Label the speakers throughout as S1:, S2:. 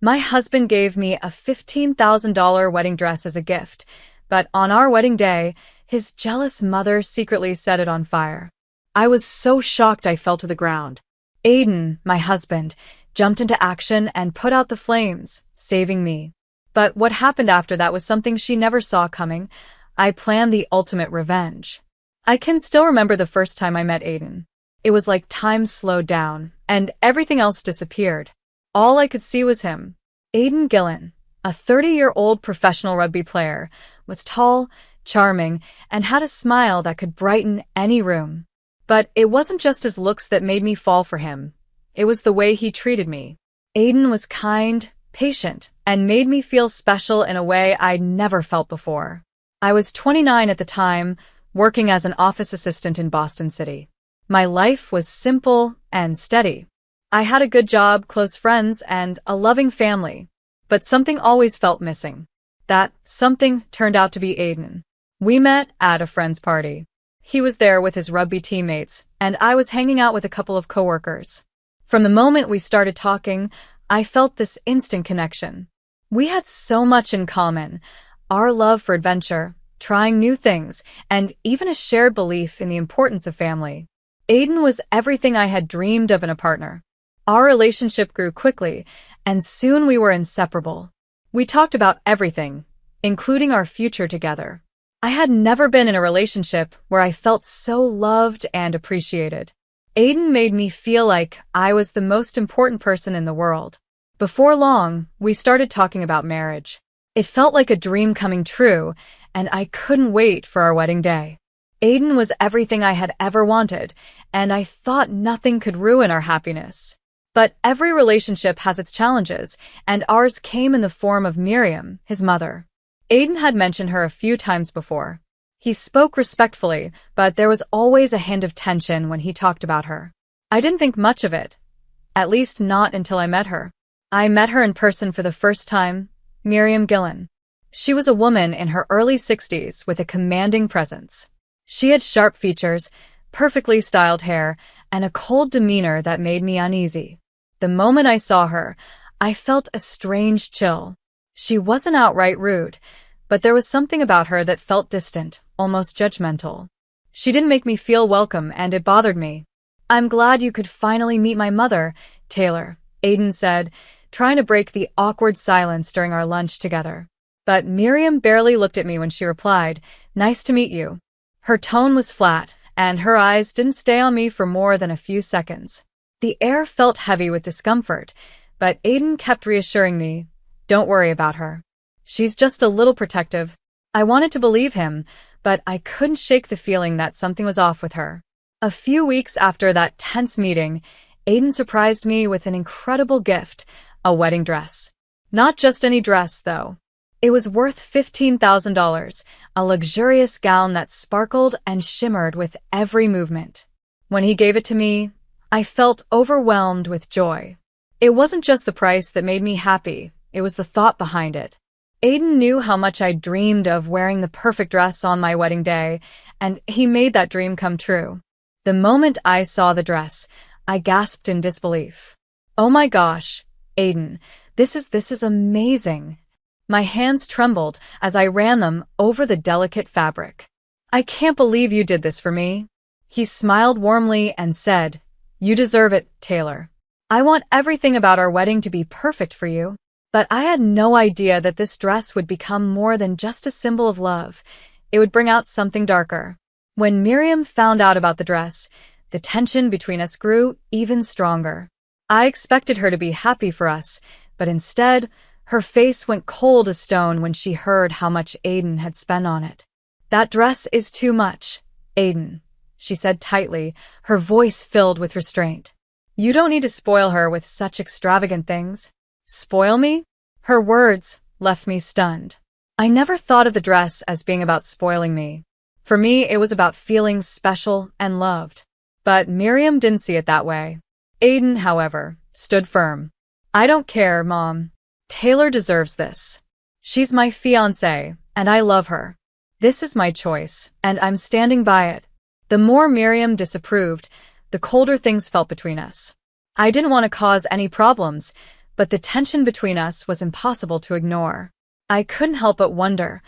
S1: My husband gave me a $15,000 wedding dress as a gift, but on our wedding day, his jealous mother secretly set it on fire. I was so shocked I fell to the ground. Aiden, my husband, jumped into action and put out the flames, saving me. But what happened after that was something she never saw coming. I planned the ultimate revenge. I can still remember the first time I met Aiden. It was like time slowed down, and everything else disappeared. All I could see was him. Aiden Gillen, a 30-year-old professional rugby player, was tall, charming, and had a smile that could brighten any room. But it wasn't just his looks that made me fall for him. It was the way he treated me. Aiden was kind, patient, and made me feel special in a way I'd never felt before. I was 29 at the time, working as an office assistant in Boston City. My life was simple and steady. I had a good job, close friends, and a loving family. But something always felt missing. That something turned out to be Aiden. We met at a friend's party. He was there with his rugby teammates, and I was hanging out with a couple of coworkers. From the moment we started talking, I felt this instant connection. We had so much in common. Our love for adventure, trying new things, and even a shared belief in the importance of family. Aiden was everything I had dreamed of in a partner. Our relationship grew quickly, and soon we were inseparable. We talked about everything, including our future together. I had never been in a relationship where I felt so loved and appreciated. Aiden made me feel like I was the most important person in the world. Before long, we started talking about marriage. It felt like a dream coming true, and I couldn't wait for our wedding day. Aiden was everything I had ever wanted, and I thought nothing could ruin our happiness. But every relationship has its challenges, and ours came in the form of Miriam, his mother. Aiden had mentioned her a few times before. He spoke respectfully, but there was always a hint of tension when he talked about her. I didn't think much of it, at least not until I met her. I met her in person for the first time, Miriam Gillen. She was a woman in her early 60s with a commanding presence. She had sharp features, perfectly styled hair, and a cold demeanor that made me uneasy. The moment I saw her, I felt a strange chill. She wasn't outright rude, but there was something about her that felt distant, almost judgmental. She didn't make me feel welcome, and it bothered me. "I'm glad you could finally meet my mother, Taylor," Aiden said, trying to break the awkward silence during our lunch together. But Miriam barely looked at me when she replied, "Nice to meet you." Her tone was flat, and her eyes didn't stay on me for more than a few seconds. The air felt heavy with discomfort, but Aiden kept reassuring me, "Don't worry about her. She's just a little protective." I wanted to believe him, but I couldn't shake the feeling that something was off with her. A few weeks after that tense meeting, Aiden surprised me with an incredible gift, a wedding dress. Not just any dress, though. It was worth $15,000, a luxurious gown that sparkled and shimmered with every movement. When he gave it to me, I felt overwhelmed with joy. It wasn't just the price that made me happy, it was the thought behind it. Aiden knew how much I dreamed of wearing the perfect dress on my wedding day, and he made that dream come true. The moment I saw the dress, I gasped in disbelief. "Oh my gosh, Aiden, this is amazing." My hands trembled as I ran them over the delicate fabric. "I can't believe you did this for me." He smiled warmly and said, "You deserve it, Taylor. I want everything about our wedding to be perfect for you." But I had no idea that this dress would become more than just a symbol of love. It would bring out something darker. When Miriam found out about the dress, the tension between us grew even stronger. I expected her to be happy for us, but instead, her face went cold as stone when she heard how much Aiden had spent on it. "That dress is too much, Aiden," she said tightly, her voice filled with restraint. "You don't need to spoil her with such extravagant things." "Spoil me?" Her words left me stunned. I never thought of the dress as being about spoiling me. For me, it was about feeling special and loved. But Miriam didn't see it that way. Aiden, however, stood firm. "I don't care, Mom. Taylor deserves this. She's my fiancée, and I love her. This is my choice, and I'm standing by it." The more Miriam disapproved, the colder things felt between us. I didn't want to cause any problems, but the tension between us was impossible to ignore. I couldn't help but wonder,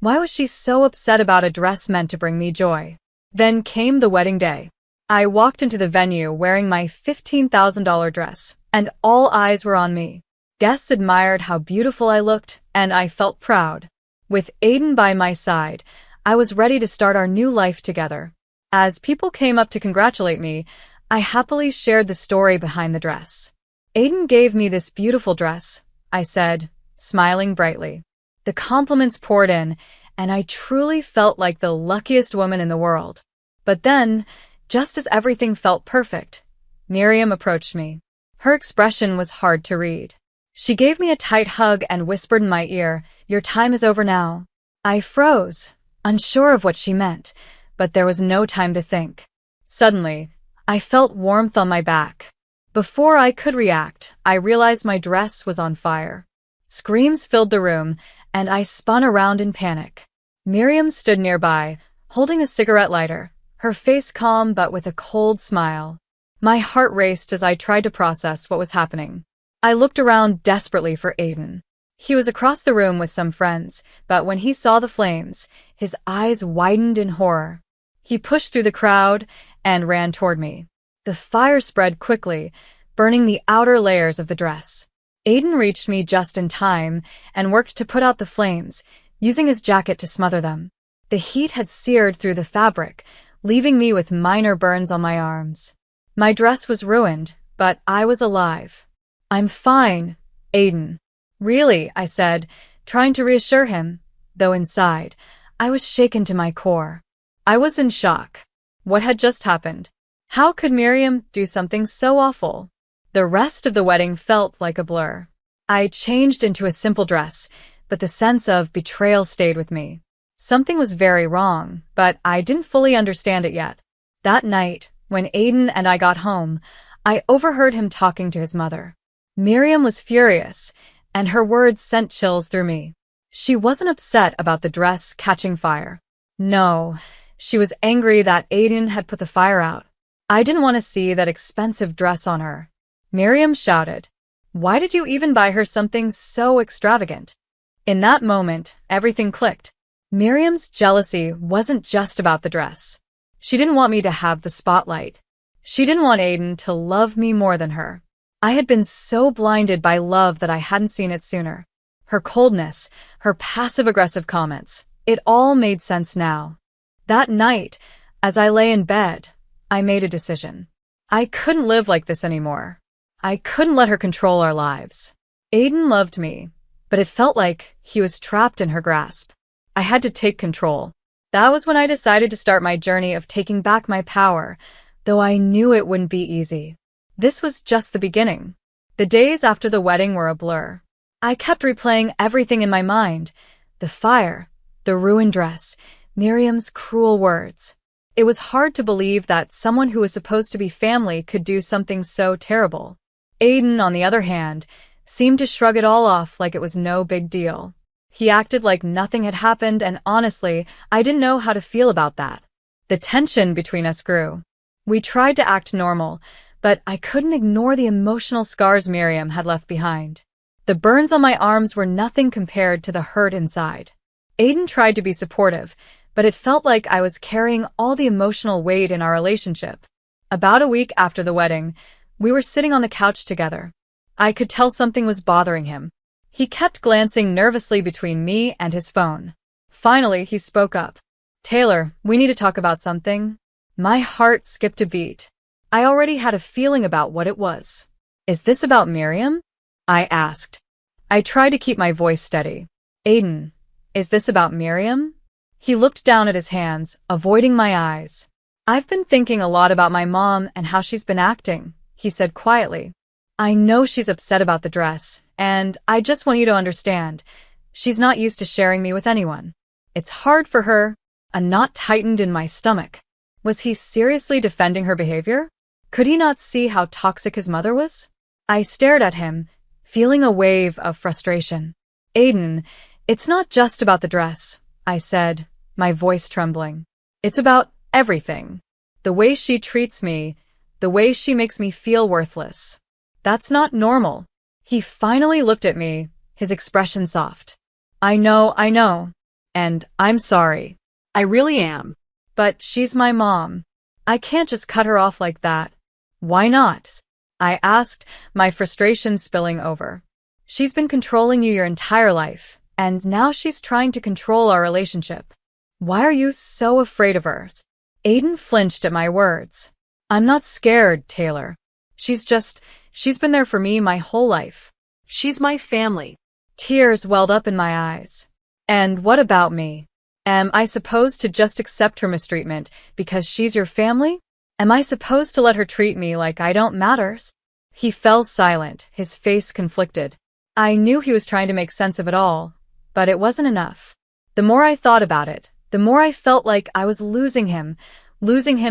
S1: why was she so upset about a dress meant to bring me joy? Then came the wedding day. I walked into the venue wearing my $15,000 dress, and all eyes were on me. Guests admired how beautiful I looked, and I felt proud. With Aiden by my side, I was ready to start our new life together. As people came up to congratulate me, I happily shared the story behind the dress. Aiden gave me this beautiful dress, I said, smiling brightly. The compliments poured in, and I truly felt like the luckiest woman in the world. But then, just as everything felt perfect, Miriam approached me. Her expression was hard to read. She gave me a tight hug and whispered in my ear, "Your time is over now." I froze, unsure of what she meant, but there was no time to think. Suddenly, I felt warmth on my back. Before I could react, I realized my dress was on fire. Screams filled the room, and I spun around in panic. Miriam stood nearby, holding a cigarette lighter, her face calm but with a cold smile. My heart raced as I tried to process what was happening. I looked around desperately for Aiden. He was across the room with some friends, but when he saw the flames, his eyes widened in horror. He pushed through the crowd and ran toward me. The fire spread quickly, burning the outer layers of the dress. Aiden reached me just in time and worked to put out the flames, using his jacket to smother them. The heat had seared through the fabric, leaving me with minor burns on my arms. My dress was ruined, but I was alive. "I'm fine, Aiden." "Really?" I said, trying to reassure him, though inside, I was shaken to my core. I was in shock. What had just happened? How could Miriam do something so awful? The rest of the wedding felt like a blur. I changed into a simple dress, but the sense of betrayal stayed with me. Something was very wrong, but I didn't fully understand it yet. That night, when Aiden and I got home, I overheard him talking to his mother. Miriam was furious, and her words sent chills through me. She wasn't upset about the dress catching fire. No, she was angry that Aiden had put the fire out. I didn't want to see that expensive dress on her. Miriam shouted, "Why did you even buy her something so extravagant?" In that moment, everything clicked. Miriam's jealousy wasn't just about the dress. She didn't want me to have the spotlight. She didn't want Aiden to love me more than her. I had been so blinded by love that I hadn't seen it sooner. Her coldness, her passive-aggressive comments, it all made sense now. That night, as I lay in bed, I made a decision. I couldn't live like this anymore. I couldn't let her control our lives. Aiden loved me, but it felt like he was trapped in her grasp. I had to take control. That was when I decided to start my journey of taking back my power, though I knew it wouldn't be easy. This was just the beginning. The days after the wedding were a blur. I kept replaying everything in my mind. The fire, the ruined dress, Miriam's cruel words. It was hard to believe that someone who was supposed to be family could do something so terrible. Aiden, on the other hand, seemed to shrug it all off like it was no big deal. He acted like nothing had happened, and honestly, I didn't know how to feel about that. The tension between us grew. We tried to act normal, but I couldn't ignore the emotional scars Miriam had left behind. The burns on my arms were nothing compared to the hurt inside. Aiden tried to be supportive, but it felt like I was carrying all the emotional weight in our relationship. About a week after the wedding, we were sitting on the couch together. I could tell something was bothering him. He kept glancing nervously between me and his phone. Finally, he spoke up. "Taylor, we need to talk about something." My heart skipped a beat. I already had a feeling about what it was. "Is this about Miriam?" I asked. I tried to keep my voice steady. "Aiden, is this about Miriam?" He looked down at his hands, avoiding my eyes. "I've been thinking a lot about my mom and how she's been acting," he said quietly. "I know she's upset about the dress, and I just want you to understand. She's not used to sharing me with anyone. It's hard for her." A knot tightened in my stomach. Was he seriously defending her behavior? Could he not see how toxic his mother was? I stared at him, feeling a wave of frustration. "Aiden, it's not just about the dress," I said, my voice trembling. "It's about everything. The way she treats me, the way she makes me feel worthless. That's not normal." He finally looked at me, his expression soft. I know. And I'm sorry.
S2: I really am.
S1: But she's my mom. I can't just cut her off like that. Why not? I asked, my frustration spilling over. She's been controlling you your entire life, and now she's trying to control our relationship. Why are you so afraid of her? Aiden flinched at my words. I'm not scared, Taylor. She's been there for me my whole life.
S2: She's my family.
S1: Tears welled up in my eyes. And what about me? Am I supposed to just accept her mistreatment because she's your family? Am I supposed to let her treat me like I don't matter? He fell silent, his face conflicted. I knew he was trying to make sense of it all, but it wasn't enough. The more I thought about it, the more I felt like I was losing him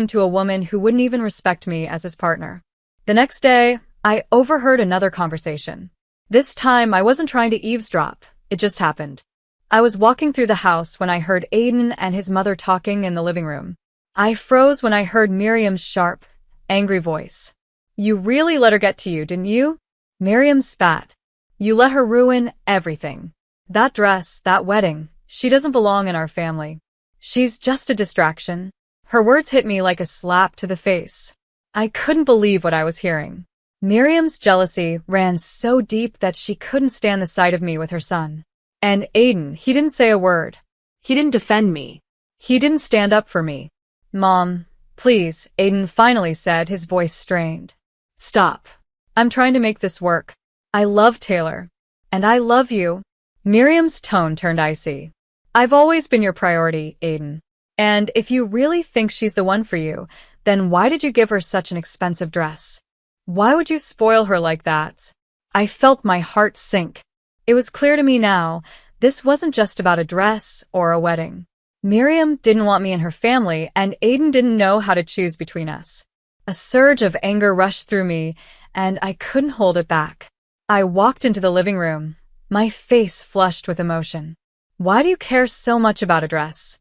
S1: to a woman who wouldn't even respect me as his partner. The next day, I overheard another conversation. This time, I wasn't trying to eavesdrop. It just happened. I was walking through the house when I heard Aiden and his mother talking in the living room. I froze when I heard Miriam's sharp, angry voice. You really let her get to you, didn't you? Miriam spat. You let her ruin everything. That dress, that wedding, she doesn't belong in our family. She's just a distraction. Her words hit me like a slap to the face. I couldn't believe what I was hearing. Miriam's jealousy ran so deep that she couldn't stand the sight of me with her son. And Aiden, he didn't say a word.
S2: He didn't defend me.
S1: He didn't stand up for me. Mom, please, Aiden finally said, his voice strained. Stop. I'm trying to make this work. I love Taylor. And I love you. Miriam's tone turned icy. I've always been your priority, Aiden. And if you really think she's the one for you, then why did you give her such an expensive dress? Why would you spoil her like that? I felt my heart sink. It was clear to me now, this wasn't just about a dress or a wedding. Miriam didn't want me in her family, and Aiden didn't know how to choose between us. A surge of anger rushed through me, and I couldn't hold it back. I walked into the living room, my face flushed with emotion. Why do you care so much about a dress?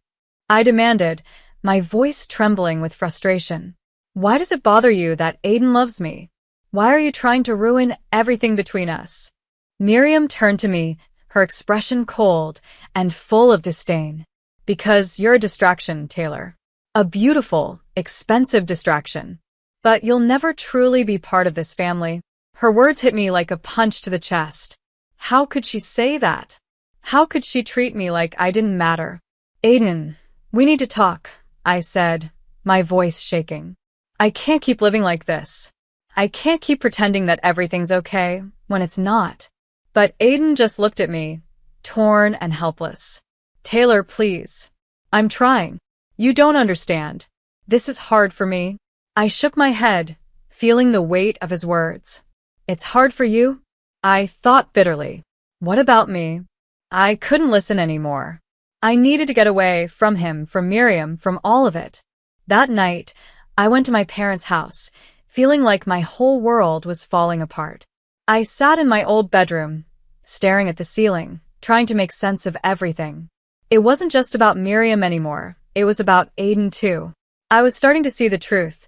S1: I demanded, my voice trembling with frustration. Why does it bother you that Aiden loves me? Why are you trying to ruin everything between us? Miriam turned to me, her expression cold and full of disdain. Because you're a distraction, Taylor. A beautiful, expensive distraction. But you'll never truly be part of this family. Her words hit me like a punch to the chest. How could she say that? How could she treat me like I didn't matter? Aiden, we need to talk, I said, my voice shaking. I can't keep living like this. I can't keep pretending that everything's okay when it's not. But Aiden just looked at me, torn and helpless. Taylor, please. I'm trying. You don't understand. This is hard for me. I shook my head, feeling the weight of his words. It's hard for you? I thought bitterly. What about me? I couldn't listen anymore. I needed to get away from him, from Miriam, from all of it. That night, I went to my parents' house, feeling like my whole world was falling apart. I sat in my old bedroom, staring at the ceiling, trying to make sense of everything. It wasn't just about Miriam anymore. It was about Aiden too. I was starting to see the truth.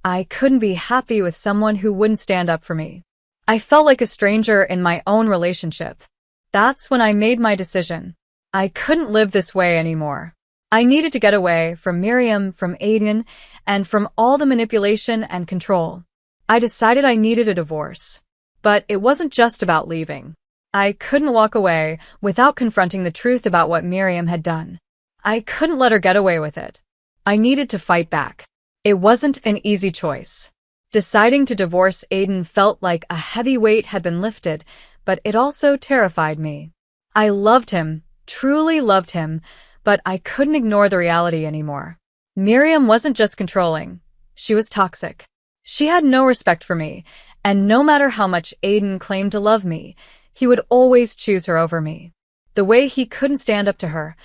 S1: I couldn't be happy with someone who wouldn't stand up for me. I felt like a stranger in my own relationship. That's when I made my decision. I couldn't live this way anymore. I needed to get away from Miriam, from Aiden, and from all the manipulation and control. I decided I needed a divorce. But it wasn't just about leaving. I couldn't walk away without confronting the truth about what Miriam had done. I couldn't let her get away with it. I needed to fight back. It wasn't an easy choice. Deciding to divorce Aiden felt like a heavy weight had been lifted, but it also terrified me. I loved him, truly loved him, but I couldn't ignore the reality anymore. Miriam wasn't just controlling. She was toxic. She had no respect for me, and no matter how much Aiden claimed to love me, he would always choose her over me. The way he couldn't stand up to her,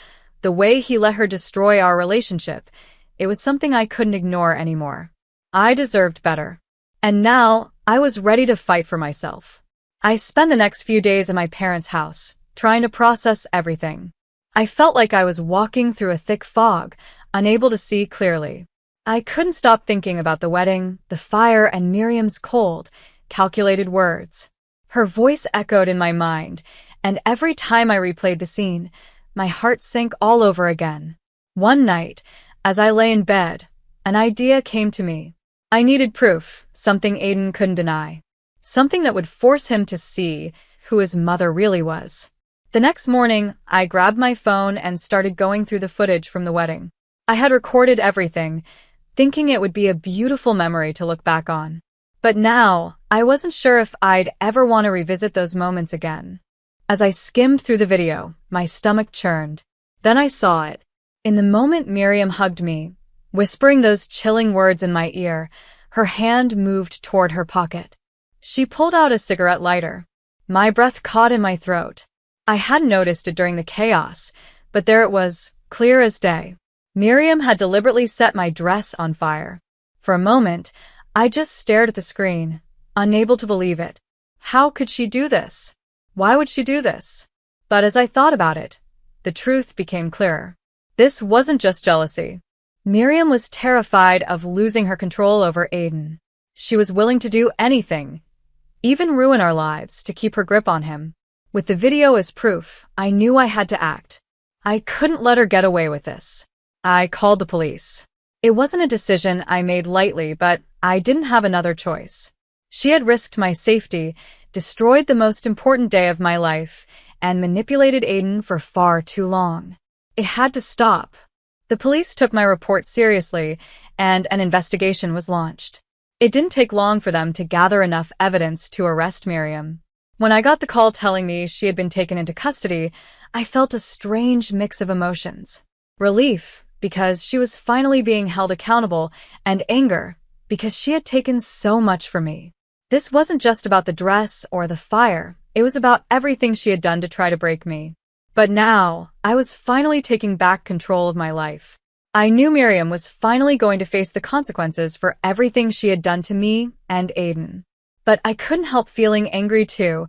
S1: the way he let her destroy our relationship, it was something I couldn't ignore anymore. I deserved better. And now, I was ready to fight for myself. I spent the next few days at my parents' house, trying to process everything. I felt like I was walking through a thick fog, unable to see clearly. I couldn't stop thinking about the wedding, the fire, and Miriam's cold, calculated words. Her voice echoed in my mind, and every time I replayed the scene, my heart sank all over again. One night, as I lay in bed, an idea came to me. I needed proof, something Aiden couldn't deny. Something that would force him to see who his mother really was. The next morning, I grabbed my phone and started going through the footage from the wedding. I had recorded everything, thinking it would be a beautiful memory to look back on. But now, I wasn't sure if I'd ever want to revisit those moments again. As I skimmed through the video, my stomach churned. Then I saw it. In the moment Miriam hugged me, whispering those chilling words in my ear, her hand moved toward her pocket. She pulled out a cigarette lighter. My breath caught in my throat. I hadn't noticed it during the chaos, but there it was, clear as day. Miriam had deliberately set my dress on fire. For a moment, I just stared at the screen, unable to believe it. How could she do this? Why would she do this? But as I thought about it, the truth became clearer. This wasn't just jealousy. Miriam was terrified of losing her control over Aiden. She was willing to do anything, even ruin our lives, to keep her grip on him. With the video as proof, I knew I had to act. I couldn't let her get away with this. I called the police. It wasn't a decision I made lightly, but I didn't have another choice. She had risked my safety, destroyed the most important day of my life, and manipulated Aiden for far too long. It had to stop. The police took my report seriously, and an investigation was launched. It didn't take long for them to gather enough evidence to arrest Miriam. When I got the call telling me she had been taken into custody, I felt a strange mix of emotions. Relief, because she was finally being held accountable, and anger, because she had taken so much from me. This wasn't just about the dress or the fire, it was about everything she had done to try to break me. But now, I was finally taking back control of my life. I knew Miriam was finally going to face the consequences for everything she had done to me and Aiden. But I couldn't help feeling angry too,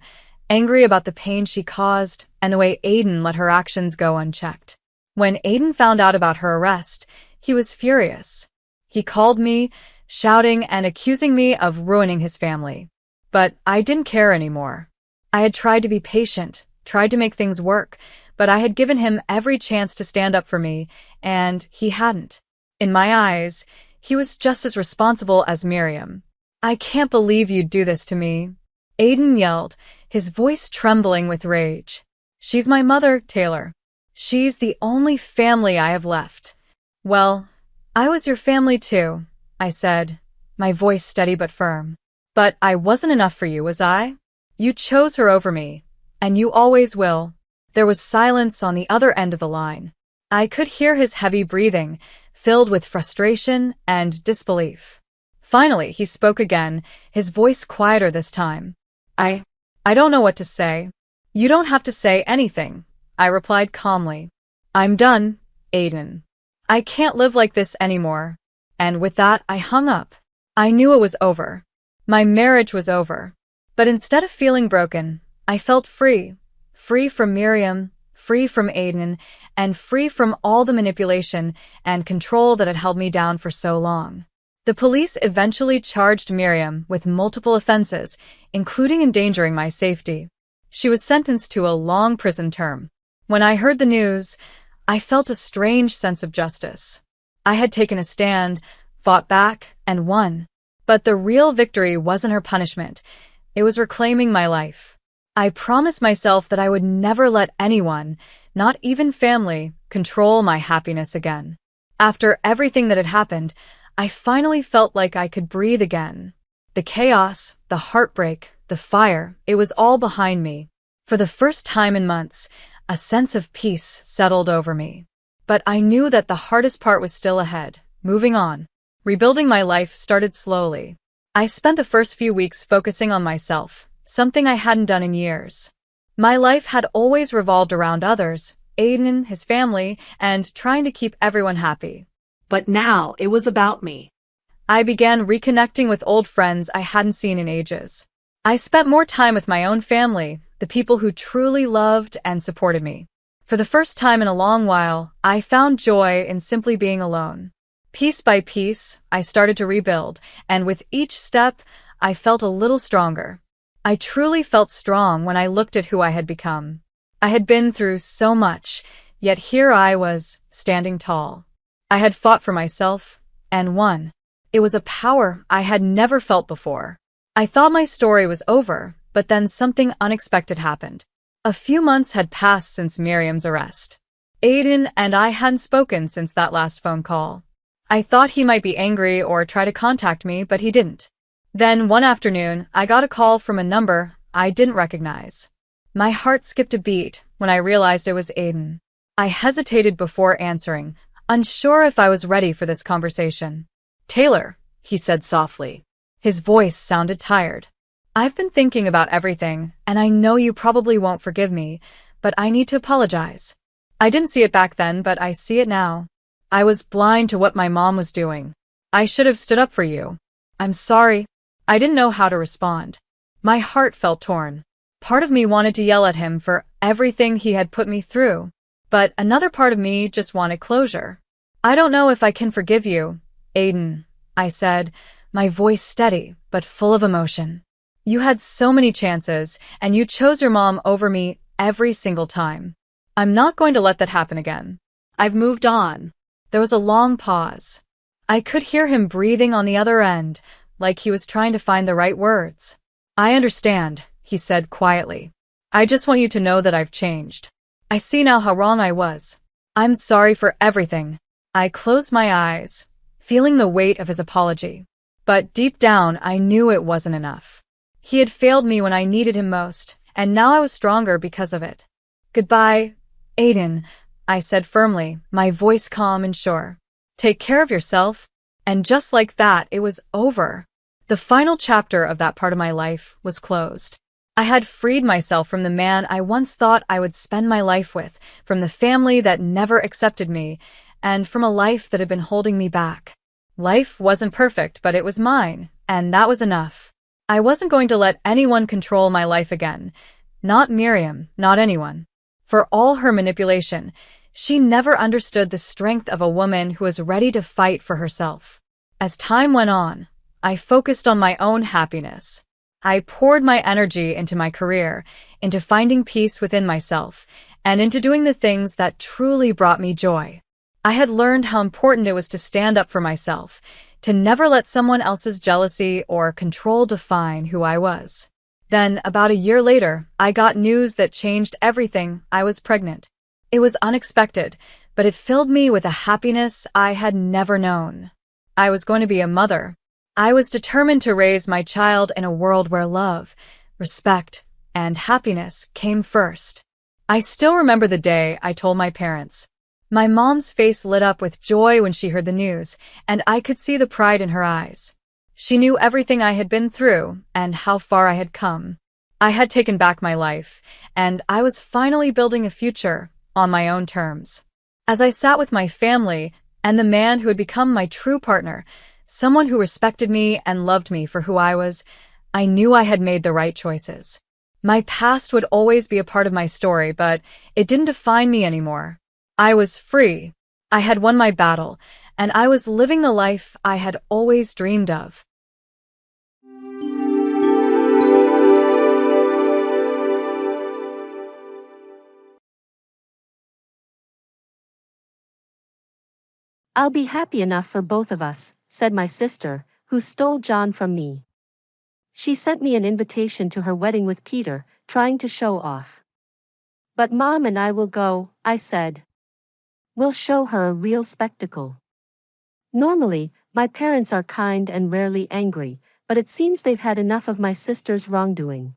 S1: angry about the pain she caused and the way Aiden let her actions go unchecked. When Aiden found out about her arrest, he was furious. He called me, shouting and accusing me of ruining his family. But I didn't care anymore. I had tried to be patient, tried to make things work, but I had given him every chance to stand up for me, and he hadn't. In my eyes, he was just as responsible as Miriam. "I can't believe you'd do this to me," Aiden yelled, his voice trembling with rage. "She's my mother, Taylor. She's the only family I have left." "Well, I was your family too," I said, my voice steady but firm. "But I wasn't enough for you, was I? You chose her over me, and you always will." There was silence on the other end of the line. I could hear his heavy breathing, filled with frustration and disbelief. Finally, he spoke again, his voice quieter this time. I don't know what to say." "You don't have to say anything," I replied calmly. "I'm done, Aiden. I can't live like this anymore." And with that, I hung up. I knew it was over. My marriage was over. But instead of feeling broken, I felt free. Free from Miriam, free from Aiden, and free from all the manipulation and control that had held me down for so long. The police eventually charged Miriam with multiple offenses, including endangering my safety. She was sentenced to a long prison term. When I heard the news, I felt a strange sense of justice. I had taken a stand, fought back, and won. But the real victory wasn't her punishment. It was reclaiming my life. I promised myself that I would never let anyone, not even family, control my happiness again. After everything that had happened, I finally felt like I could breathe again. The chaos, the heartbreak, the fire, it was all behind me. For the first time in months, a sense of peace settled over me. But I knew that the hardest part was still ahead, moving on. Rebuilding my life started slowly. I spent the first few weeks focusing on myself, something I hadn't done in years. My life had always revolved around others, Aiden, his family, and trying to keep everyone happy.
S2: But now it was about me.
S1: I began reconnecting with old friends I hadn't seen in ages. I spent more time with my own family, the people who truly loved and supported me. For the first time in a long while, I found joy in simply being alone. Piece by piece, I started to rebuild, and with each step, I felt a little stronger. I truly felt strong when I looked at who I had become. I had been through so much, yet here I was, standing tall. I had fought for myself, and won. It was a power I had never felt before. I thought my story was over, but then something unexpected happened. A few months had passed since Miriam's arrest. Aiden and I hadn't spoken since that last phone call. I thought he might be angry or try to contact me, but he didn't. Then one afternoon, I got a call from a number I didn't recognize. My heart skipped a beat when I realized it was Aiden. I hesitated before answering, unsure if I was ready for this conversation. "Taylor," he said softly. His voice sounded tired. "I've been thinking about everything, and I know you probably won't forgive me, but I need to apologize. I didn't see it back then, but I see it now. I was blind to what my mom was doing. I should have stood up for you. I'm sorry." I didn't know how to respond. My heart felt torn. Part of me wanted to yell at him for everything he had put me through, but another part of me just wanted closure. "I don't know if I can forgive you, Aiden," I said, my voice steady but full of emotion. "You had so many chances, and you chose your mom over me every single time. I'm not going to let that happen again. I've moved on." There was a long pause. I could hear him breathing on the other end, like he was trying to find the right words. "I understand," he said quietly. "I just want you to know that I've changed. I see now how wrong I was. I'm sorry for everything." I closed my eyes, feeling the weight of his apology. But deep down, I knew it wasn't enough. He had failed me when I needed him most, and now I was stronger because of it. "Goodbye, Aiden," I said firmly, my voice calm and sure. "Take care of yourself." And just like that, it was over. The final chapter of that part of my life was closed. I had freed myself from the man I once thought I would spend my life with, from the family that never accepted me, and from a life that had been holding me back. Life wasn't perfect, but it was mine, and that was enough. I wasn't going to let anyone control my life again. Not Miriam, not anyone. For all her manipulation, she never understood the strength of a woman who was ready to fight for herself. As time went on, I focused on my own happiness. I poured my energy into my career, into finding peace within myself, and into doing the things that truly brought me joy. I had learned how important it was to stand up for myself, to never let someone else's jealousy or control define who I was. Then, about a year later, I got news that changed everything. I was pregnant. It was unexpected, but it filled me with a happiness I had never known. I was going to be a mother. I was determined to raise my child in a world where love, respect, and happiness came first. I still remember the day I told my parents. My mom's face lit up with joy when she heard the news, and I could see the pride in her eyes. She knew everything I had been through and how far I had come. I had taken back my life, and I was finally building a future on my own terms. As I sat with my family and the man who had become my true partner, someone who respected me and loved me for who I was, I knew I had made the right choices. My past would always be a part of my story, but it didn't define me anymore. I was free. I had won my battle, and I was living the life I had always dreamed of.
S3: "I'll be happy enough for both of us," said my sister, who stole John from me. She sent me an invitation to her wedding with Peter, trying to show off. "But Mom and I will go," I said. "We'll show her a real spectacle." Normally, my parents are kind and rarely angry, but it seems they've had enough of my sister's wrongdoing.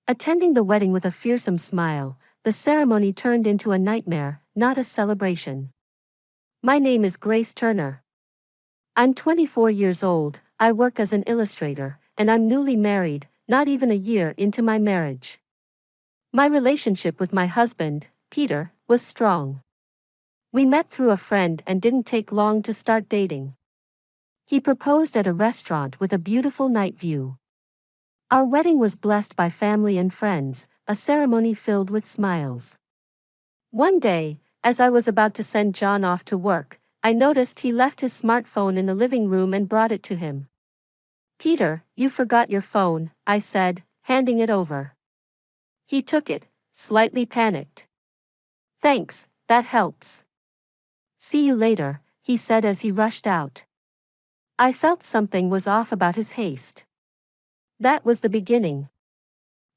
S3: Attending the wedding with a fearsome smile, the ceremony turned into a nightmare, not a celebration. My name is Grace Turner. I'm 24 years old, I work as an illustrator, and I'm newly married, not even a year into my marriage. My relationship with my husband, Peter, was strong. We met through a friend and didn't take long to start dating. He proposed at a restaurant with a beautiful night view. Our wedding was blessed by family and friends, a ceremony filled with smiles. One day, as I was about to send John off to work, I noticed he left his smartphone in the living room and brought it to him. "Peter, you forgot your phone," I said, handing it over. He took it, slightly panicked. "Thanks, that helps. See you later," he said as he rushed out. I felt something was off about his haste. That was the beginning.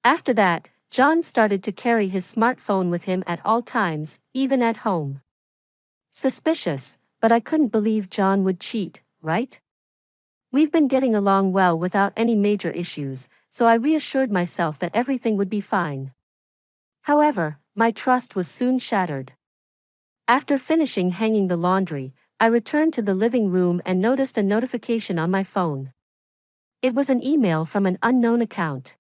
S3: After that, John started to carry his smartphone with him at all times, even at home. Suspicious, but I couldn't believe John would cheat, right? We've been getting along well without any major issues, so I reassured myself that everything would be fine. However, my trust was soon shattered. After finishing hanging the laundry, I returned to the living room and noticed a notification on my phone. It was an email from an unknown account.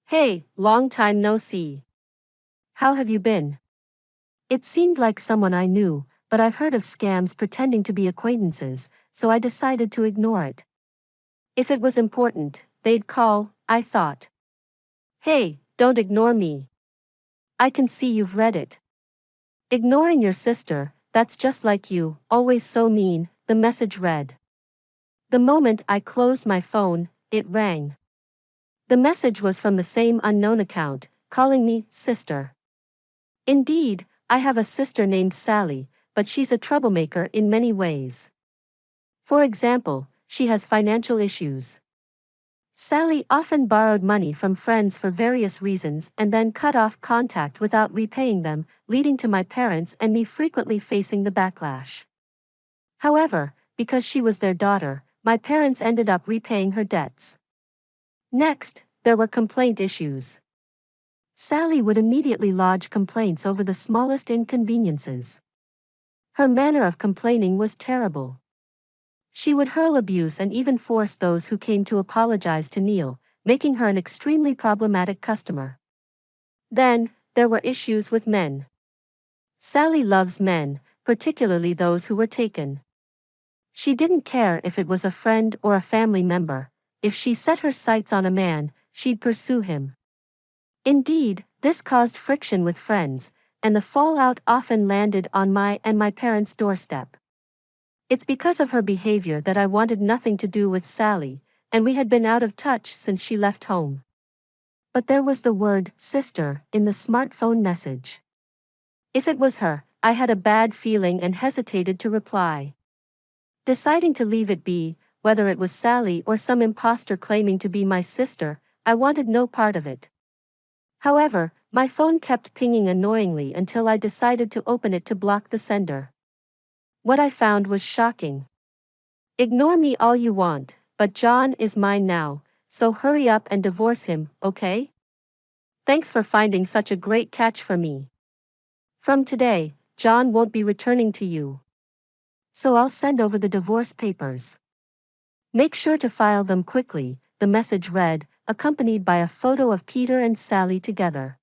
S3: "Hey, long time no see. How have you been?" It seemed like someone I knew, but I've heard of scams pretending to be acquaintances, so I decided to ignore it. If it was important, they'd call, I thought. "Hey, don't ignore me. I can see you've read it. Ignoring your sister, that's just like you, always so mean," the message read. The moment I closed my phone, it rang. The message was from the same unknown account, calling me sister. Indeed, I have a sister named Sally, but she's a troublemaker in many ways. For example, she has financial issues. Sally often borrowed money from friends for various reasons and then cut off contact without repaying them, leading to my parents and me frequently facing the backlash. However, because she was their daughter, my parents ended up repaying her debts. Next, there were complaint issues. Sally would immediately lodge complaints over the smallest inconveniences. Her manner of complaining was terrible. She would hurl abuse and even force those who came to apologize to kneel, making her an extremely problematic customer. Then, there were issues with men. Sally loves men, particularly those who were taken. She didn't care if it was a friend or a family member. If she set her sights on a man, she'd pursue him. Indeed, this caused friction with friends, and the fallout often landed on my and my parents' doorstep. It's because of her behavior that I wanted nothing to do with Sally, and we had been out of touch since she left home. But there was the word sister in the smartphone message. If it was her, I had a bad feeling and hesitated to reply. Deciding to leave it be, whether it was Sally or some imposter claiming to be my sister, I wanted no part of it. However, my phone kept pinging annoyingly until I decided to open it to block the sender. What I found was shocking. "Ignore me all you want, but John is mine now, so hurry up and divorce him, okay? Thanks for finding such a great catch for me. From today, John won't be returning to you. So I'll send over the divorce papers. Make sure to file them quickly," the message read, accompanied by a photo of Peter and Sally together.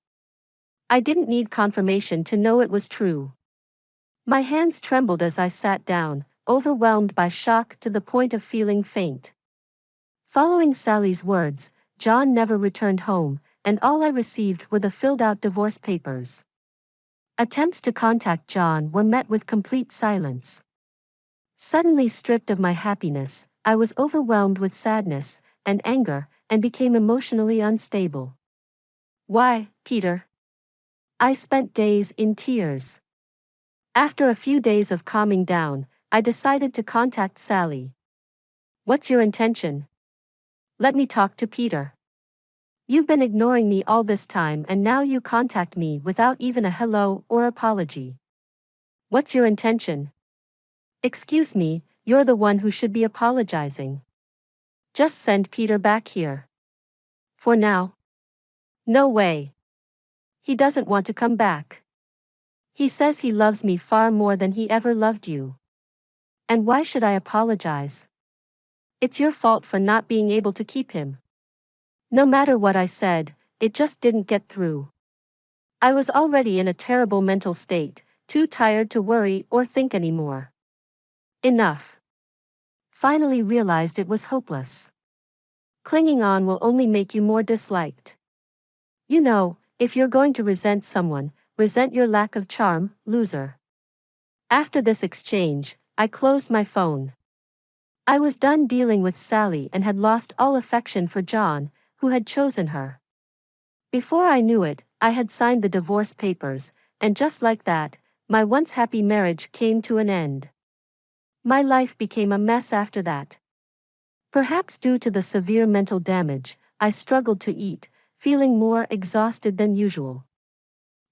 S3: I didn't need confirmation to know it was true. My hands trembled as I sat down, overwhelmed by shock to the point of feeling faint. Following Sally's words, John never returned home, and all I received were the filled-out divorce papers. Attempts to contact John were met with complete silence. Suddenly stripped of my happiness, I was overwhelmed with sadness and anger and became emotionally unstable. "Why, Peter?" I spent days in tears. After a few days of calming down, I decided to contact Sally. "What's your intention? Let me talk to Peter. You've been ignoring me all this time and now you contact me without even a hello or apology. What's your intention? Excuse me, you're the one who should be apologizing. Just send Peter back here. For now." "No way. He doesn't want to come back. He says he loves me far more than he ever loved you. And why should I apologize? It's your fault for not being able to keep him." No matter what I said, it just didn't get through. I was already in a terrible mental state, too tired to worry or think anymore. Enough. Finally realized it was hopeless. Clinging on will only make you more disliked. You know, if you're going to resent someone, resent your lack of charm, loser. After this exchange, I closed my phone. I was done dealing with Sally and had lost all affection for John, who had chosen her. Before I knew it, I had signed the divorce papers, and just like that, my once happy marriage came to an end. My life became a mess after that. Perhaps due to the severe mental damage, I struggled to eat, feeling more exhausted than usual.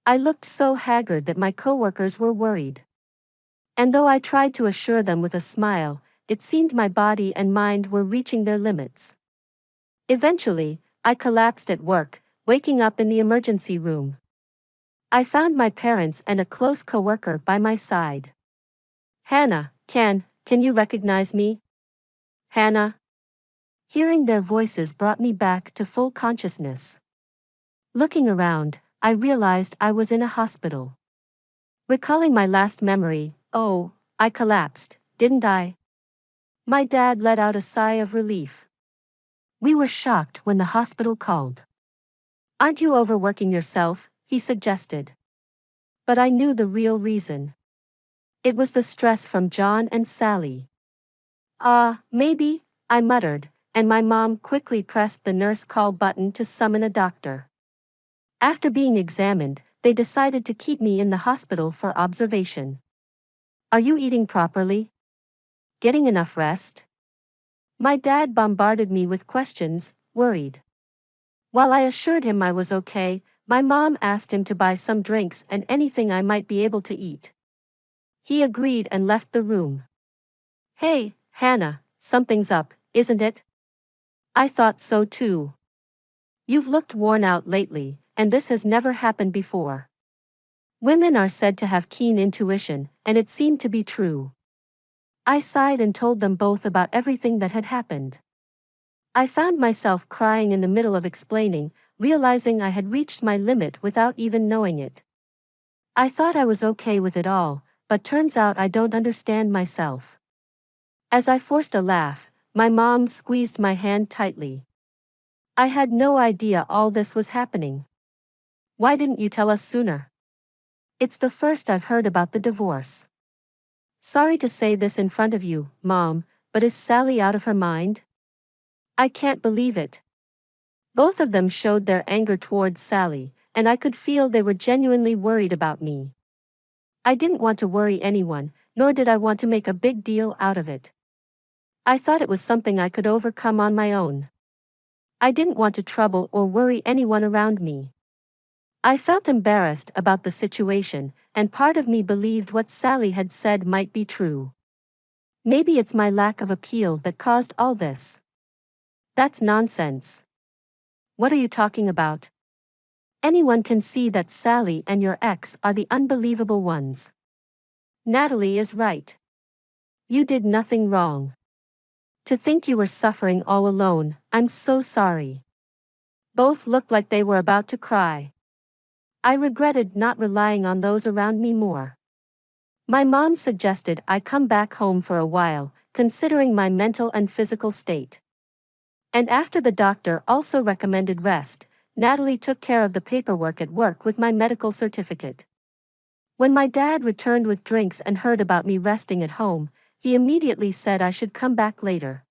S3: I looked so haggard that my coworkers were worried. And though I tried to assure them with a smile, it seemed my body and mind were reaching their limits. Eventually, I collapsed at work, waking up in the emergency room. I found my parents and a close coworker by my side. "Hannah, can you recognize me? Hannah?" Hearing their voices brought me back to full consciousness. Looking around, I realized I was in a hospital. Recalling my last memory, oh, I collapsed, didn't I? My dad let out a sigh of relief. We were shocked when the hospital called. "Aren't you overworking yourself?" he suggested. But I knew the real reason. It was the stress from John and Sally. Maybe, I muttered, and my mom quickly pressed the nurse call button to summon a doctor. After being examined, they decided to keep me in the hospital for observation. "Are you eating properly? Getting enough rest?" My dad bombarded me with questions, worried. While I assured him I was okay, my mom asked him to buy some drinks and anything I might be able to eat. He agreed and left the room. "Hey, Hannah, something's up, isn't it?" I thought so too. "You've looked worn out lately, and this has never happened before." Women are said to have keen intuition, and it seemed to be true. I sighed and told them both about everything that had happened. I found myself crying in the middle of explaining, realizing I had reached my limit without even knowing it. I thought I was okay with it all, but turns out I don't understand myself. As I forced a laugh, my mom squeezed my hand tightly. "I had no idea all this was happening. Why didn't you tell us sooner? It's the first I've heard about the divorce." "Sorry to say this in front of you, Mom, but is Sally out of her mind?" I can't believe it. Both of them showed their anger towards Sally, and I could feel they were genuinely worried about me. I didn't want to worry anyone, nor did I want to make a big deal out of it. I thought it was something I could overcome on my own. I didn't want to trouble or worry anyone around me. I felt embarrassed about the situation, and part of me believed what Sally had said might be true. Maybe it's my lack of appeal that caused all this. That's nonsense. What are you talking about? Anyone can see that Sally and your ex are the unbelievable ones. Natalie is right. You did nothing wrong. To think you were suffering all alone, I'm so sorry. Both looked like they were about to cry. I regretted not relying on those around me more. My mom suggested I come back home for a while, considering my mental and physical state. And after the doctor also recommended rest, Natalie took care of the paperwork at work with my medical certificate. When my dad returned with drinks and heard about me resting at home, he immediately said I should come back later.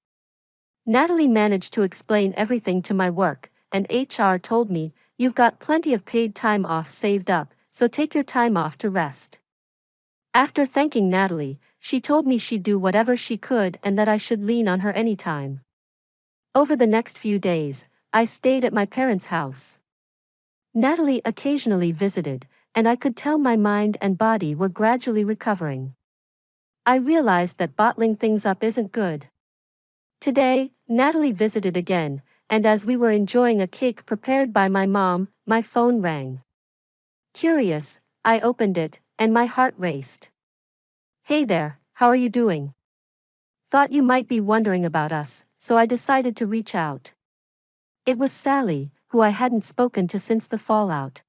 S3: Natalie managed to explain everything to my work, and HR told me, "You've got plenty of paid time off saved up, so take your time off to rest." After thanking Natalie, she told me she'd do whatever she could and that I should lean on her anytime. Over the next few days, I stayed at my parents' house. Natalie occasionally visited, and I could tell my mind and body were gradually recovering. I realized that bottling things up isn't good. Today, Natalie visited again, and as we were enjoying a cake prepared by my mom, my phone rang. Curious, I opened it, and my heart raced. "Hey there, how are you doing? Thought you might be wondering about us, so I decided to reach out." It was Sally, who I hadn't spoken to since the fallout.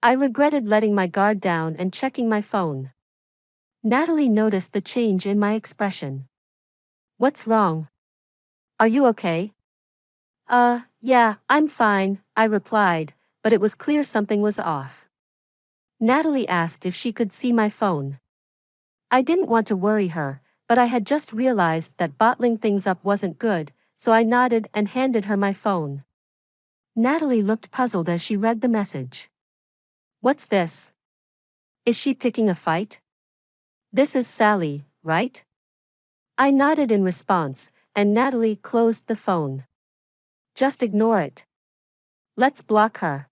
S3: I regretted letting my guard down and checking my phone. Natalie noticed the change in my expression. "What's wrong? Are you okay?" Yeah, I'm fine," I replied, but it was clear something was off. Natalie asked if she could see my phone. I didn't want to worry her, but I had just realized that bottling things up wasn't good, so I nodded and handed her my phone. Natalie looked puzzled as she read the message. What's this? Is she picking a fight? This is Sally, right? I nodded in response, and Natalie closed the phone. Just ignore it. Let's block her.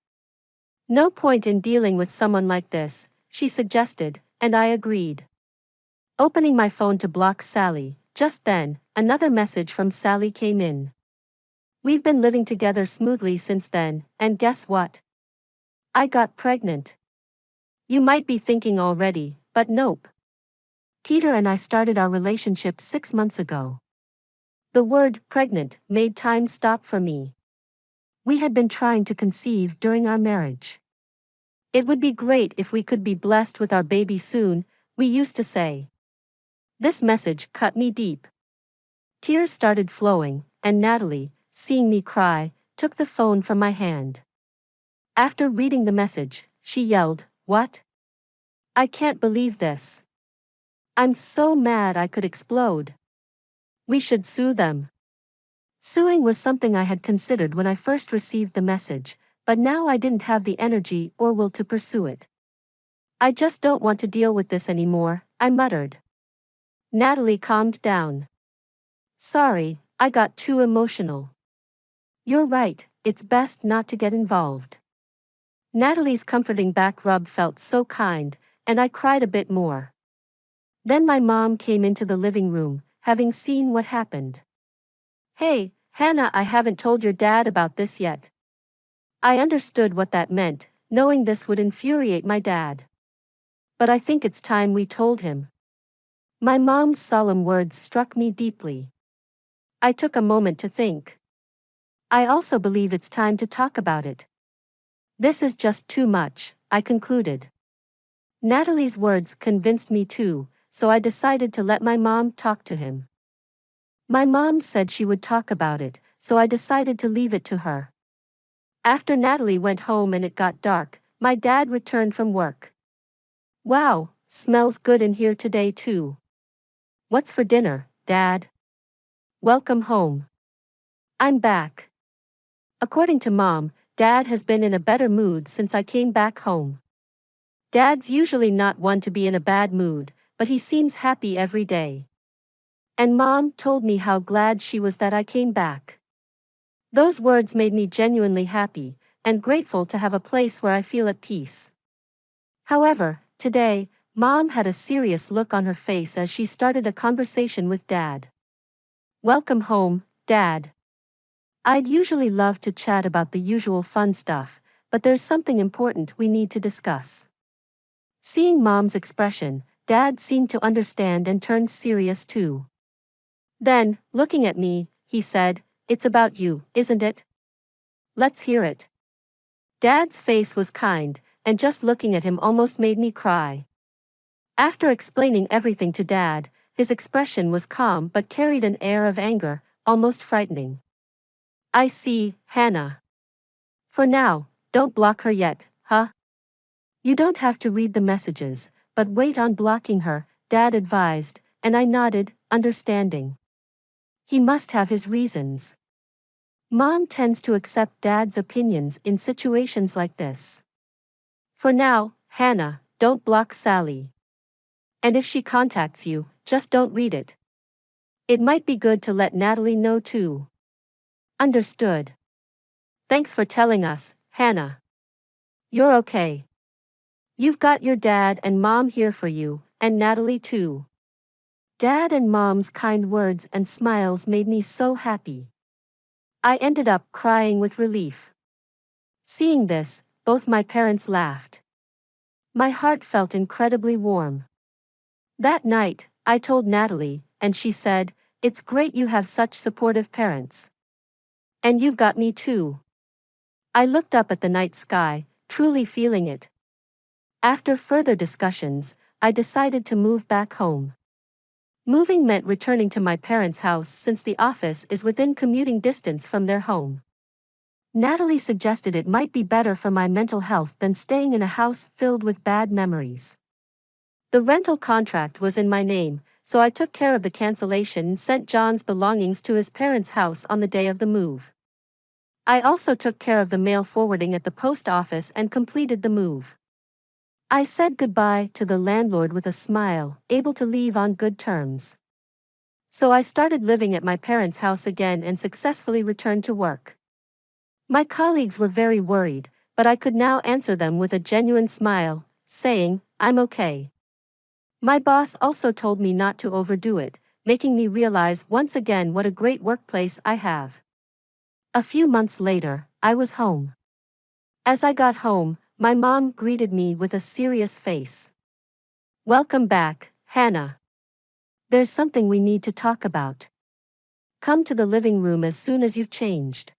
S3: No point in dealing with someone like this, she suggested, and I agreed. Opening my phone to block Sally, just then, another message from Sally came in. We've been living together smoothly since then, and guess what? I got pregnant. You might be thinking already, but nope. Peter and I started our relationship 6 months ago. The word pregnant made time stop for me. We had been trying to conceive during our marriage. It would be great if we could be blessed with our baby soon, we used to say. This message cut me deep. Tears started flowing, and Natalie, seeing me cry, took the phone from my hand. After reading the message, she yelled, "What? I can't believe this. I'm so mad I could explode. We should sue them." Suing was something I had considered when I first received the message, but now I didn't have the energy or will to pursue it. I just don't want to deal with this anymore, I muttered. Natalie calmed down. Sorry, I got too emotional. You're right, it's best not to get involved. Natalie's comforting back rub felt so kind, and I cried a bit more. Then my mom came into the living room, having seen what happened. Hey, Hannah, I haven't told your dad about this yet. I understood what that meant, knowing this would infuriate my dad. But I think it's time we told him. My mom's solemn words struck me deeply. I took a moment to think. I also believe it's time to talk about it. This is just too much, I concluded. Natalie's words convinced me too, so I decided to let my mom talk to him. My mom said she would talk about it, so I decided to leave it to her. After Natalie went home and it got dark, my dad returned from work. Wow, smells good in here today too. What's for dinner, Dad? Welcome home. I'm back. According to Mom, Dad has been in a better mood since I came back home. Dad's usually not one to be in a bad mood, but he seems happy every day. And Mom told me how glad she was that I came back. Those words made me genuinely happy, and grateful to have a place where I feel at peace. However, today, Mom had a serious look on her face as she started a conversation with Dad. Welcome home, Dad. I'd usually love to chat about the usual fun stuff, but there's something important we need to discuss. Seeing Mom's expression, Dad seemed to understand and turned serious too. Then, looking at me, he said, "It's about you, isn't it? Let's hear it." Dad's face was kind, and just looking at him almost made me cry. After explaining everything to Dad, his expression was calm but carried an air of anger, almost frightening. I see, Hannah. For now, don't block her yet, huh? You don't have to read the messages, but wait on blocking her, Dad advised, and I nodded, understanding. He must have his reasons. Mom tends to accept Dad's opinions in situations like this. For now, Hannah, don't block Sally. And if she contacts you, just don't read it. It might be good to let Natalie know too. Understood. Thanks for telling us, Hannah. You're okay. You've got your dad and Mom here for you, and Natalie too. Dad and Mom's kind words and smiles made me so happy. I ended up crying with relief. Seeing this, both my parents laughed. My heart felt incredibly warm. That night, I told Natalie, and she said, "It's great you have such supportive parents. And you've got me too." I looked up at the night sky, truly feeling it. After further discussions, I decided to move back home. Moving meant returning to my parents' house since the office is within commuting distance from their home. Natalie suggested it might be better for my mental health than staying in a house filled with bad memories. The rental contract was in my name, so I took care of the cancellation and sent John's belongings to his parents' house on the day of the move. I also took care of the mail forwarding at the post office and completed the move. I said goodbye to the landlord with a smile, able to leave on good terms. So I started living at my parents' house again and successfully returned to work. My colleagues were very worried, but I could now answer them with a genuine smile, saying, "I'm okay." My boss also told me not to overdo it, making me realize once again what a great workplace I have. A few months later, I was home. As I got home, my mom greeted me with a serious face. "Welcome back, Hannah. There's something we need to talk about. Come to the living room as soon as you've changed."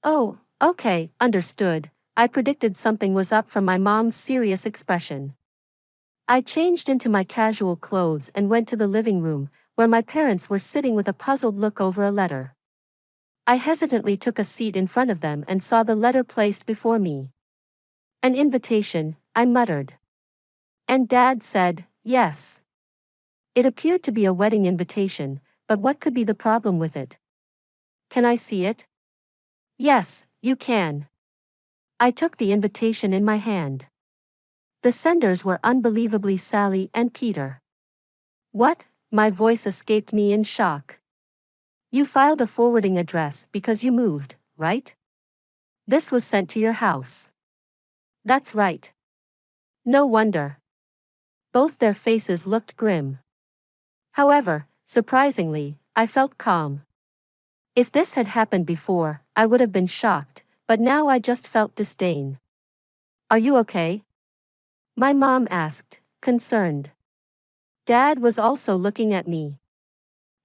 S3: Oh, okay, understood. I predicted something was up from my mom's serious expression. I changed into my casual clothes and went to the living room, where my parents were sitting with a puzzled look over a letter. I hesitantly took a seat in front of them and saw the letter placed before me. "An invitation," I muttered. And Dad said, "Yes." It appeared to be a wedding invitation, but what could be the problem with it? "Can I see it?" "Yes, you can." I took the invitation in my hand. The senders were unbelievably Sally and Peter. "What?" My voice escaped me in shock. "You filed a forwarding address because you moved, right? This was sent to your house." "That's right." "No wonder." Both their faces looked grim. However, surprisingly, I felt calm. If this had happened before, I would have been shocked, but now I just felt disdain. "Are you okay?" my mom asked, concerned. Dad was also looking at me.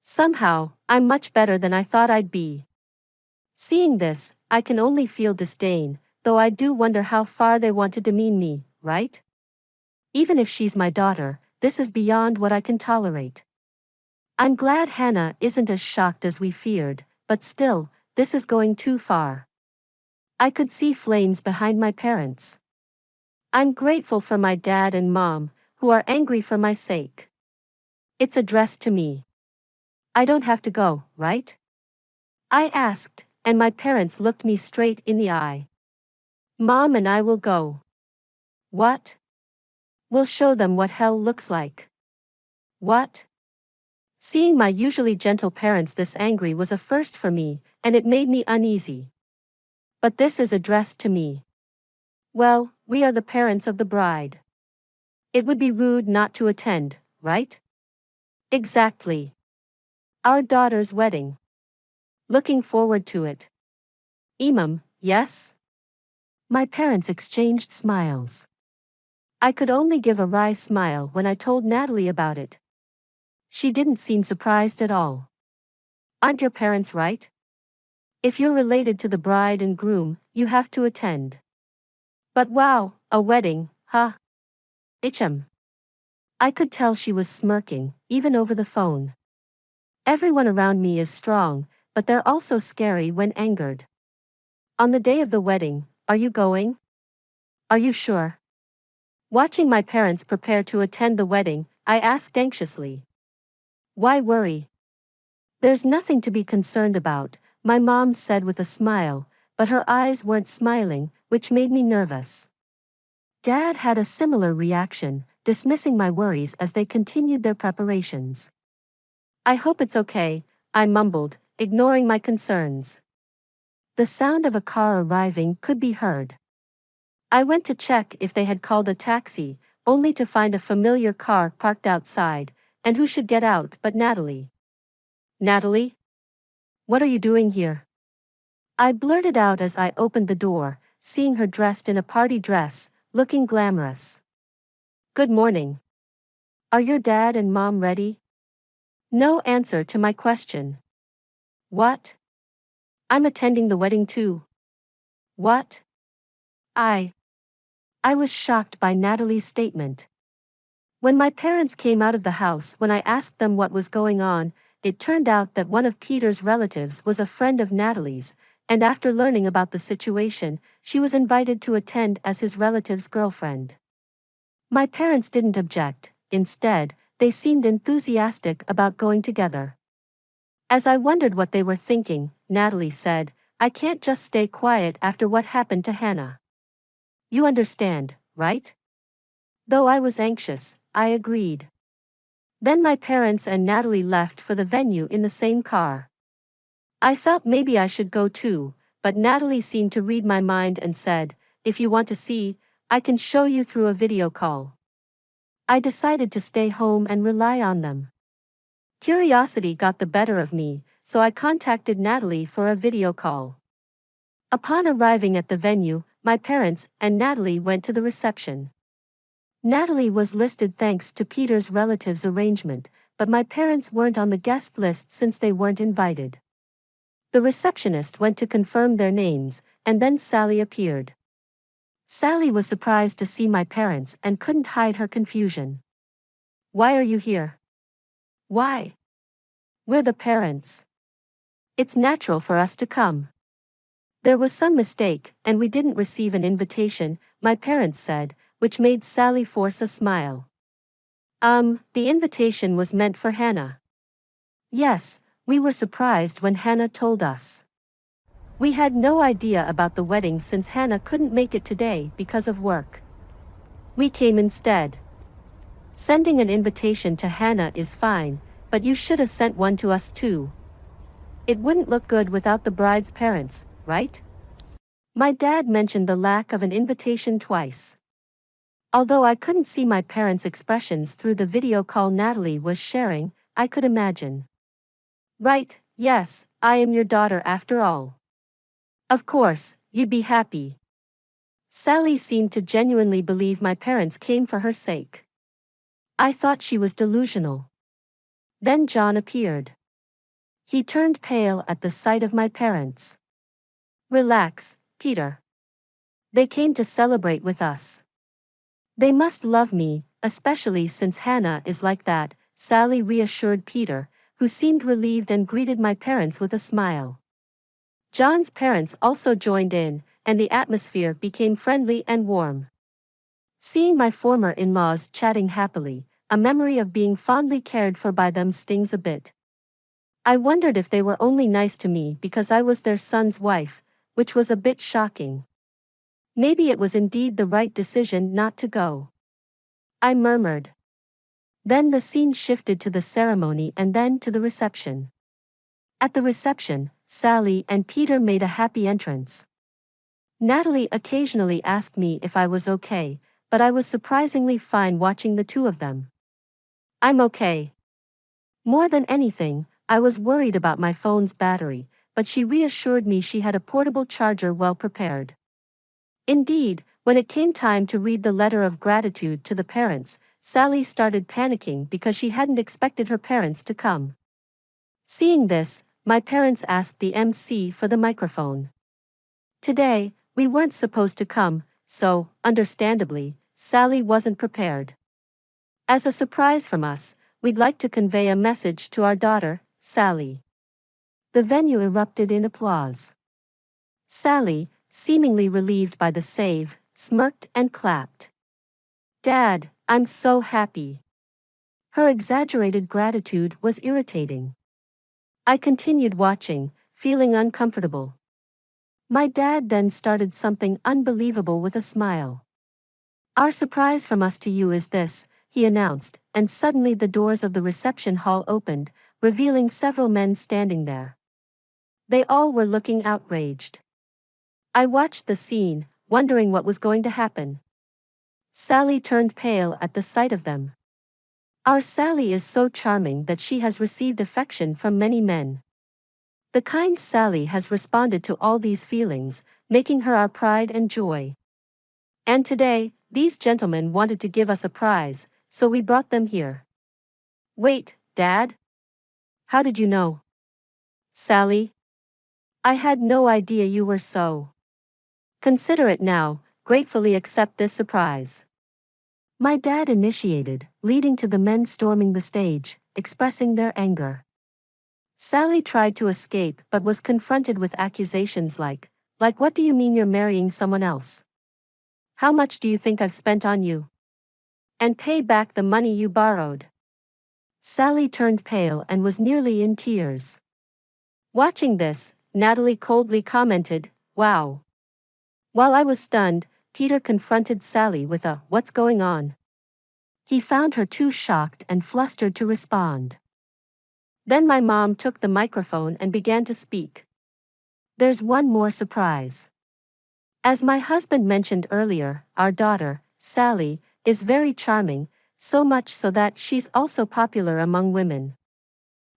S3: Somehow, I'm much better than I thought I'd be. Seeing this, I can only feel disdain, though I do wonder how far they want to demean me, right? Even if she's my daughter, this is beyond what I can tolerate. I'm glad Hannah isn't as shocked as we feared, but still, this is going too far. I could see flames behind my parents. I'm grateful for my dad and mom, who are angry for my sake. It's addressed to me. I don't have to go, right? I asked, and my parents looked me straight in the eye. "Mom and I will go." "What?" "We'll show them what hell looks like." "What?" Seeing my usually gentle parents this angry was a first for me, and it made me uneasy. "But this is addressed to me." "Well, we are the parents of the bride. It would be rude not to attend, right?" "Exactly. Our daughter's wedding. Looking forward to it." Yes?" My parents exchanged smiles. I could only give a wry smile when I told Natalie about it. She didn't seem surprised at all. "Aren't your parents right? If you're related to the bride and groom, you have to attend." "But wow, a wedding, huh?" "Itchem." I could tell she was smirking, even over the phone. Everyone around me is strong, but they're also scary when angered. "On the day of the wedding, are you going?" "Are you sure?" Watching my parents prepare to attend the wedding, I asked anxiously. "Why worry? There's nothing to be concerned about," my mom said with a smile, but her eyes weren't smiling, which made me nervous. Dad had a similar reaction, dismissing my worries as they continued their preparations. "I hope it's okay," I mumbled, ignoring my concerns. The sound of a car arriving could be heard. I went to check if they had called a taxi, only to find a familiar car parked outside, and who should get out but Natalie. "Natalie? What are you doing here?" I blurted out as I opened the door, seeing her dressed in a party dress, looking glamorous. "Good morning. Are your dad and mom ready?" No answer to my question. "What? I'm attending the wedding too." "What?" I was shocked by Natalie's statement. When my parents came out of the house when I asked them what was going on, it turned out that one of Peter's relatives was a friend of Natalie's, and after learning about the situation, she was invited to attend as his relative's girlfriend. My parents didn't object, instead, they seemed enthusiastic about going together. As I wondered what they were thinking, Natalie said, I can't just stay quiet after what happened to Hannah. You understand, right? Though I was anxious, I agreed. Then my parents and Natalie left for the venue in the same car. I felt maybe I should go too, but Natalie seemed to read my mind and said, "If you want to see, I can show you through a video call." I decided to stay home and rely on them. Curiosity got the better of me, so I contacted Natalie for a video call. Upon arriving at the venue, my parents and Natalie went to the reception. Natalie was listed thanks to Peter's relatives' arrangement, but my parents weren't on the guest list since they weren't invited. The receptionist went to confirm their names, and then Sally appeared. Sally was surprised to see my parents and couldn't hide her confusion. "Why are you here?" "Why? We're the parents. It's natural for us to come." "There was some mistake, and we didn't receive an invitation," my parents said, which made Sally force a smile. The invitation was meant for Hannah." "Yes, we were surprised when Hannah told us. We had no idea about the wedding since Hannah couldn't make it today because of work. We came instead. Sending an invitation to Hannah is fine, but you should have sent one to us too. It wouldn't look good without the bride's parents, right?" My dad mentioned the lack of an invitation twice. Although I couldn't see my parents' expressions through the video call Natalie was sharing, I could imagine. "Right, yes, I am your daughter after all. Of course, you'd be happy." Sally seemed to genuinely believe my parents came for her sake. I thought she was delusional. Then John appeared. He turned pale at the sight of my parents. "Relax, Peter. They came to celebrate with us. They must love me, especially since Hannah is like that," Sally reassured Peter, who seemed relieved and greeted my parents with a smile. John's parents also joined in, and the atmosphere became friendly and warm. Seeing my former in-laws chatting happily, a memory of being fondly cared for by them stings a bit. I wondered if they were only nice to me because I was their son's wife, which was a bit shocking. Maybe it was indeed the right decision not to go. I murmured. Then the scene shifted to the ceremony and then to the reception. At the reception, Sally and Peter made a happy entrance. Natalie occasionally asked me if I was okay, but I was surprisingly fine watching the two of them. "I'm okay." More than anything, I was worried about my phone's battery, but she reassured me she had a portable charger well prepared. Indeed, when it came time to read the letter of gratitude to the parents, Sally started panicking because she hadn't expected her parents to come. Seeing this, my parents asked the MC for the microphone. Today, we weren't supposed to come, so, understandably, Sally wasn't prepared. "As a surprise from us, we'd like to convey a message to our daughter, Sally." The venue erupted in applause. Sally, seemingly relieved by the save, smirked and clapped. "Dad, I'm so happy." Her exaggerated gratitude was irritating. I continued watching, feeling uncomfortable. My dad then started something unbelievable with a smile. "Our surprise from us to you is this," he announced, and suddenly the doors of the reception hall opened, revealing several men standing there. They all were looking outraged. I watched the scene, wondering what was going to happen. Sally turned pale at the sight of them. Our Sally is so charming that she has received affection from many men. The kind Sally has responded to all these feelings, making her our pride and joy. And today, these gentlemen wanted to give us a prize, so we brought them here. "Wait, Dad? How did you know?" "Sally? I had no idea you were so. Consider it now, gratefully accept this surprise." My dad initiated, leading to the men storming the stage, expressing their anger. Sally tried to escape but was confronted with accusations like, "What do you mean you're marrying someone else? How much do you think I've spent on you? And pay back the money you borrowed." Sally turned pale and was nearly in tears. Watching this, Natalie coldly commented, "Wow." While I was stunned, Peter confronted Sally with a, "What's going on?" He found her too shocked and flustered to respond. Then my mom took the microphone and began to speak. "There's one more surprise. As my husband mentioned earlier, our daughter, Sally, is very charming, so much so that she's also popular among women."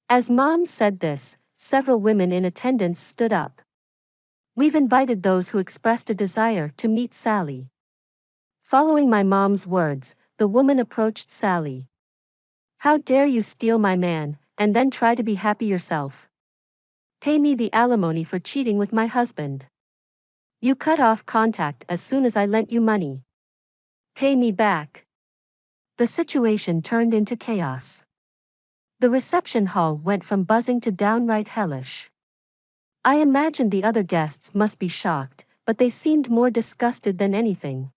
S3: As Mom said this, several women in attendance stood up. "We've invited those who expressed a desire to meet Sally." Following my mom's words, the woman approached Sally. "How dare you steal my man, and then try to be happy yourself? Pay me the alimony for cheating with my husband. You cut off contact as soon as I lent you money. Pay me back." The situation turned into chaos. The reception hall went from buzzing to downright hellish. I imagined the other guests must be shocked, but they seemed more disgusted than anything.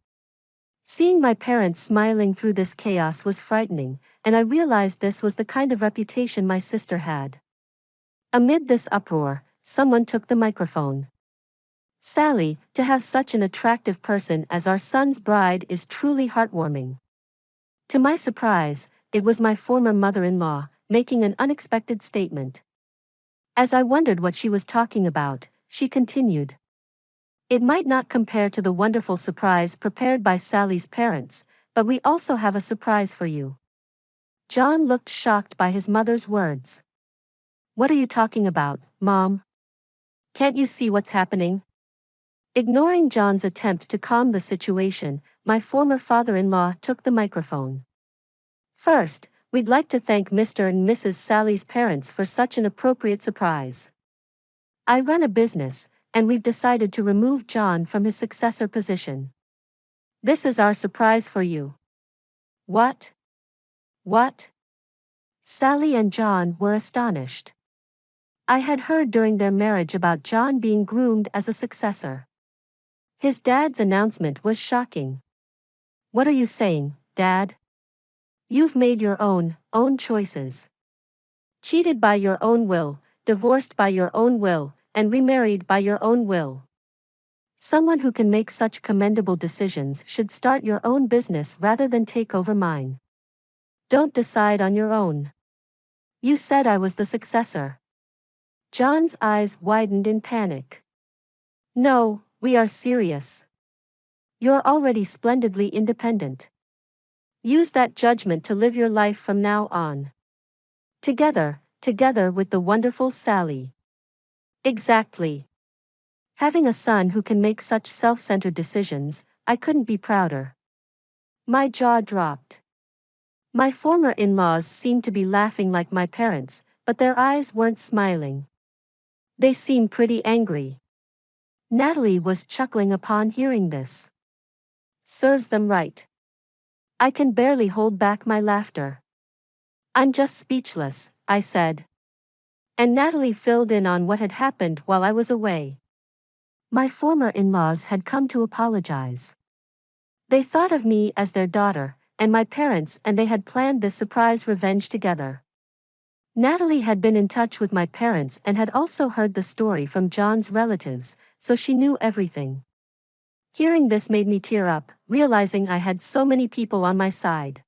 S3: Seeing my parents smiling through this chaos was frightening, and I realized this was the kind of reputation my sister had. Amid this uproar, someone took the microphone. "Sally, to have such an attractive person as our son's bride is truly heartwarming." To my surprise, it was my former mother-in-law, making an unexpected statement. As I wondered what she was talking about, she continued. "It might not compare to the wonderful surprise prepared by Sally's parents, but we also have a surprise for you." John looked shocked by his mother's words. "What are you talking about, Mom? Can't you see what's happening?" Ignoring John's attempt to calm the situation, my former father-in-law took the microphone. "First, we'd like to thank Mr. and Mrs. Sally's parents for such an appropriate surprise. I run a business, and we've decided to remove John from his successor position. This is our surprise for you." "What? What?" Sally and John were astonished. I had heard during their marriage about John being groomed as a successor. His dad's announcement was shocking. "What are you saying, Dad? You've made your own choices. Cheated by your own will, divorced by your own will, and remarried by your own will. Someone who can make such commendable decisions should start your own business rather than take over mine. Don't decide on your own. You said I was the successor." John's eyes widened in panic. "No, we are serious. You're already splendidly independent. Use that judgment to live your life from now on. Together with the wonderful Sally." Exactly. Having a son who can make such self-centered decisions, I couldn't be prouder. My jaw dropped. My former in-laws seemed to be laughing like my parents, but their eyes weren't smiling. They seemed pretty angry. Natalie was chuckling upon hearing this. Serves them right. I can barely hold back my laughter. "I'm just speechless," I said. And Natalie filled in on what had happened while I was away. My former in-laws had come to apologize. They thought of me as their daughter, and my parents, and they had planned this surprise revenge together. Natalie had been in touch with my parents and had also heard the story from John's relatives, so she knew everything. Hearing this made me tear up, realizing I had so many people on my side.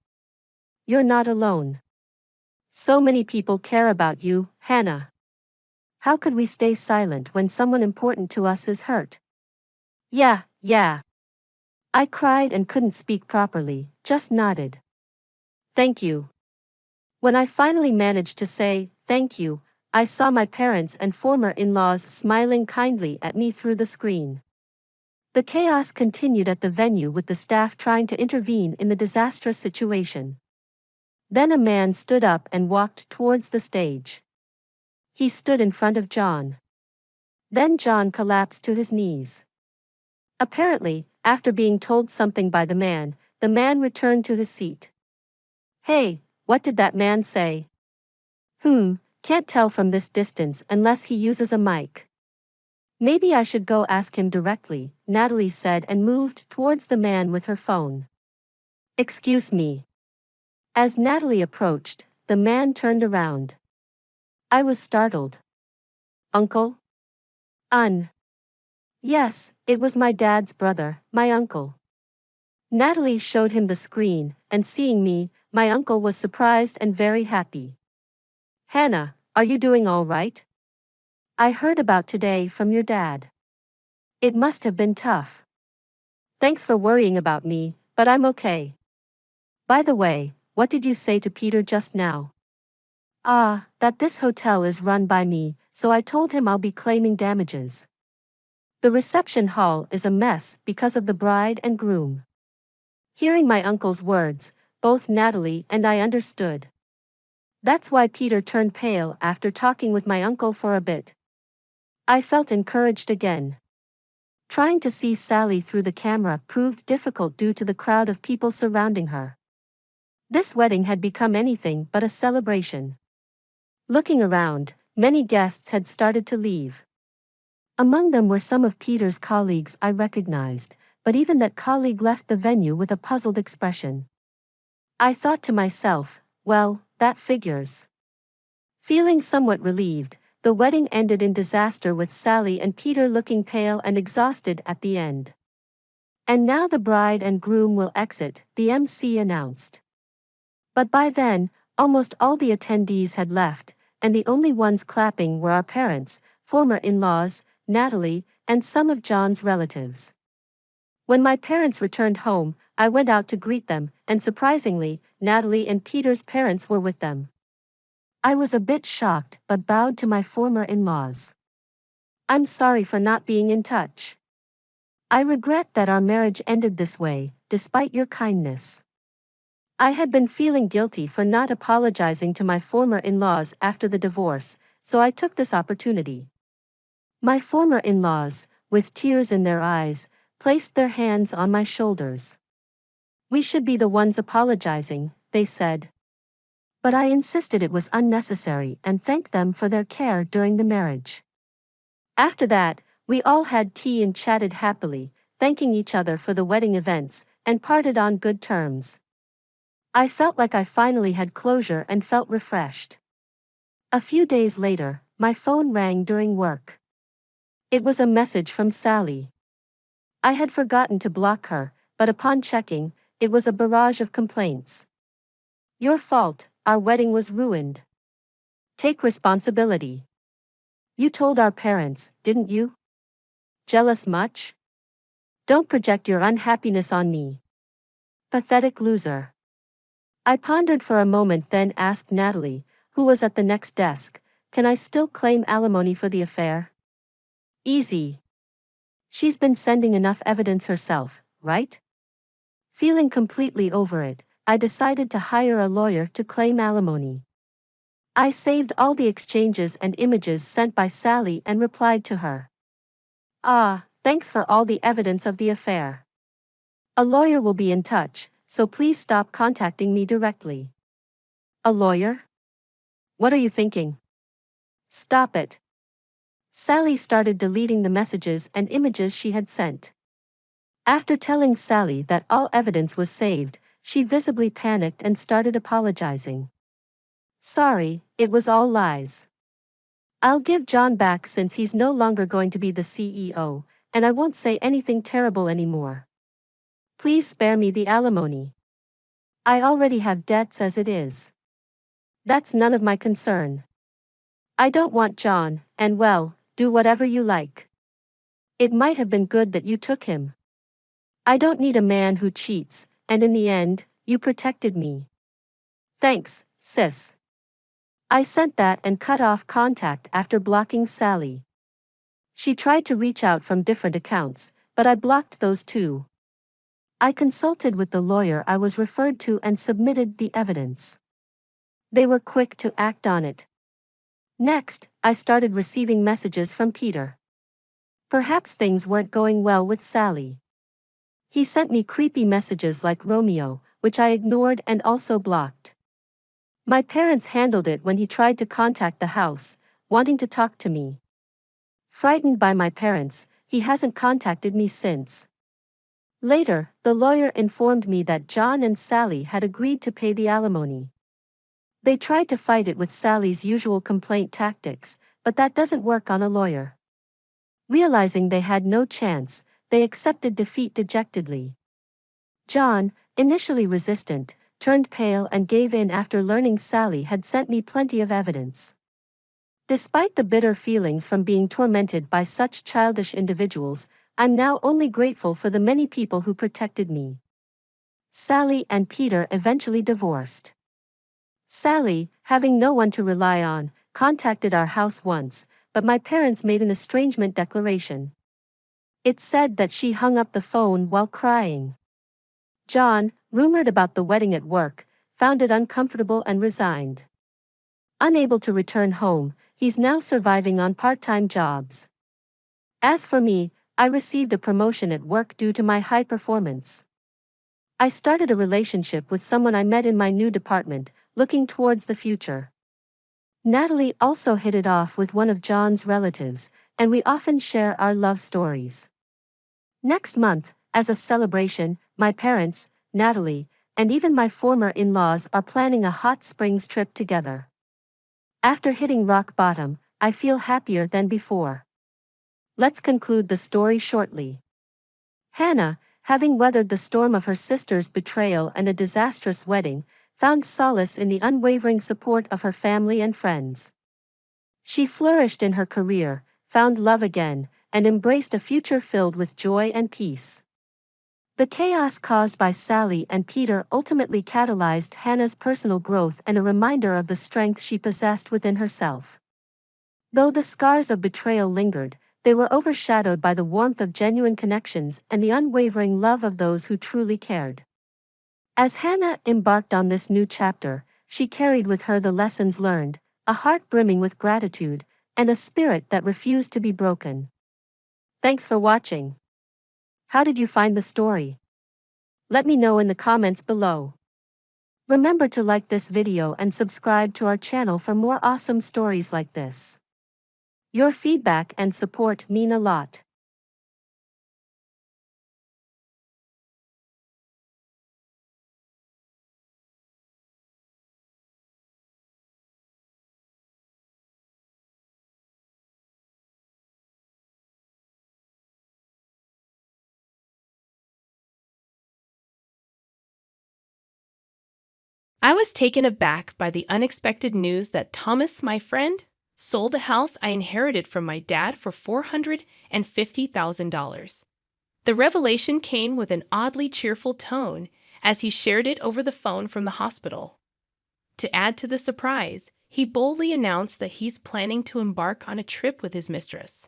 S3: "You're not alone. So many people care about you, Hannah. How could we stay silent when someone important to us is hurt?" Yeah. I cried and couldn't speak properly, just nodded. "Thank you." When I finally managed to say, "Thank you," I saw my parents and former in-laws smiling kindly at me through the screen. The chaos continued at the venue with the staff trying to intervene in the disastrous situation. Then a man stood up and walked towards the stage. He stood in front of John. Then John collapsed to his knees. Apparently, after being told something by the man returned to his seat. "Hey, what did that man say?" Can't tell from this distance unless he uses a mic. "Maybe I should go ask him directly," Natalie said and moved towards the man with her phone. "Excuse me." As Natalie approached, the man turned around. I was startled. "Uncle?" Yes, it was my dad's brother, my uncle. Natalie showed him the screen, and seeing me, my uncle was surprised and very happy. Hannah, are you doing all right? I heard about today from your dad. It must have been tough. Thanks for worrying about me, but I'm okay. By the way, what did you say to Peter just now? That this hotel is run by me, so I told him I'll be claiming damages. The reception hall is a mess because of the bride and groom. Hearing my uncle's words, both Natalie and I understood. That's why Peter turned pale after talking with my uncle for a bit. I felt encouraged again. Trying to see Sally through the camera proved difficult due to the crowd of people surrounding her. This wedding had become anything but a celebration. Looking around, many guests had started to leave. Among them were some of Peter's colleagues I recognized, but even that colleague left the venue with a puzzled expression. I thought to myself, well, that figures. Feeling somewhat relieved, the wedding ended in disaster with Sally and Peter looking pale and exhausted at the end. And now the bride and groom will exit, the MC announced. But by then, almost all the attendees had left, and the only ones clapping were our parents, former in-laws, Natalie, and some of John's relatives. When my parents returned home, I went out to greet them, and surprisingly, Natalie and Peter's parents were with them. I was a bit shocked but bowed to my former in-laws. I'm sorry for not being in touch. I regret that our marriage ended this way, despite your kindness. I had been feeling guilty for not apologizing to my former in-laws after the divorce, so I took this opportunity. My former in-laws, with tears in their eyes, placed their hands on my shoulders. We should be the ones apologizing, they said. But I insisted it was unnecessary and thanked them for their care during the marriage. After that, we all had tea and chatted happily, thanking each other for the wedding events, and parted on good terms. I felt like I finally had closure and felt refreshed. A few days later, my phone rang during work. It was a message from Sally. I had forgotten to block her, but upon checking, it was a barrage of complaints. Your fault, our wedding was ruined. Take responsibility. You told our parents, didn't you? Jealous much? Don't project your unhappiness on me. Pathetic loser. I pondered for a moment, then asked Natalie, who was at the next desk, can I still claim alimony for the affair? Easy. She's been sending enough evidence herself, right? Feeling completely over it, I decided to hire a lawyer to claim alimony. I saved all the exchanges and images sent by Sally and replied to her. Thanks for all the evidence of the affair. A lawyer will be in touch, so please stop contacting me directly. A lawyer? What are you thinking? Stop it. Sally started deleting the messages and images she had sent. After telling Sally that all evidence was saved, she visibly panicked and started apologizing. Sorry, it was all lies. I'll give John back since he's no longer going to be the CEO, and I won't say anything terrible anymore. Please spare me the alimony. I already have debts as it is. That's none of my concern. I don't want John, and well, do whatever you like. It might have been good that you took him. I don't need a man who cheats, and in the end, you protected me. Thanks, sis. I sent that and cut off contact after blocking Sally. She tried to reach out from different accounts, but I blocked those too. I consulted with the lawyer I was referred to and submitted the evidence. They were quick to act on it. Next, I started receiving messages from Peter. Perhaps things weren't going well with Sally. He sent me creepy messages like Romeo, which I ignored and also blocked. My parents handled it when he tried to contact the house, wanting to talk to me. Frightened by my parents, he hasn't contacted me since. Later, the lawyer informed me that John and Sally had agreed to pay the alimony. They tried to fight it with Sally's usual complaint tactics, but that doesn't work on a lawyer. Realizing they had no chance, they accepted defeat dejectedly. John, initially resistant, turned pale and gave in after learning Sally had sent me plenty of evidence. Despite the bitter feelings from being tormented by such childish individuals, I'm now only grateful for the many people who protected me. Sally and Peter eventually divorced. Sally, having no one to rely on, contacted our house once, but my parents made an estrangement declaration. It said that she hung up the phone while crying. John, rumored about the wedding at work, found it uncomfortable and resigned. Unable to return home, he's now surviving on part-time jobs. As for me, I received a promotion at work due to my high performance. I started a relationship with someone I met in my new department, looking towards the future. Natalie also hit it off with one of John's relatives, and we often share our love stories. Next month, as a celebration, my parents, Natalie, and even my former in-laws are planning a hot springs trip together. After hitting rock bottom, I feel happier than before. Let's conclude the story shortly. Hannah, having weathered the storm of her sister's betrayal and a disastrous wedding, found solace in the unwavering support of her family and friends. She flourished in her career, found love again, and embraced a future filled with joy and peace. The chaos caused by Sally and Peter ultimately catalyzed Hannah's personal growth and a reminder of the strength she possessed within herself. Though the scars of betrayal lingered, they were overshadowed by the warmth of genuine connections and the unwavering love of those who truly cared. As Hannah embarked on this new chapter, she carried with her the lessons learned, a heart brimming with gratitude, and a spirit that refused to be broken. Thanks for watching. How did you find the story? Let me know in the comments below. Remember to like this video and subscribe to our channel for more awesome stories like this. Your feedback and support mean a lot.
S4: I was taken aback by the unexpected news that Thomas, my friend, sold the house I inherited from my dad for $450,000. The revelation came with an oddly cheerful tone as he shared it over the phone from the hospital. To add to the surprise, he boldly announced that he's planning to embark on a trip with his mistress.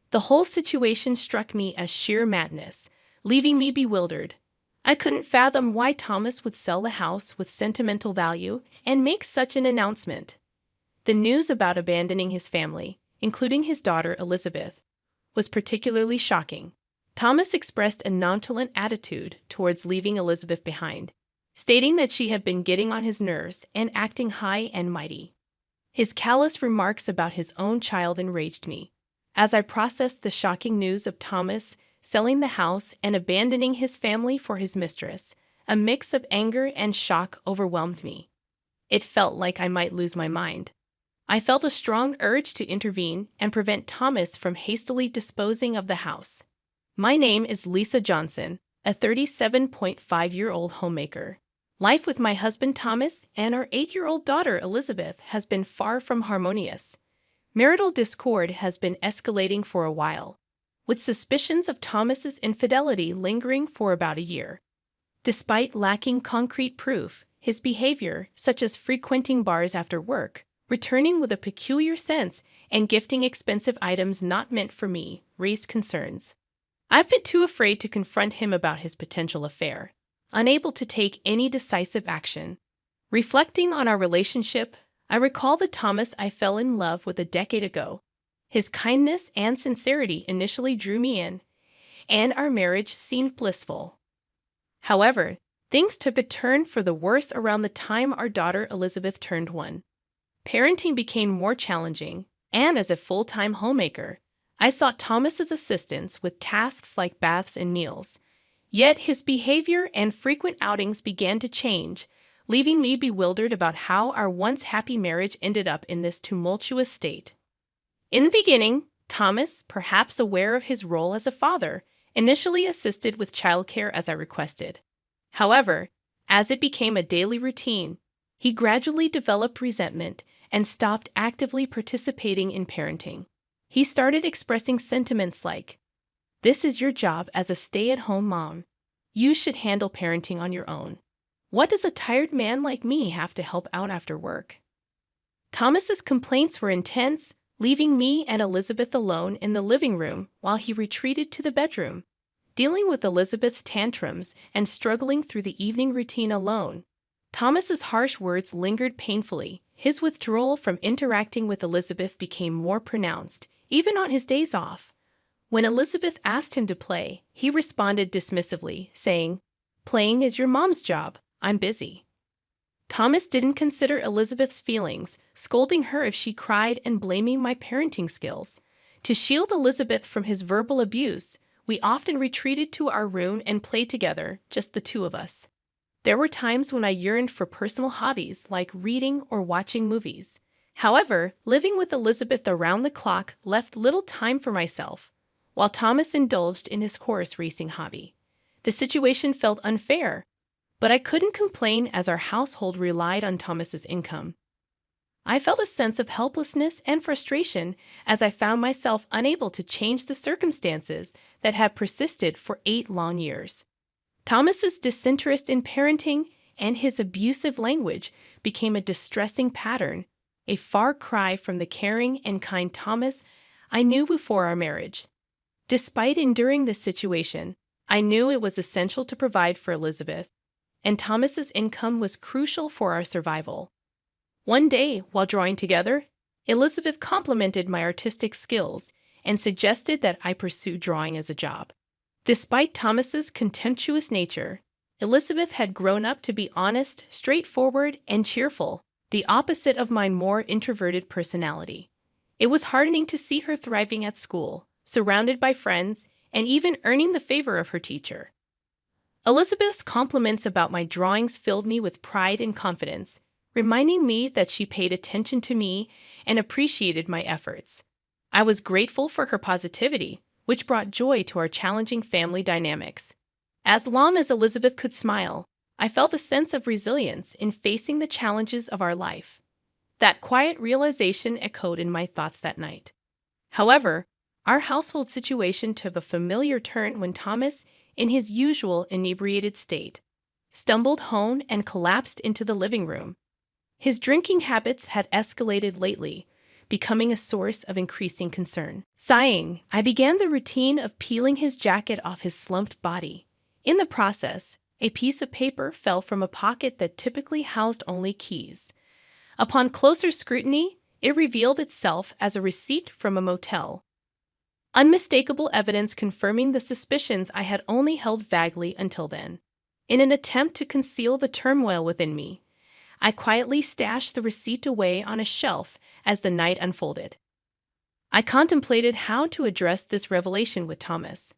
S4: The whole situation struck me as sheer madness, leaving me bewildered. I couldn't fathom why Thomas would sell the house with sentimental value and make such an announcement. The news about abandoning his family, including his daughter Elizabeth, was particularly shocking. Thomas expressed a nonchalant attitude towards leaving Elizabeth behind, stating that she had been getting on his nerves and acting high and mighty. His callous remarks about his own child enraged me. As I processed the shocking news of Thomas selling the house and abandoning his family for his mistress, a mix of anger and shock overwhelmed me. It felt like I might lose my mind. I felt a strong urge to intervene and prevent Thomas from hastily disposing of the house. My name is Lisa Johnson, a 37.5-year-old homemaker. Life with my husband Thomas and our 8-year-old daughter Elizabeth has been far from harmonious. Marital discord has been escalating for a while, with suspicions of Thomas's infidelity lingering for about a year. Despite lacking concrete proof, his behavior, such as frequenting bars after work, returning with a peculiar sense, and gifting expensive items not meant for me, raised concerns. I've been too afraid to confront him about his potential affair, unable to take any decisive action. Reflecting on our relationship, I recall the Thomas I fell in love with a decade ago. His kindness and sincerity initially drew me in, and our marriage seemed blissful. However, things took a turn for the worse around the time our daughter Elizabeth turned 1. Parenting became more challenging, and as a full-time homemaker, I sought Thomas's assistance with tasks like baths and meals. Yet his behavior and frequent outings began to change, leaving me bewildered about how our once happy marriage ended up in this tumultuous state. In the beginning, Thomas, perhaps aware of his role as a father, initially assisted with childcare as I requested. However, as it became a daily routine, he gradually developed resentment and stopped actively participating in parenting. He started expressing sentiments like, "This is your job as a stay-at-home mom. You should handle parenting on your own. What does a tired man like me have to help out after work?" Thomas's complaints were intense, leaving me and Elizabeth alone in the living room while he retreated to the bedroom. Dealing with Elizabeth's tantrums and struggling through the evening routine alone, Thomas's harsh words lingered painfully. His withdrawal from interacting with Elizabeth became more pronounced, even on his days off. When Elizabeth asked him to play, he responded dismissively, saying, "Playing is your mom's job. I'm busy." Thomas didn't consider Elizabeth's feelings, scolding her if she cried and blaming my parenting skills. To shield Elizabeth from his verbal abuse, we often retreated to our room and played together, just the two of us. There were times when I yearned for personal hobbies like reading or watching movies. However, living with Elizabeth around the clock left little time for myself, while Thomas indulged in his horse racing hobby. The situation felt unfair, but I couldn't complain as our household relied on Thomas's income. I felt a sense of helplessness and frustration as I found myself unable to change the circumstances that had persisted for 8 long years. Thomas's disinterest in parenting and his abusive language became a distressing pattern, a far cry from the caring and kind Thomas I knew before our marriage. Despite enduring this situation, I knew it was essential to provide for Elizabeth, and Thomas's income was crucial for our survival. One day, while drawing together, Elizabeth complimented my artistic skills and suggested that I pursue drawing as a job. Despite Thomas's contemptuous nature, Elizabeth had grown up to be honest, straightforward, and cheerful, the opposite of my more introverted personality. It was heartening to see her thriving at school, surrounded by friends, and even earning the favor of her teacher. Elizabeth's compliments about my drawings filled me with pride and confidence, reminding me that she paid attention to me and appreciated my efforts. I was grateful for her positivity, which brought joy to our challenging family dynamics. As long as Elizabeth could smile, I felt a sense of resilience in facing the challenges of our life. That quiet realization echoed in my thoughts that night. However, our household situation took a familiar turn when Thomas, in his usual inebriated state, stumbled home and collapsed into the living room. His drinking habits had escalated lately, becoming a source of increasing concern. Sighing, I began the routine of peeling his jacket off his slumped body. In the process, a piece of paper fell from a pocket that typically housed only keys. Upon closer scrutiny, it revealed itself as a receipt from a motel. Unmistakable evidence confirming the suspicions I had only held vaguely until then. In an attempt to conceal the turmoil within me, I quietly stashed the receipt away on a shelf as the night unfolded. I contemplated how to address this revelation with Thomas.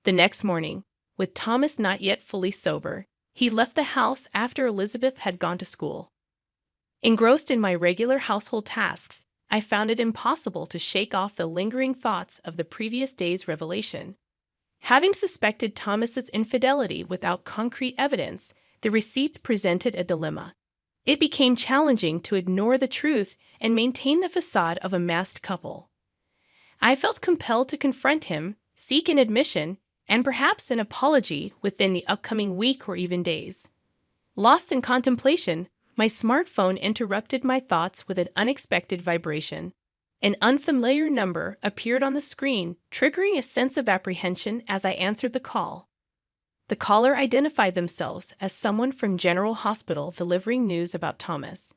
S4: The next morning, with Thomas not yet fully sober, he left the house after Elizabeth had gone to school. Engrossed in my regular household tasks, I found it impossible to shake off the lingering thoughts of the previous day's revelation. Having suspected Thomas's infidelity without concrete evidence, the receipt presented a dilemma. It became challenging to ignore the truth and maintain the facade of a masked couple. I felt compelled to confront him, seek an admission, and perhaps an apology within the upcoming week or even days. Lost in contemplation, my smartphone interrupted my thoughts with an unexpected vibration. An unfamiliar number appeared on the screen, triggering a sense of apprehension as I answered the call. The caller identified themselves as someone from General Hospital delivering news about Thomas.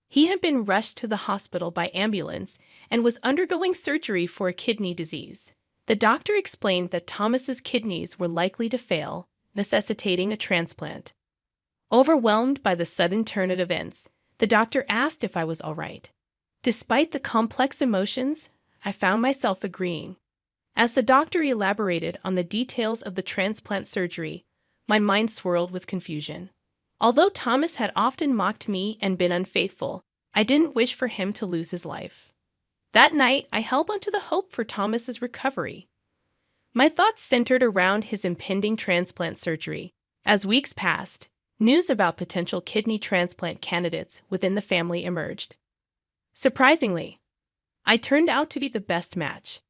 S4: He had been rushed to the hospital by ambulance and was undergoing surgery for a kidney disease. The doctor explained that Thomas's kidneys were likely to fail, necessitating a transplant. Overwhelmed by the sudden turn of events, the doctor asked if I was all right. Despite the complex emotions, I found myself agreeing. As the doctor elaborated on the details of the transplant surgery, my mind swirled with confusion. Although Thomas had often mocked me and been unfaithful, I didn't wish for him to lose his life. That night, I held onto the hope for Thomas's recovery. My thoughts centered around his impending transplant surgery. As weeks passed, news about potential kidney transplant candidates within the family emerged. Surprisingly, I turned out to be the best match.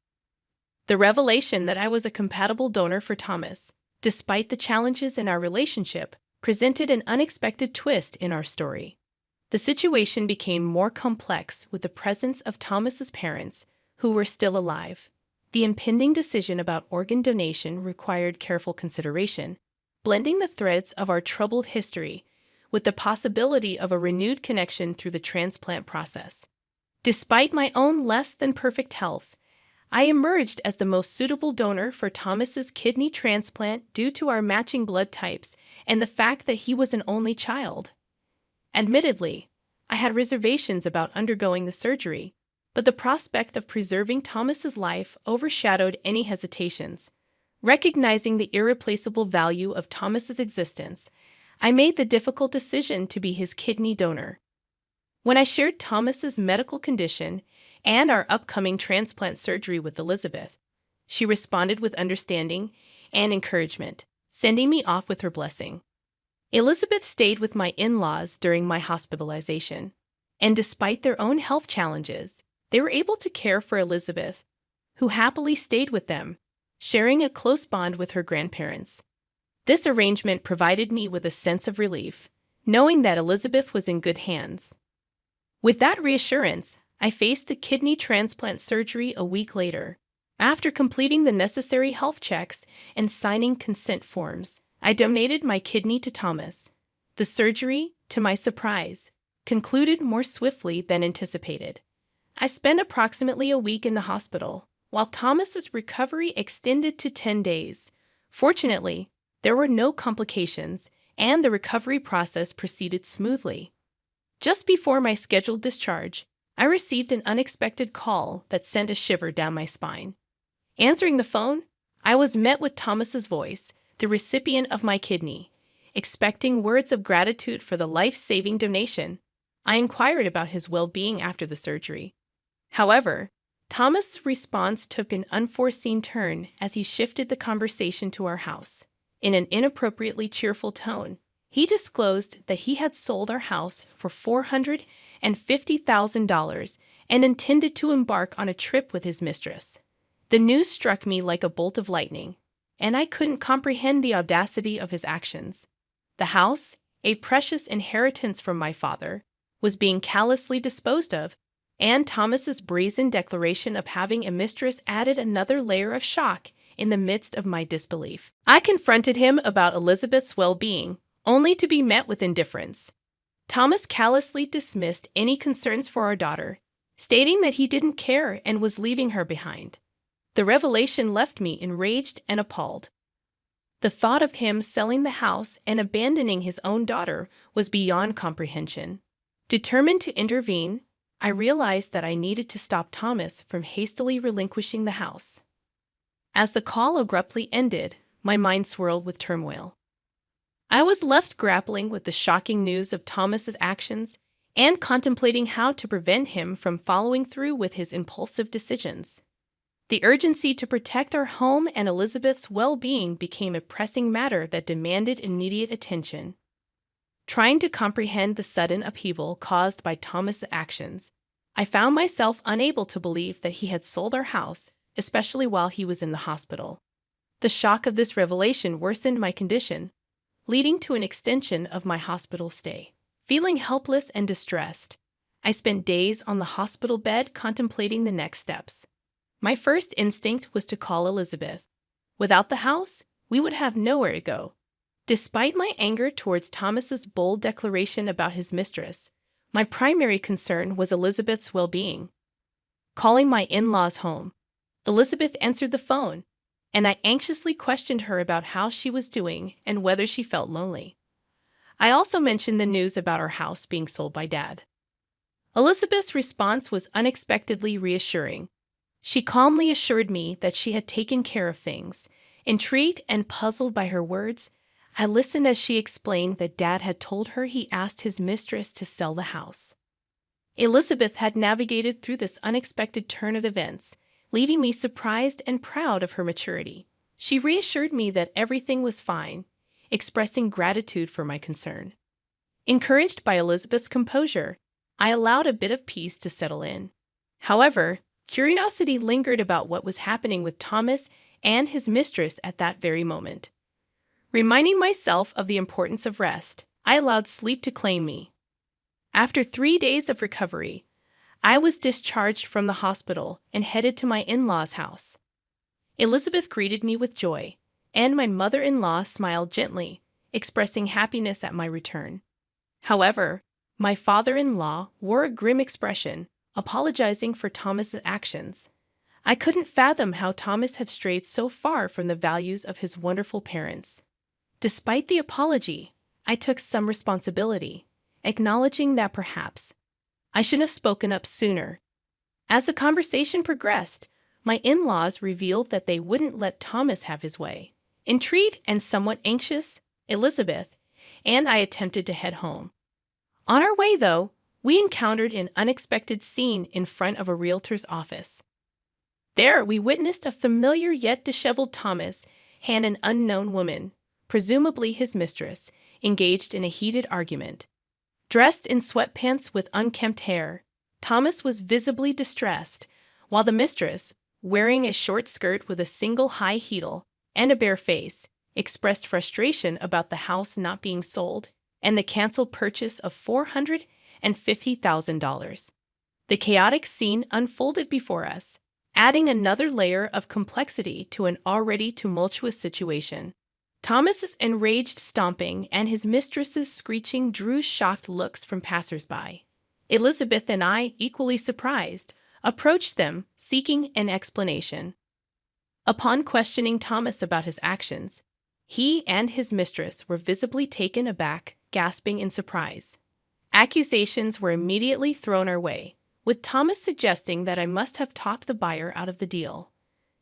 S4: The revelation that I was a compatible donor for Thomas, despite the challenges in our relationship, presented an unexpected twist in our story. The situation became more complex with the presence of Thomas's parents, who were still alive. The impending decision about organ donation required careful consideration, blending the threads of our troubled history with the possibility of a renewed connection through the transplant process. Despite my own less than perfect health, I emerged as the most suitable donor for Thomas's kidney transplant due to our matching blood types and the fact that he was an only child. Admittedly, I had reservations about undergoing the surgery, but the prospect of preserving Thomas's life overshadowed any hesitations. Recognizing the irreplaceable value of Thomas's existence, I made the difficult decision to be his kidney donor. When I shared Thomas's medical condition and our upcoming transplant surgery with Elizabeth, she responded with understanding and encouragement, sending me off with her blessing. Elizabeth stayed with my in-laws during my hospitalization, and despite their own health challenges, they were able to care for Elizabeth, who happily stayed with them, sharing a close bond with her grandparents. This arrangement provided me with a sense of relief, knowing that Elizabeth was in good hands. With that reassurance, I faced the kidney transplant surgery a week later. After completing the necessary health checks and signing consent forms, I donated my kidney to Thomas. The surgery, to my surprise, concluded more swiftly than anticipated. I spent approximately a week in the hospital, while Thomas's recovery extended to 10 days. Fortunately, there were no complications, and the recovery process proceeded smoothly. Just before my scheduled discharge, I received an unexpected call that sent a shiver down my spine. Answering the phone, I was met with Thomas's voice, the recipient of my kidney. Expecting words of gratitude for the life-saving donation, I inquired about his well-being after the surgery. However, Thomas' response took an unforeseen turn as he shifted the conversation to our house. In an inappropriately cheerful tone, he disclosed that he had sold our house for $450,000 and intended to embark on a trip with his mistress. The news struck me like a bolt of lightning, and I couldn't comprehend the audacity of his actions. The house, a precious inheritance from my father, was being callously disposed of, and Thomas's brazen declaration of having a mistress added another layer of shock in the midst of my disbelief. I confronted him about Elizabeth's well-being, only to be met with indifference. Thomas callously dismissed any concerns for our daughter, stating that he didn't care and was leaving her behind. The revelation left me enraged and appalled. The thought of him selling the house and abandoning his own daughter was beyond comprehension. Determined to intervene, I realized that I needed to stop Thomas from hastily relinquishing the house. As the call abruptly ended, my mind swirled with turmoil. I was left grappling with the shocking news of Thomas's actions and contemplating how to prevent him from following through with his impulsive decisions. The urgency to protect our home and Elizabeth's well-being became a pressing matter that demanded immediate attention. Trying to comprehend the sudden upheaval caused by Thomas's actions, I found myself unable to believe that he had sold our house, especially while he was in the hospital. The shock of this revelation worsened my condition, leading to an extension of my hospital stay. Feeling helpless and distressed, I spent days on the hospital bed contemplating the next steps. My first instinct was to call Elizabeth. Without the house, we would have nowhere to go. Despite my anger towards Thomas's bold declaration about his mistress, my primary concern was Elizabeth's well-being. Calling my in-laws home, Elizabeth answered the phone, and I anxiously questioned her about how she was doing and whether she felt lonely. I also mentioned the news about our house being sold by Dad. Elizabeth's response was unexpectedly reassuring. She calmly assured me that she had taken care of things. Intrigued and puzzled by her words, I listened as she explained that Dad had told her he asked his mistress to sell the house. Elizabeth had navigated through this unexpected turn of events, leaving me surprised and proud of her maturity. She reassured me that everything was fine, expressing gratitude for my concern. Encouraged by Elizabeth's composure, I allowed a bit of peace to settle in. However, curiosity lingered about what was happening with Thomas and his mistress at that very moment. Reminding myself of the importance of rest, I allowed sleep to claim me. After 3 days of recovery, I was discharged from the hospital and headed to my in-laws' house. Elizabeth greeted me with joy, and my mother-in-law smiled gently, expressing happiness at my return. However, my father-in-law wore a grim expression, apologizing for Thomas's actions. I couldn't fathom how Thomas had strayed so far from the values of his wonderful parents. Despite the apology, I took some responsibility, acknowledging that perhaps I should have spoken up sooner. As the conversation progressed, my in-laws revealed that they wouldn't let Thomas have his way. Intrigued and somewhat anxious, Elizabeth and I attempted to head home. On our way, though, we encountered an unexpected scene in front of a realtor's office. There, we witnessed a familiar yet disheveled Thomas and an unknown woman, presumably his mistress, engaged in a heated argument. Dressed in sweatpants with unkempt hair, Thomas was visibly distressed, while the mistress, wearing a short skirt with a single high heel and a bare face, expressed frustration about the house not being sold and the canceled purchase of $450,000. The chaotic scene unfolded before us, adding another layer of complexity to an already tumultuous situation. Thomas's enraged stomping and his mistress's screeching drew shocked looks from passersby. Elizabeth and I, equally surprised, approached them, seeking an explanation. Upon questioning Thomas about his actions, he and his mistress were visibly taken aback, gasping in surprise. Accusations were immediately thrown our way, with Thomas suggesting that I must have talked the buyer out of the deal.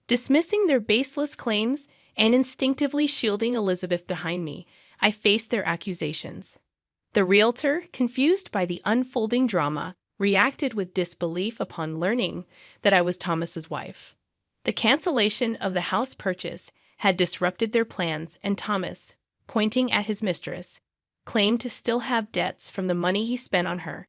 S4: Dismissing their baseless claims and instinctively shielding Elizabeth behind me, I faced their accusations. The realtor, confused by the unfolding drama, reacted with disbelief upon learning that I was Thomas's wife. The cancellation of the house purchase had disrupted their plans, and Thomas, pointing at his mistress, claimed to still have debts from the money he spent on her.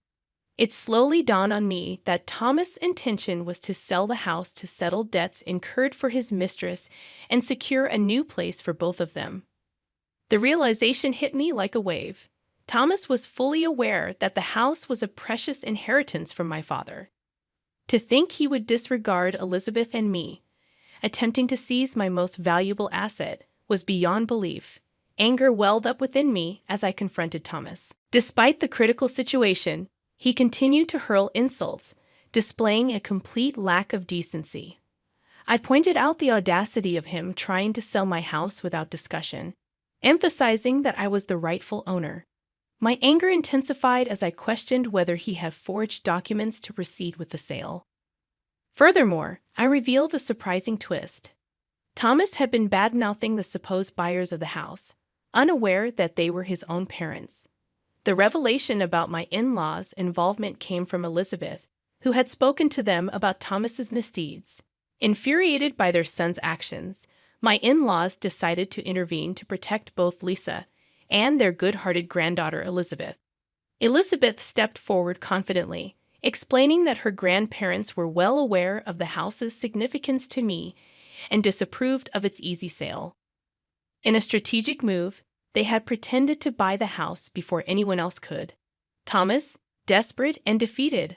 S4: It slowly dawned on me that Thomas' intention was to sell the house to settle debts incurred for his mistress and secure a new place for both of them. The realization hit me like a wave. Thomas was fully aware that the house was a precious inheritance from my father. To think he would disregard Elizabeth and me, attempting to seize my most valuable asset, was beyond belief. Anger welled up within me as I confronted Thomas. Despite the critical situation, he continued to hurl insults, displaying a complete lack of decency. I pointed out the audacity of him trying to sell my house without discussion, emphasizing that I was the rightful owner. My anger intensified as I questioned whether he had forged documents to proceed with the sale. Furthermore, I revealed a surprising twist. Thomas had been bad-mouthing the supposed buyers of the house, unaware that they were his own parents. The revelation about my in-laws' involvement came from Elizabeth, who had spoken to them about Thomas's misdeeds. Infuriated by their son's actions, my in-laws decided to intervene to protect both Lisa and their good-hearted granddaughter Elizabeth. Elizabeth stepped forward confidently, explaining that her grandparents were well aware of the house's significance to me and disapproved of its easy sale. In a strategic move, they had pretended to buy the house before anyone else could. Thomas, desperate and defeated,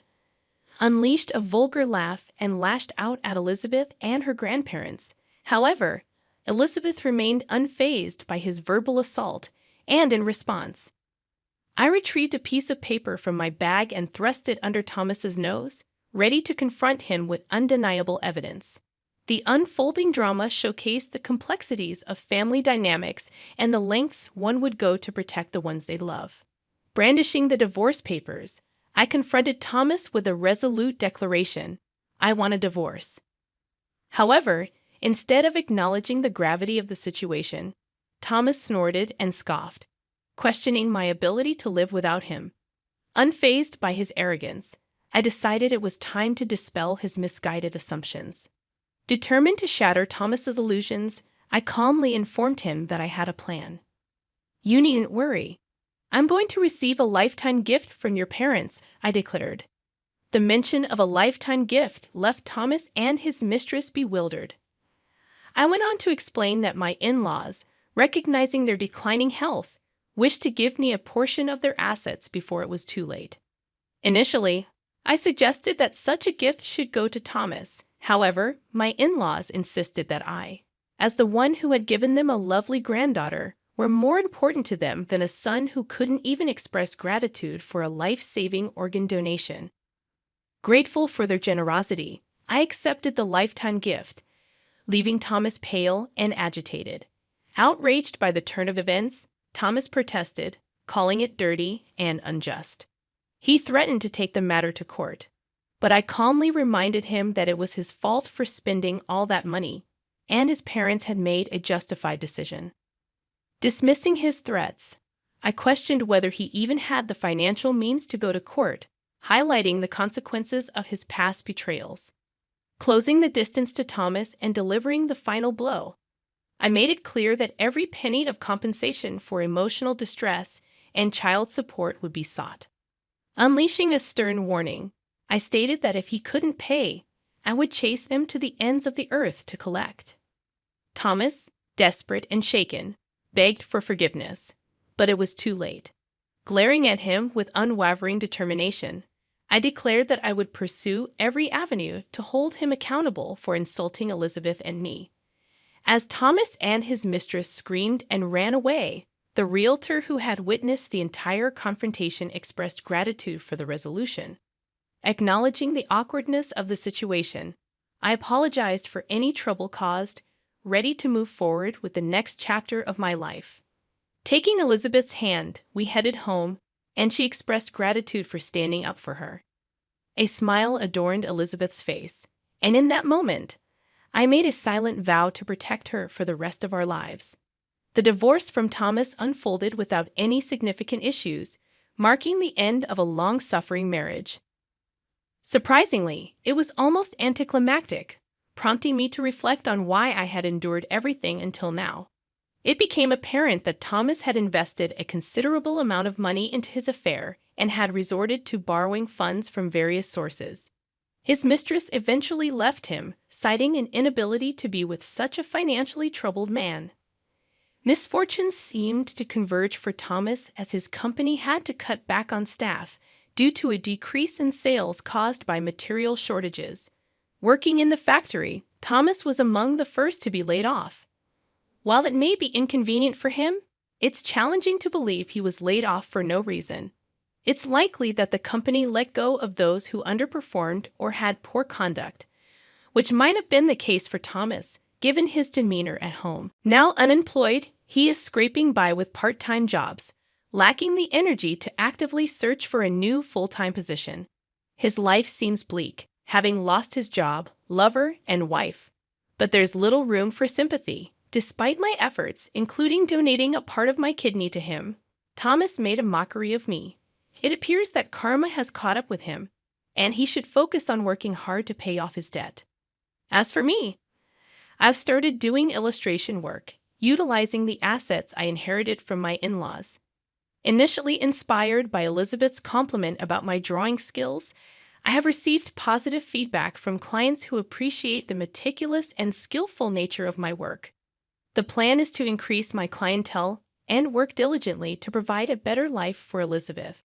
S4: unleashed a vulgar laugh and lashed out at Elizabeth and her grandparents. However, Elizabeth remained unfazed by his verbal assault, and in response, I retrieved a piece of paper from my bag and thrust it under Thomas's nose, ready to confront him with undeniable evidence. The unfolding drama showcased the complexities of family dynamics and the lengths one would go to protect the ones they love. Brandishing the divorce papers, I confronted Thomas with a resolute declaration, I want a divorce. However, instead of acknowledging the gravity of the situation, Thomas snorted and scoffed, questioning my ability to live without him. Unfazed by his arrogance, I decided it was time to dispel his misguided assumptions. Determined to shatter Thomas's illusions, I calmly informed him that I had a plan. "You needn't worry. I'm going to receive a lifetime gift from your parents," I declared. The mention of a lifetime gift left Thomas and his mistress bewildered. I went on to explain that my in-laws, recognizing their declining health, wished to give me a portion of their assets before it was too late. Initially, I suggested that such a gift should go to Thomas. However, my in-laws insisted that I, as the one who had given them a lovely granddaughter, were more important to them than a son who couldn't even express gratitude for a life-saving organ donation. Grateful for their generosity, I accepted the lifetime gift, leaving Thomas pale and agitated. Outraged by the turn of events, Thomas protested, calling it dirty and unjust. He threatened to take the matter to court, but I calmly reminded him that it was his fault for spending all that money, and his parents had made a justified decision. Dismissing his threats, I questioned whether he even had the financial means to go to court, highlighting the consequences of his past betrayals. Closing the distance to Thomas and delivering the final blow, I made it clear that every penny of compensation for emotional distress and child support would be sought. Unleashing a stern warning, I stated that if he couldn't pay, I would chase him to the ends of the earth to collect. Thomas, desperate and shaken, begged for forgiveness, but it was too late. Glaring at him with unwavering determination, I declared that I would pursue every avenue to hold him accountable for insulting Elizabeth and me. As Thomas and his mistress screamed and ran away, the realtor who had witnessed the entire confrontation expressed gratitude for the resolution. Acknowledging the awkwardness of the situation, I apologized for any trouble caused, ready to move forward with the next chapter of my life. Taking Elizabeth's hand, we headed home, and she expressed gratitude for standing up for her. A smile adorned Elizabeth's face, and in that moment, I made a silent vow to protect her for the rest of our lives. The divorce from Thomas unfolded without any significant issues, marking the end of a long-suffering marriage. Surprisingly, it was almost anticlimactic, prompting me to reflect on why I had endured everything until now. It became apparent that Thomas had invested a considerable amount of money into his affair and had resorted to borrowing funds from various sources. His mistress eventually left him, citing an inability to be with such a financially troubled man. Misfortunes seemed to converge for Thomas as his company had to cut back on staff due to a decrease in sales caused by material shortages. Working in the factory, Thomas was among the first to be laid off. While it may be inconvenient for him, it's challenging to believe he was laid off for no reason. It's likely that the company let go of those who underperformed or had poor conduct, which might have been the case for Thomas, given his demeanor at home. Now unemployed, he is scraping by with part-time jobs, lacking the energy to actively search for a new full-time position. His life seems bleak, having lost his job, lover, and wife. But there's little room for sympathy. Despite my efforts, including donating a part of my kidney to him, Thomas made a mockery of me. It appears that karma has caught up with him, and he should focus on working hard to pay off his debt. As for me, I've started doing illustration work, utilizing the assets I inherited from my in-laws. Initially inspired by Elizabeth's compliment about my drawing skills, I have received positive feedback from clients who appreciate the meticulous and skillful nature of my work. The plan is to increase my clientele and work diligently to provide a better life for Elizabeth.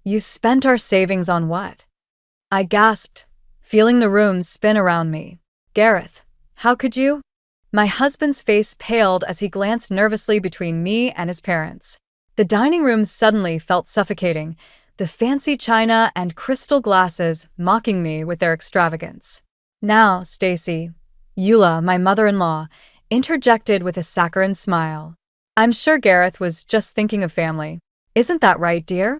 S1: You spent our savings on what? I gasped, feeling the room spin around me. Gareth, how could you? My husband's face paled as he glanced nervously between me and his parents. The dining room suddenly felt suffocating, the fancy china and crystal glasses mocking me with their extravagance. Now, Stacy, Eula, my mother-in-law, interjected with a saccharine smile. I'm sure Gareth was just thinking of family. Isn't that right, dear?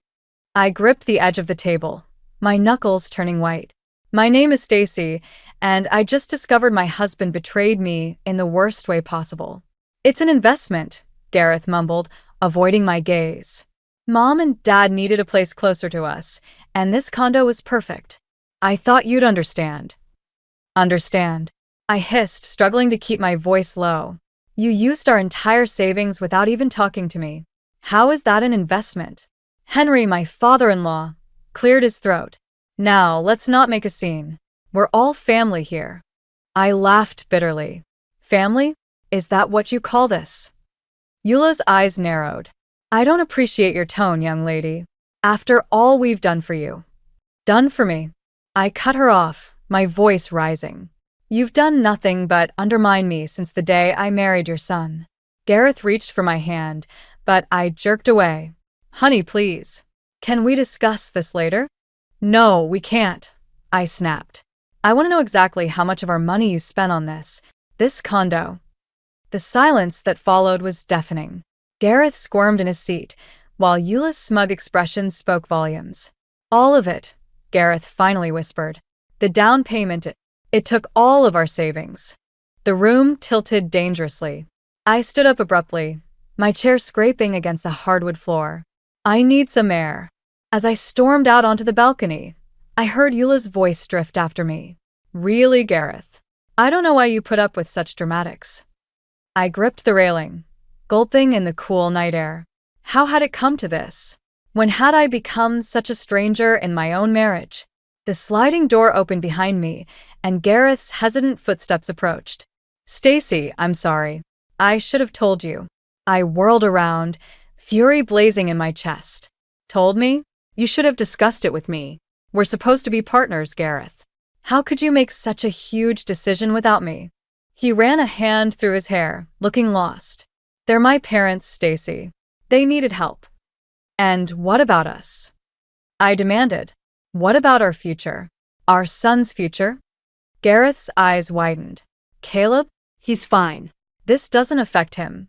S1: I gripped the edge of the table, my knuckles turning white. My name is Stacy, and I just discovered my husband betrayed me in the worst way possible. It's an investment, Gareth mumbled, avoiding my gaze. Mom and Dad needed a place closer to us, and this condo was perfect. I thought you'd understand. Understand? I hissed, struggling to keep my voice low. You used our entire savings without even talking to me. How is that an investment? Henry, my father-in-law, cleared his throat. Now, let's not make a scene. We're all family here. I laughed bitterly. Family? Is that what you call this? Eula's eyes narrowed. I don't appreciate your tone, young lady. After all we've done for you. Done for me. I cut her off, my voice rising. You've done nothing but undermine me since the day I married your son. Gareth reached for my hand, but I jerked away. Honey, please. Can we discuss this later? No, we can't, I snapped. I want to know exactly how much of our money you spent on this condo. The silence that followed was deafening. Gareth squirmed in his seat, while Eula's smug expression spoke volumes. All of it, Gareth finally whispered. The down payment, it took all of our savings. The room tilted dangerously. I stood up abruptly, my chair scraping against the hardwood floor. I need some air. As I stormed out onto the balcony, I heard Eula's voice drift after me. Really, Gareth? I don't know why you put up with such dramatics. I gripped the railing, gulping in the cool night air. How had it come to this? When had I become such a stranger in my own marriage? The sliding door opened behind me, and Gareth's hesitant footsteps approached. Stacy, I'm sorry. I should have told you. I whirled around, fury blazing in my chest. Told me? You should have discussed it with me. We're supposed to be partners, Gareth. How could you make such a huge decision without me? He ran a hand through his hair, looking lost. They're my parents, Stacy. They needed help. And what about us? I demanded. What about our future? Our son's future? Gareth's eyes widened. Caleb?
S2: He's fine.
S1: This doesn't affect him.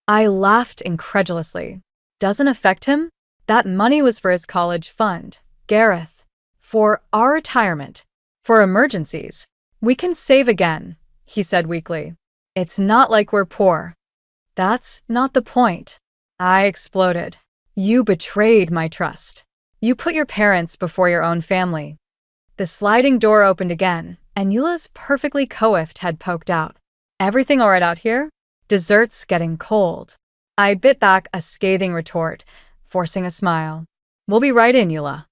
S1: I laughed incredulously. Doesn't affect him? That money was for his college fund, Gareth. For our retirement. For emergencies. We can save again, he said weakly. It's not like we're poor. That's not the point. I exploded. You betrayed my trust. You put your parents before your own family. The sliding door opened again, and Eula's perfectly coiffed head poked out. Everything all right out here? Dessert's getting cold. I bit back a scathing retort, forcing a smile. We'll be right in, Eula.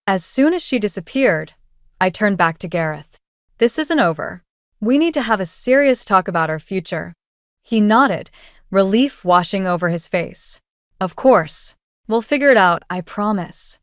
S1: As soon as she disappeared, I turned back to Gareth. This isn't over. We need to have a serious talk about our future. He nodded, relief washing over his face. Of course. We'll figure it out, I promise.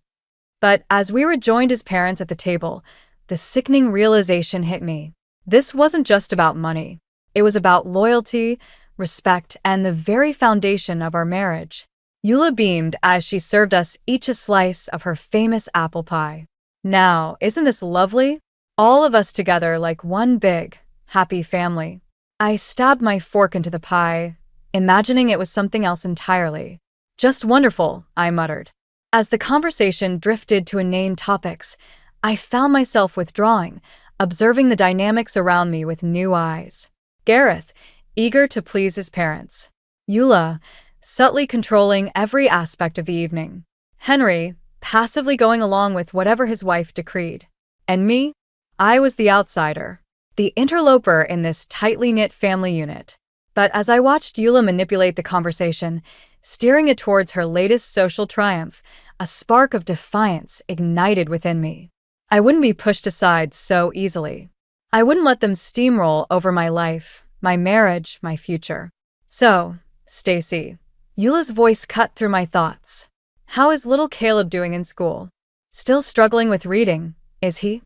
S1: But as we rejoined his parents at the table, the sickening realization hit me. This wasn't just about money. It was about loyalty, respect, and the very foundation of our marriage. Eula beamed as she served us each a slice of her famous apple pie. Now, isn't this lovely? All of us together like one big, happy family. I stabbed my fork into the pie, imagining it was something else entirely. Just wonderful, I muttered. As the conversation drifted to inane topics, I found myself withdrawing, observing the dynamics around me with new eyes. Gareth, eager to please his parents. Eula, subtly controlling every aspect of the evening. Henry, passively going along with whatever his wife decreed. And me? I was the outsider, the interloper in this tightly knit family unit. But as I watched Eula manipulate the conversation, steering it towards her latest social triumph, a spark of defiance ignited within me. I wouldn't be pushed aside so easily. I wouldn't let them steamroll over my life, my marriage, my future. So, Stacy, Eula's voice cut through my thoughts. How is little Caleb doing in school? Still struggling with reading, is he?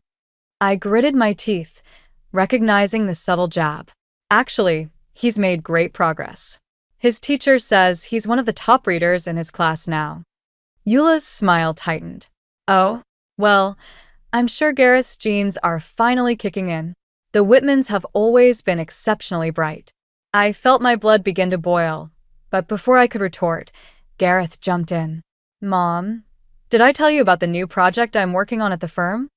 S1: I gritted my teeth, recognizing the subtle jab. Actually, he's made great progress. His teacher says he's one of the top readers in his class now. Eula's smile tightened. Oh, well, I'm sure Gareth's genes are finally kicking in. The Whitmans have always been exceptionally bright. I felt my blood begin to boil, But before I could retort, Gareth jumped in. Mom, did I tell you about the new project I'm working on at the firm?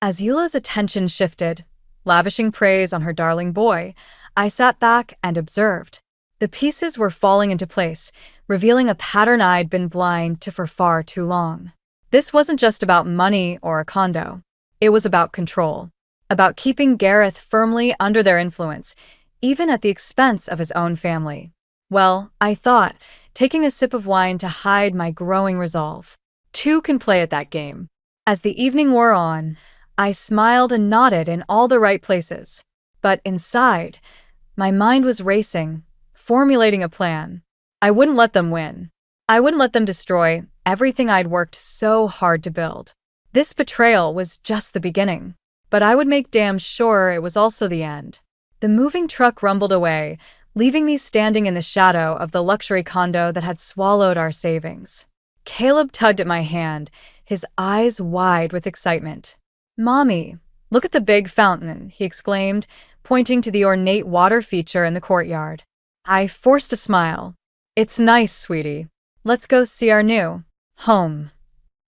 S1: As Eula's attention shifted, lavishing praise on her darling boy, I sat back and observed. The pieces were falling into place, revealing a pattern I'd been blind to for far too long. This wasn't just about money or a condo. It was about control, about keeping Gareth firmly under their influence, even at the expense of his own family. Well, I thought, taking a sip of wine to hide my growing resolve. Two can play at that game. As the evening wore on, I smiled and nodded in all the right places. But inside, my mind was racing, formulating a plan. I wouldn't let them win. I wouldn't let them destroy everything I'd worked so hard to build. This betrayal was just the beginning, but I would make damn sure it was also the end. The moving truck rumbled away, leaving me standing in the shadow of the luxury condo that had swallowed our savings. Caleb tugged at my hand, his eyes wide with excitement. Mommy, look at the big fountain, he exclaimed, pointing to the ornate water feature in the courtyard. I forced a smile. It's nice, sweetie. Let's go see our new home.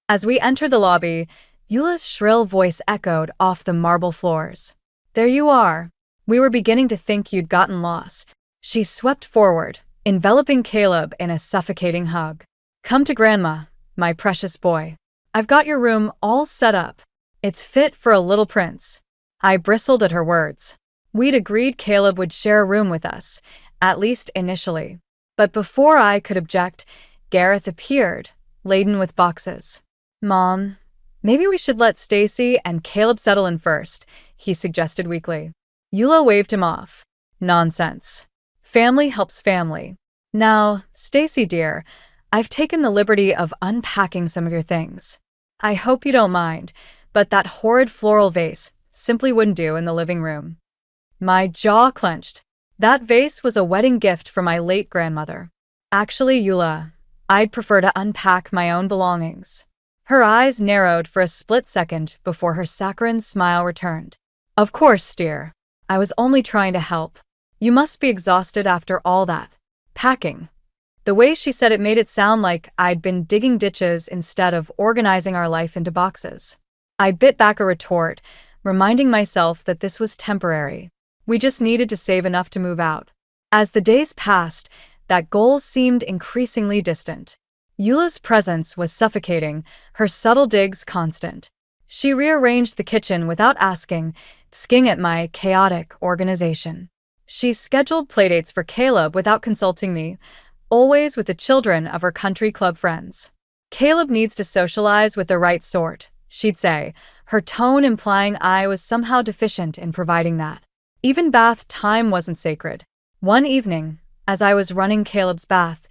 S1: As we entered the lobby, Eula's shrill voice echoed off the marble floors. There you are. We were beginning to think you'd gotten lost. She swept forward, enveloping Caleb in a suffocating hug. Come to Grandma, my precious boy. I've got your room all set up. It's fit for a little prince. I bristled at her words. We'd agreed Caleb would share a room with us, at least initially. But before I could object, Gareth appeared, laden with boxes. Mom, maybe we should let Stacy and Caleb settle in first, he suggested weakly. Eula waved him off. Nonsense. Family helps family. Now, Stacy dear, I've taken the liberty of unpacking some of your things. I hope you don't mind, but that horrid floral vase simply wouldn't do in the living room. My jaw clenched. That vase was a wedding gift from my late grandmother. Actually, Eula, I'd prefer to unpack my own belongings. Her eyes narrowed for a split second before her saccharine smile returned. Of course, dear. I was only trying to help. You must be exhausted after all that packing. The way she said it made it sound like I'd been digging ditches instead of organizing our life into boxes. I bit back a retort, reminding myself that this was temporary. We just needed to save enough to move out. As the days passed, that goal seemed increasingly distant. Eula's presence was suffocating, her subtle digs constant. She rearranged the kitchen without asking, skiing at my chaotic organization. She scheduled playdates for Caleb without consulting me, always with the children of her country club friends. Caleb needs to socialize with the right sort, she'd say, her tone implying I was somehow deficient in providing that. Even bath time wasn't sacred. One evening, as I was running Caleb's bath,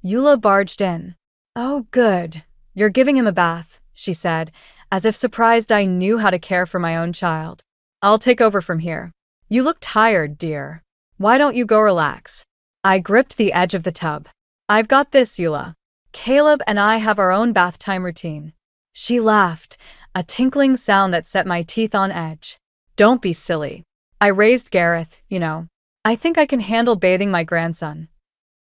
S1: Eula barged in. Oh, good. You're giving him a bath, she said, as if surprised I knew how to care for my own child. I'll take over from here. You look tired, dear. Why don't you go relax? I gripped the edge of the tub. I've got this, Eula. Caleb and I have our own bath time routine. She laughed, a tinkling sound that set my teeth on edge. Don't be silly. I raised Gareth, you know. I think I can handle bathing my grandson.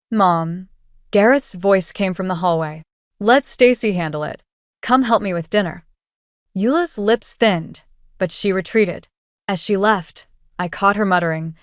S1: Mom. Gareth's voice came from the hallway. Let Stacy handle it. Come help me with dinner. Eula's lips thinned, but she retreated. As she left, I caught her muttering,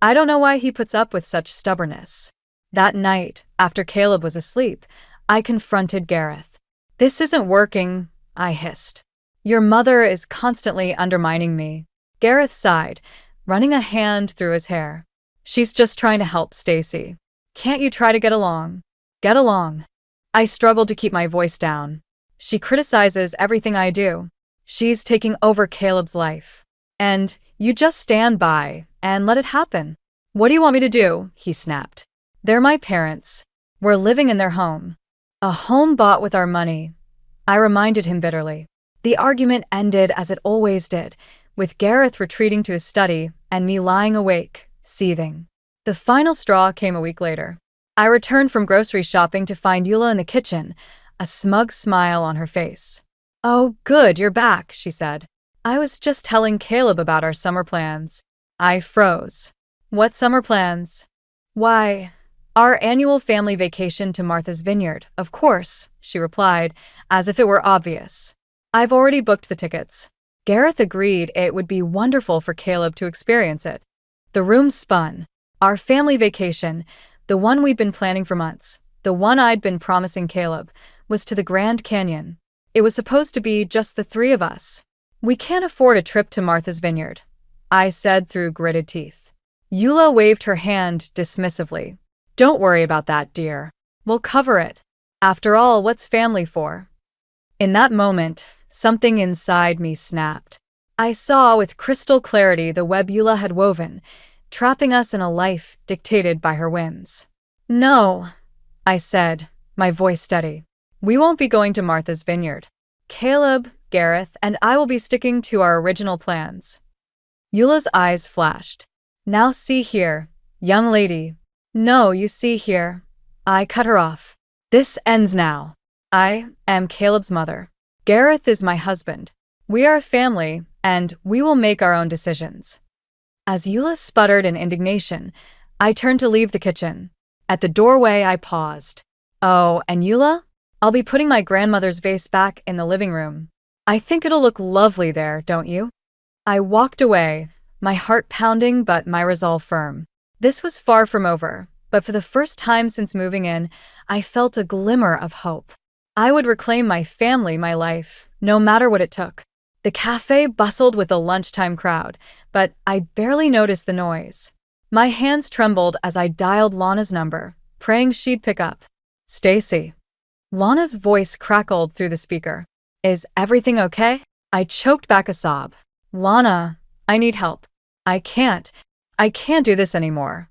S1: I don't know why he puts up with such stubbornness. That night, after Caleb was asleep, I confronted Gareth. This isn't working, I hissed. Your mother is constantly undermining me. Gareth sighed, running a hand through his hair. She's just trying to help Stacy. Can't you try to get along? Get along. I struggled to keep my voice down. She criticizes everything I do. She's taking over Caleb's life. And you just stand by and let it happen. What do you want me to do? He snapped. They're my parents. We're living in their home. A home bought with our money. I reminded him bitterly. The argument ended as it always did, with Gareth retreating to his study and me lying awake, seething. The final straw came a week later. I returned from grocery shopping to find Eula in the kitchen, a smug smile on her face. Oh, good, you're back, she said. I was just telling Caleb about our summer plans. I froze. What summer plans? Why, Our annual family vacation to Martha's Vineyard, of course, she replied, as if it were obvious. I've already booked the tickets. Gareth agreed it would be wonderful for Caleb to experience it. The room spun. Our family vacation, the one we'd been planning for months, the one I'd been promising Caleb, was to the Grand Canyon. It was supposed to be just the three of us. We can't afford a trip to Martha's Vineyard, I said through gritted teeth. Eula waved her hand dismissively. Don't worry about that, dear. We'll cover it. After all, what's family for? In that moment, something inside me snapped. I saw with crystal clarity the web Eula had woven, trapping us in a life dictated by her whims. No, I said, my voice steady. We won't be going to Martha's Vineyard. Caleb, Gareth, and I will be sticking to our original plans. Eula's eyes flashed. Now see here, young lady. No, you see here. I cut her off. This ends now. I am Caleb's mother. Gareth is my husband. We are a family, and we will make our own decisions. As Eula sputtered in indignation, I turned to leave the kitchen. At the doorway, I paused. Oh, and Eula? I'll be putting my grandmother's vase back in the living room. I think it'll look lovely there, don't you? I walked away, my heart pounding but my resolve firm. This was far from over, but for the first time since moving in, I felt a glimmer of hope. I would reclaim my family, my life, no matter what it took. The cafe bustled with a lunchtime crowd, but I barely noticed the noise. My hands trembled as I dialed Lana's number, praying she'd pick up. Stacy. Lana's voice crackled through the speaker. Is everything okay? I choked back a sob. Lana, I need help. I can't do this anymore.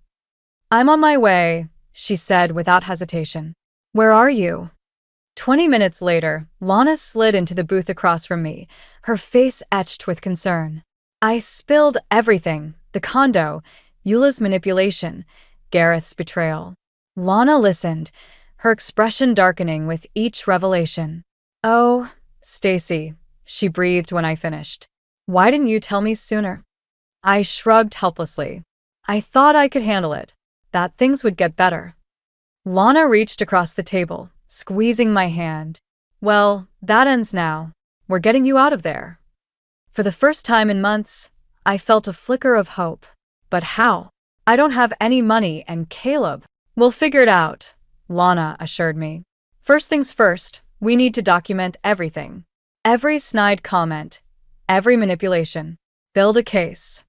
S1: I'm on my way, she said without hesitation. Where are you? 20 minutes later, Lana slid into the booth across from me, her face etched with concern. I spilled everything, the condo, Eula's manipulation, Gareth's betrayal. Lana listened, her expression darkening with each revelation. Oh, Stacy, she breathed when I finished. Why didn't you tell me sooner? I shrugged helplessly. I thought I could handle it, that things would get better. Lana reached across the table, squeezing my hand. Well, that ends now. We're getting you out of there. For the first time in months, I felt a flicker of hope. But how? I don't have any money and Caleb. We'll figure it out, Lana assured me. First things first, we need to document everything. Every snide comment, every manipulation. Build a case.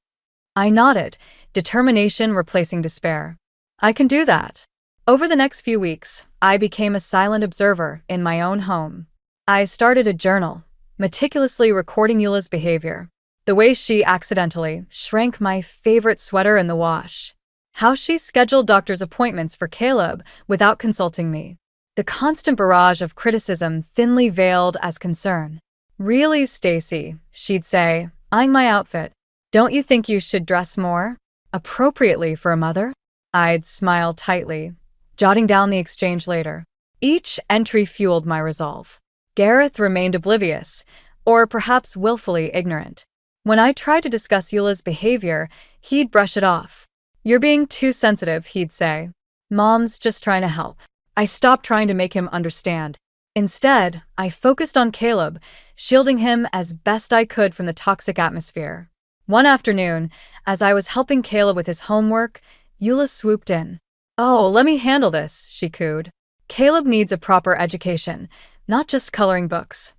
S1: I nodded, determination replacing despair. I can do that. Over the next few weeks, I became a silent observer in my own home. I started a journal, meticulously recording Eula's behavior. The way she accidentally shrank my favorite sweater in the wash. How she scheduled doctor's appointments for Caleb without consulting me. The constant barrage of criticism thinly veiled as concern. Really, Stacy, she'd say, eyeing my outfit. Don't you think you should dress more appropriately for a mother? I'd smile tightly, jotting down the exchange later. Each entry fueled my resolve. Gareth remained oblivious, or perhaps willfully ignorant. When I tried to discuss Eula's behavior, he'd brush it off. You're being too sensitive, he'd say. Mom's just trying to help. I stopped trying to make him understand. Instead, I focused on Caleb, shielding him as best I could from the toxic atmosphere. One afternoon, as I was helping Caleb with his homework, Eula swooped in. Oh, let me handle this, she cooed. Caleb needs a proper education, not just coloring books.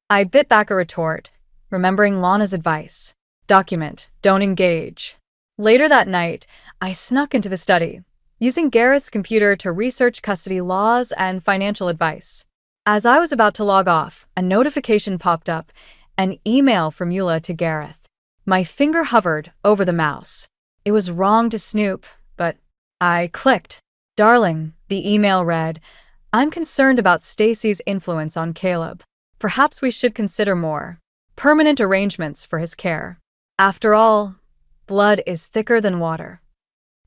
S1: I bit back a retort, remembering Lana's advice. Document, don't engage. Later that night, I snuck into the study, using Gareth's computer to research custody laws and financial advice. As I was about to log off, a notification popped up, an email from Eula to Gareth. My finger hovered over the mouse. It was wrong to snoop, but I clicked. Darling, the email read, I'm concerned about Stacy's influence on Caleb. Perhaps we should consider more permanent arrangements for his care. After all, blood is thicker than water.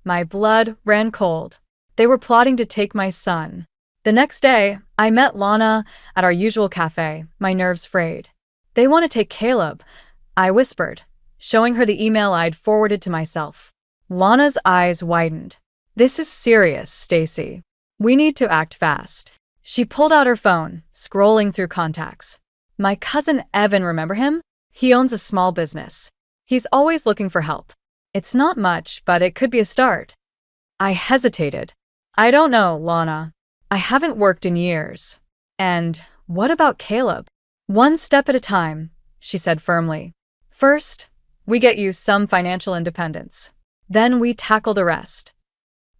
S1: My blood ran cold. They were plotting to take my son. The next day, I met Lana at our usual cafe, my nerves frayed. They want to take Caleb, I whispered, showing her the email I'd forwarded to myself. Lana's eyes widened. This is serious, Stacy. We need to act fast. She pulled out her phone, scrolling through contacts. My cousin Evan, remember him? He owns a small business. He's always looking for help. It's not much, but it could be a start. I hesitated. I don't know, Lana. I haven't worked in years. And what about Caleb? One step at a time, she said firmly. First, we get you some financial independence. Then we tackle the rest.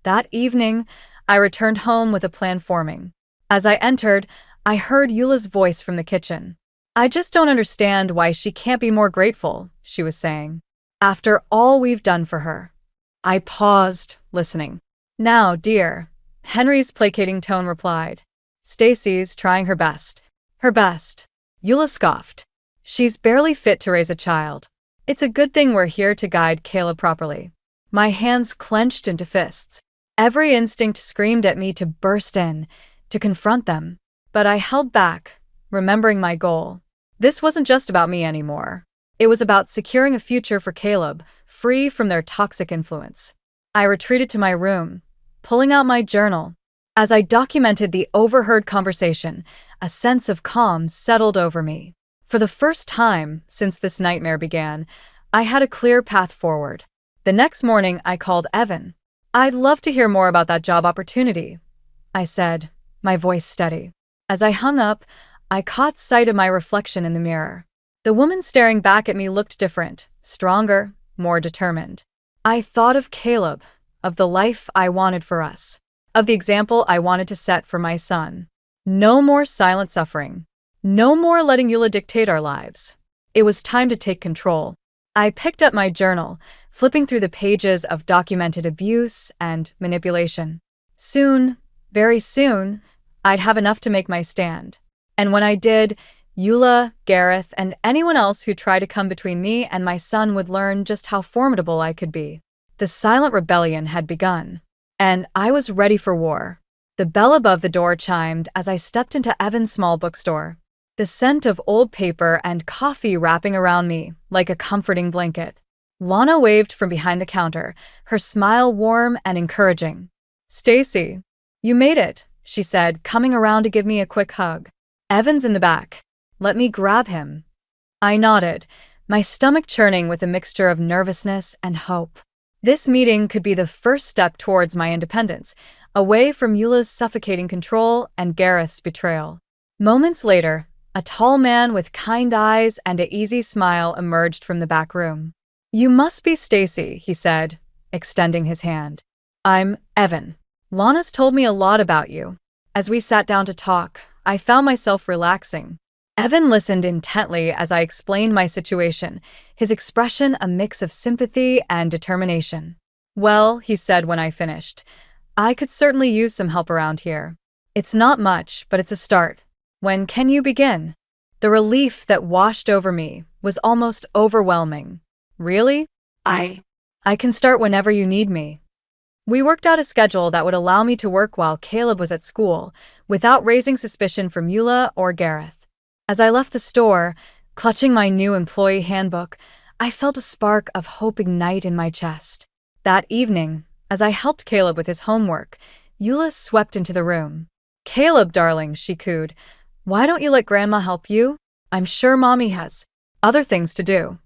S1: That evening, I returned home with a plan forming. As I entered, I heard Eula's voice from the kitchen. I just don't understand why she can't be more grateful, she was saying. After all we've done for her. I paused, listening. Now, dear, Henry's placating tone replied. Stacy's trying her best. Her best. Eula scoffed. She's barely fit to raise a child. It's a good thing we're here to guide Caleb properly. My hands clenched into fists. Every instinct screamed at me to burst in, to confront them. But I held back, remembering my goal. This wasn't just about me anymore. It was about securing a future for Caleb, free from their toxic influence. I retreated to my room, pulling out my journal. As I documented the overheard conversation, a sense of calm settled over me. For the first time since this nightmare began, I had a clear path forward. The next morning, I called Evan. I'd love to hear more about that job opportunity, I said, my voice steady. As I hung up, I caught sight of my reflection in the mirror. The woman staring back at me looked different, stronger, more determined. I thought of Caleb, of the life I wanted for us, of the example I wanted to set for my son. No more silent suffering. No more letting Eula dictate our lives. It was time to take control. I picked up my journal, flipping through the pages of documented abuse and manipulation. Soon, very soon, I'd have enough to make my stand. And when I did, Eula, Gareth, and anyone else who tried to come between me and my son would learn just how formidable I could be. The silent rebellion had begun, and I was ready for war. The bell above the door chimed as I stepped into Evan's small bookstore. The scent of old paper and coffee wrapping around me like a comforting blanket. Lana waved from behind the counter, her smile warm and encouraging. Stacy, you made it, she said, coming around to give me a quick hug. Evan's in the back. Let me grab him. I nodded, my stomach churning with a mixture of nervousness and hope. This meeting could be the first step towards my independence, away from Eula's suffocating control and Gareth's betrayal. Moments later, a tall man with kind eyes and an easy smile emerged from the back room. You must be Stacy, he said, extending his hand. I'm Evan. Lana's told me a lot about you. As we sat down to talk, I found myself relaxing. Evan listened intently as I explained my situation, his expression a mix of sympathy and determination. Well, he said when I finished, I could certainly use some help around here. It's not much, but it's a start. When can you begin? The relief that washed over me was almost overwhelming. Really? I can start whenever you need me. We worked out a schedule that would allow me to work while Caleb was at school, without raising suspicion from Eula or Gareth. As I left the store, clutching my new employee handbook, I felt a spark of hope ignite in my chest. That evening, as I helped Caleb with his homework, Eula swept into the room. Caleb, darling, she cooed, why don't you let Grandma help you? I'm sure Mommy has other things to do.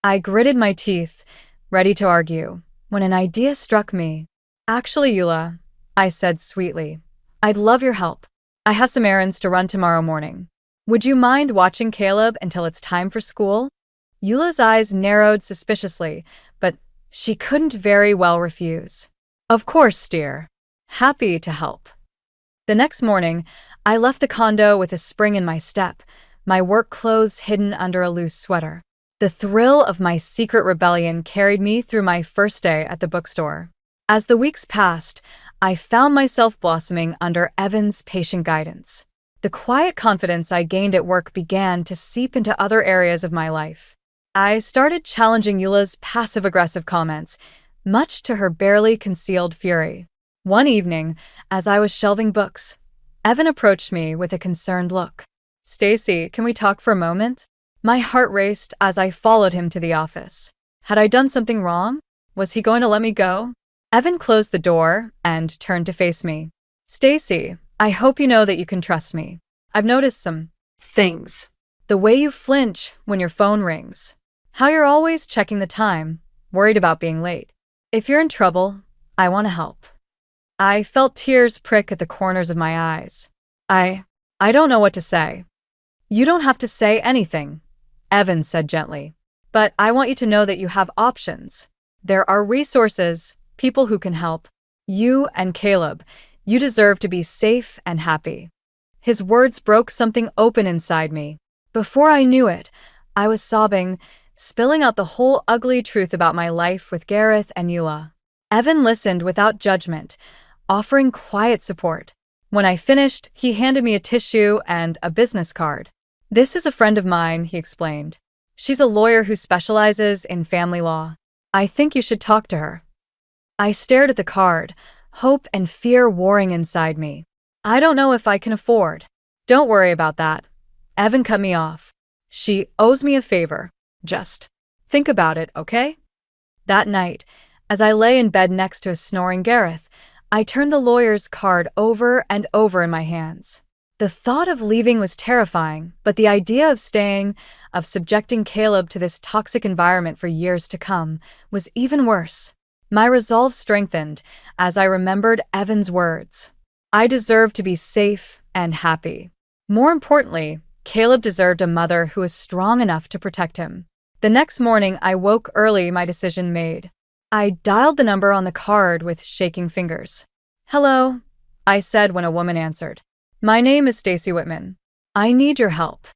S1: I gritted my teeth, ready to argue, when an idea struck me. Actually, Eula, I said sweetly, I'd love your help. I have some errands to run tomorrow morning. Would you mind watching Caleb until it's time for school? Eula's eyes narrowed suspiciously, but she couldn't very well refuse. Of course, dear. Happy to help. The next morning, I left the condo with a spring in my step, my work clothes hidden under a loose sweater. The thrill of my secret rebellion carried me through my first day at the bookstore. As the weeks passed, I found myself blossoming under Evan's patient guidance. The quiet confidence I gained at work began to seep into other areas of my life. I started challenging Eula's passive-aggressive comments, much to her barely concealed fury. One evening, as I was shelving books, Evan approached me with a concerned look. Stacy, can we talk for a moment? My heart raced as I followed him to the office. Had I done something wrong? Was he going to let me go? Evan closed the door and turned to face me. Stacy, I hope you know that you can trust me. I've noticed some
S2: Things.
S1: the way you flinch when your phone rings. How you're always checking the time, worried about being late. If you're in trouble, I want to help. I felt tears prick at the corners of my eyes. I don't know what to say. You don't have to say anything, Evan said gently. But I want you to know that you have options. There are resources, people who can help. You and Caleb, you deserve to be safe and happy. His words broke something open inside me. Before I knew it, I was sobbing, spilling out the whole ugly truth about my life with Gareth and Eula. Evan listened without judgment, offering quiet support. When I finished, he handed me a tissue and a business card. This is a friend of mine, he explained. She's a lawyer who specializes in family law. I think you should talk to her. I stared at the card, hope and fear warring inside me. I don't know if I can afford. Don't worry about that. Evan cut me off. She owes me a favor. Just think about it, okay? That night, as I lay in bed next to a snoring Gareth, I turned the lawyer's card over and over in my hands. The thought of leaving was terrifying, but the idea of staying, of subjecting Caleb to this toxic environment for years to come, was even worse. My resolve strengthened as I remembered Evan's words. I deserved to be safe and happy. More importantly, Caleb deserved a mother who was strong enough to protect him. The next morning, I woke early, my decision made. I dialed the number on the card with shaking fingers. Hello, I said when a woman answered. My name is Stacy Whitman. I need your help.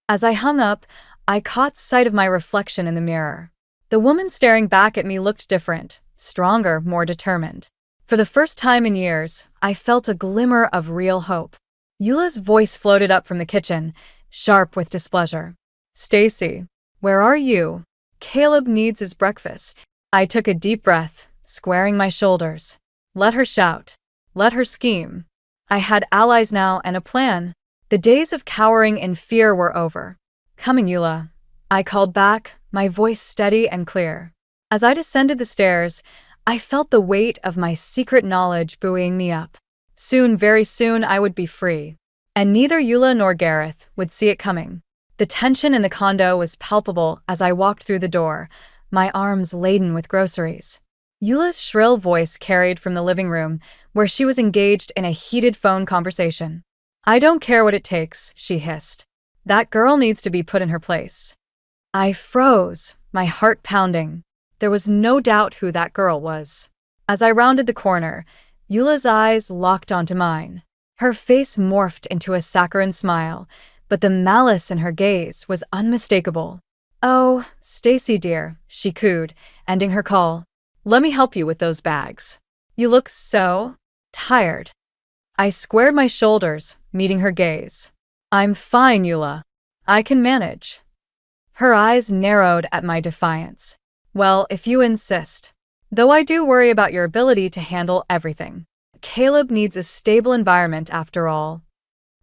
S1: As I hung up, I caught sight of my reflection in the mirror. The woman staring back at me looked different, stronger, more determined. For the first time in years, I felt a glimmer of real hope. Eula's voice floated up from the kitchen, sharp with displeasure. Stacy, where are you? Caleb needs his breakfast. I took a deep breath, squaring my shoulders. Let her shout. Let her scheme. I had allies now and a plan. The days of cowering in fear were over. Coming, Eula. I called back, my voice steady and clear. As I descended the stairs, I felt the weight of my secret knowledge buoying me up. Soon, very soon, I would be free. And neither Eula nor Gareth would see it coming. The tension in the condo was palpable as I walked through the door, my arms laden with groceries. Eula's shrill voice carried from the living room, where she was engaged in a heated phone conversation. I don't care what it takes, she hissed. That girl needs to be put in her place. I froze, my heart pounding. There was no doubt who that girl was. As I rounded the corner, Eula's eyes locked onto mine. Her face morphed into a saccharine smile, but the malice in her gaze was unmistakable. Oh, Stacy dear, she cooed, ending her call. Let me help you with those bags. You look so tired. I squared my shoulders, meeting her gaze. I'm fine, Eula. I can manage. Her eyes narrowed at my defiance. Well, if you insist. Though I do worry about your ability to handle everything. Caleb needs a stable environment after all.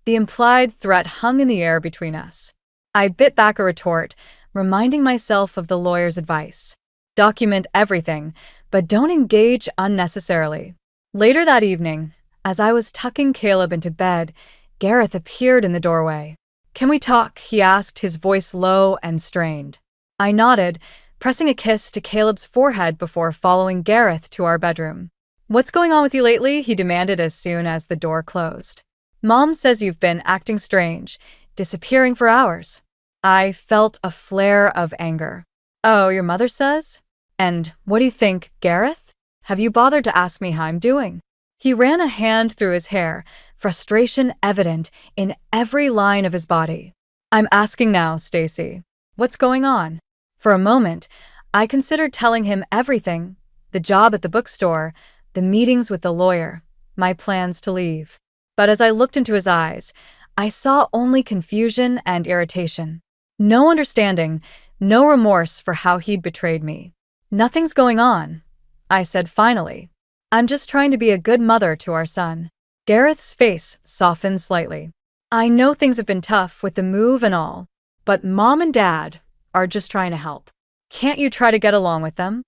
S1: The implied threat hung in the air between us. I bit back a retort, reminding myself of the lawyer's advice. Document everything, but don't engage unnecessarily. Later that evening, as I was tucking Caleb into bed, Gareth appeared in the doorway. Can we talk? He asked, his voice low and strained. I nodded, pressing a kiss to Caleb's forehead before following Gareth to our bedroom. What's going on with you lately? He demanded as soon as the door closed. Mom says you've been acting strange, disappearing for hours. I felt a flare of anger. Oh, your mother says? And what do you think, Gareth? Have you bothered to ask me how I'm doing? He ran a hand through his hair, frustration evident in every line of his body. I'm asking now, Stacy. What's going on? For a moment, I considered telling him everything, the job at the bookstore, the meetings with the lawyer, my plans to leave. But as I looked into his eyes, I saw only confusion and irritation. No understanding, no remorse for how he'd betrayed me. Nothing's going on, I said finally. I'm just trying to be a good mother to our son. Gareth's face softened slightly. I know things have been tough with the move and all, but Mom and Dad are just trying to help. Can't you try to get along with them?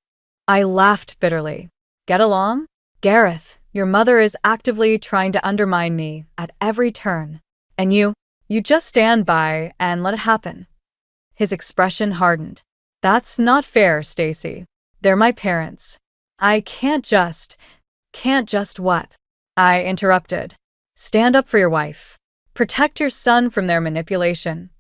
S1: I laughed bitterly. Get along? Gareth, your mother is actively trying to undermine me at every turn. And you just stand by and let it happen. His expression hardened. That's not fair, Stacy. They're my parents. I can't just what? I interrupted. Stand up for your wife. Protect your son from their manipulation.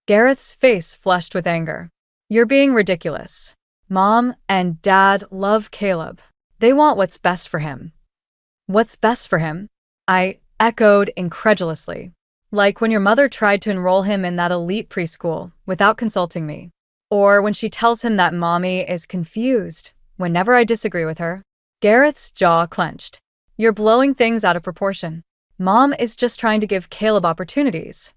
S1: Gareth's face flushed with anger. You're being ridiculous. Mom and Dad love Caleb. They want what's best for him. What's best for him? I echoed incredulously. Like when your mother tried to enroll him in that elite preschool without consulting me. Or when she tells him that mommy is confused whenever I disagree with her. Gareth's jaw clenched. You're blowing things out of proportion. Mom is just trying to give Caleb opportunities.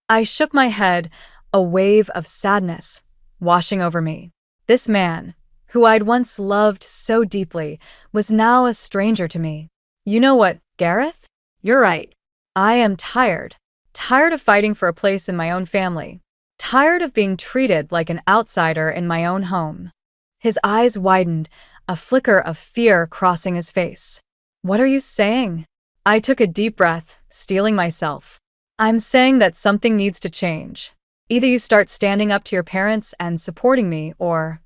S1: I shook my head, a wave of sadness washing over me. This man, who I'd once loved so deeply, was now a stranger to me. You know what, Gareth?
S2: You're right.
S1: I am tired. Tired of fighting for a place in my own family. Tired of being treated like an outsider in my own home. His eyes widened, a flicker of fear crossing his face. What are you saying? I took a deep breath, steeling myself. I'm saying that something needs to change. Either you start standing up to your parents and supporting me, or...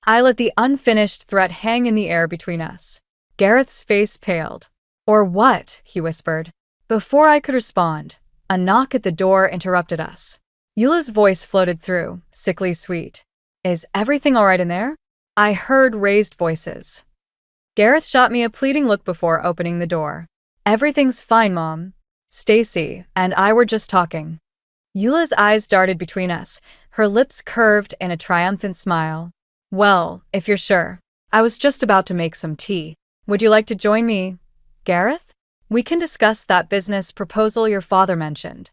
S1: I let the unfinished threat hang in the air between us. Gareth's face paled. Or what? He whispered. Before I could respond, a knock at the door interrupted us. Eula's voice floated through, sickly sweet. Is everything all right in there? I heard raised voices. Gareth shot me a pleading look before opening the door. Everything's fine, Mom. Stacy and I were just talking. Eula's eyes darted between us, her lips curved in a triumphant smile. Well, if you're sure. I was just about to make some tea. Would you like to join me, Gareth? We can discuss that business proposal your father mentioned.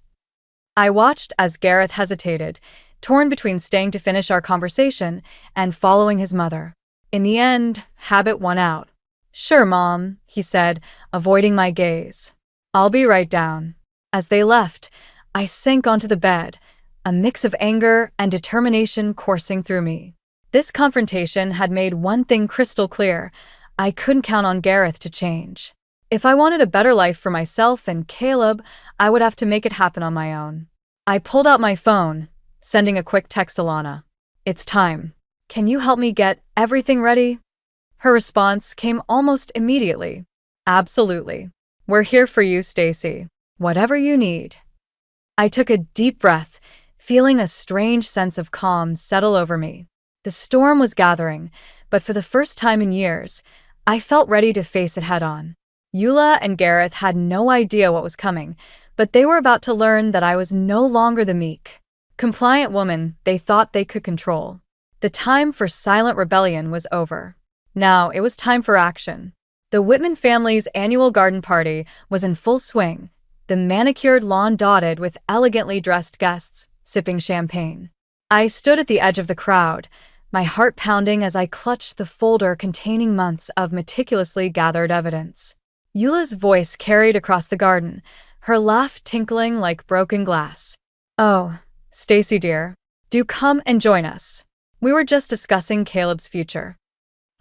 S1: I watched as Gareth hesitated, torn between staying to finish our conversation and following his mother. In the end, habit won out. Sure, Mom, he said, avoiding my gaze. I'll be right down. As they left, I sank onto the bed, a mix of anger and determination coursing through me. This confrontation had made one thing crystal clear. I couldn't count on Gareth to change. If I wanted a better life for myself and Caleb, I would have to make it happen on my own. I pulled out my phone, sending a quick text to Lana. It's time. Can you help me get everything ready? Her response came almost immediately. Absolutely. We're here for you, Stacy. Whatever you need. I took a deep breath, feeling a strange sense of calm settle over me. The storm was gathering, but for the first time in years, I felt ready to face it head-on. Eula and Gareth had no idea what was coming, but they were about to learn that I was no longer the meek, compliant woman they thought they could control. The time for silent rebellion was over. Now it was time for action. The Whitman family's annual garden party was in full swing, the manicured lawn dotted with elegantly dressed guests, sipping champagne. I stood at the edge of the crowd, my heart pounding as I clutched the folder containing months of meticulously gathered evidence. Eula's voice carried across the garden, her laugh tinkling like broken glass. Oh, Stacy dear, do come and join us. We were just discussing Caleb's future.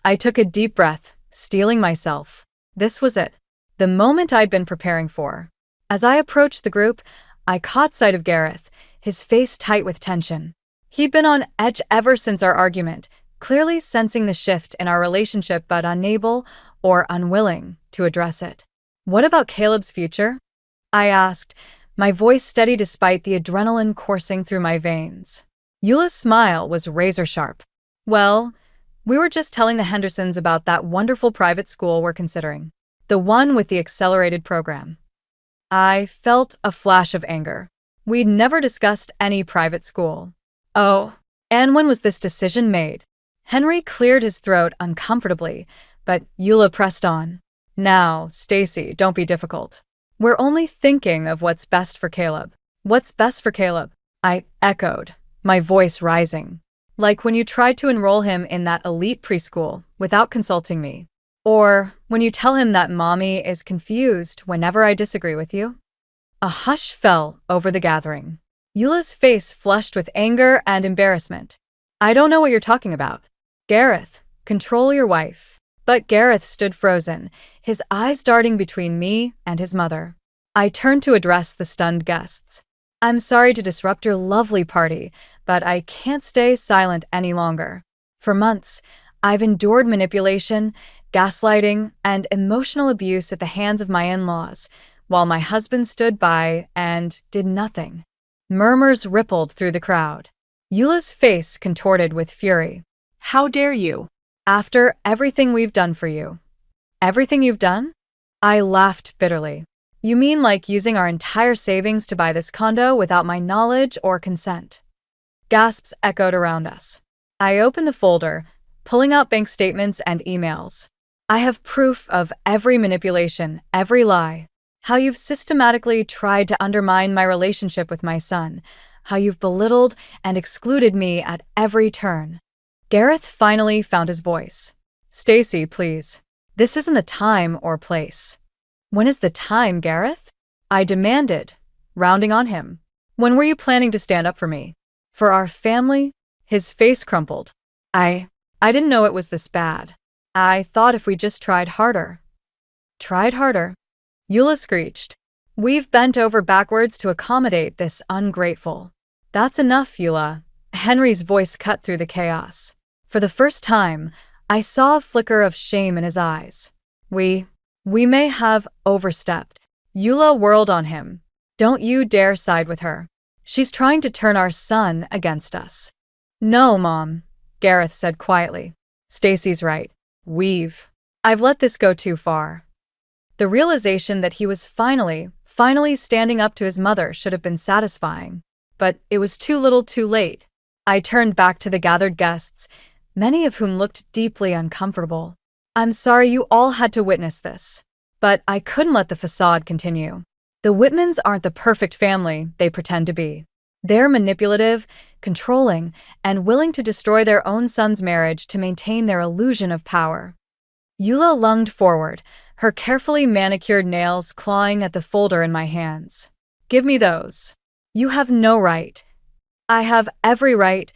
S1: I took a deep breath, steeling myself. This was it, the moment I'd been preparing for. As I approached the group, I caught sight of Gareth, his face tight with tension. He'd been on edge ever since our argument, clearly sensing the shift in our relationship but unable or unwilling to address it. What about Caleb's future? I asked, my voice steady despite the adrenaline coursing through my veins. Eula's smile was razor-sharp. Well, we were just telling the Hendersons about that wonderful private school we're considering. The one with the accelerated program. I felt a flash of anger. We'd never discussed any private school. Oh, and when was this decision made? Henry cleared his throat uncomfortably, but Eula pressed on. Now, Stacy, don't be difficult. We're only thinking of what's best for Caleb. What's best for Caleb? I echoed, my voice rising. Like when you tried to enroll him in that elite preschool without consulting me. Or when you tell him that mommy is confused whenever I disagree with you. A hush fell over the gathering. Eula's face flushed with anger and embarrassment. I don't know what you're talking about. Gareth, control your wife. But Gareth stood frozen, his eyes darting between me and his mother. I turned to address the stunned guests. I'm sorry to disrupt your lovely party, but I can't stay silent any longer. For months, I've endured manipulation, gaslighting, and emotional abuse at the hands of my in-laws, while my husband stood by and did nothing. Murmurs rippled through the crowd. Eula's face contorted with fury.
S2: How dare you?
S1: After everything we've done for you. Everything you've done? I laughed bitterly. You mean like using our entire savings to buy this condo without my knowledge or consent? Gasps echoed around us. I opened the folder, pulling out bank statements and emails. I have proof of every manipulation, every lie. How you've systematically tried to undermine my relationship with my son. How you've belittled and excluded me at every turn. Gareth finally found his voice. Stacy, please. This isn't the time or place. When is the time, Gareth? I demanded, rounding on him. When were you planning to stand up for me? For our family? His face crumpled. I didn't know it was this bad. I thought if we just tried harder. Tried harder? Eula screeched. We've bent over backwards to accommodate this ungrateful. That's enough, Eula. Henry's voice cut through the chaos. For the first time, I saw a flicker of shame in his eyes. We may have overstepped. Eula whirled on him. Don't you dare side with her. She's trying to turn our son against us. No, Mom, Gareth said quietly. Stacy's right. I've let this go too far. The realization that he was finally standing up to his mother should have been satisfying. But it was too little too late. I turned back to the gathered guests, many of whom looked deeply uncomfortable. I'm sorry you all had to witness this. But I couldn't let the facade continue. The Whitmans aren't the perfect family they pretend to be. They're manipulative, controlling, and willing to destroy their own son's marriage to maintain their illusion of power. Eula lunged forward, her carefully manicured nails clawing at the folder in my hands. Give me those. You have no right. I have every right,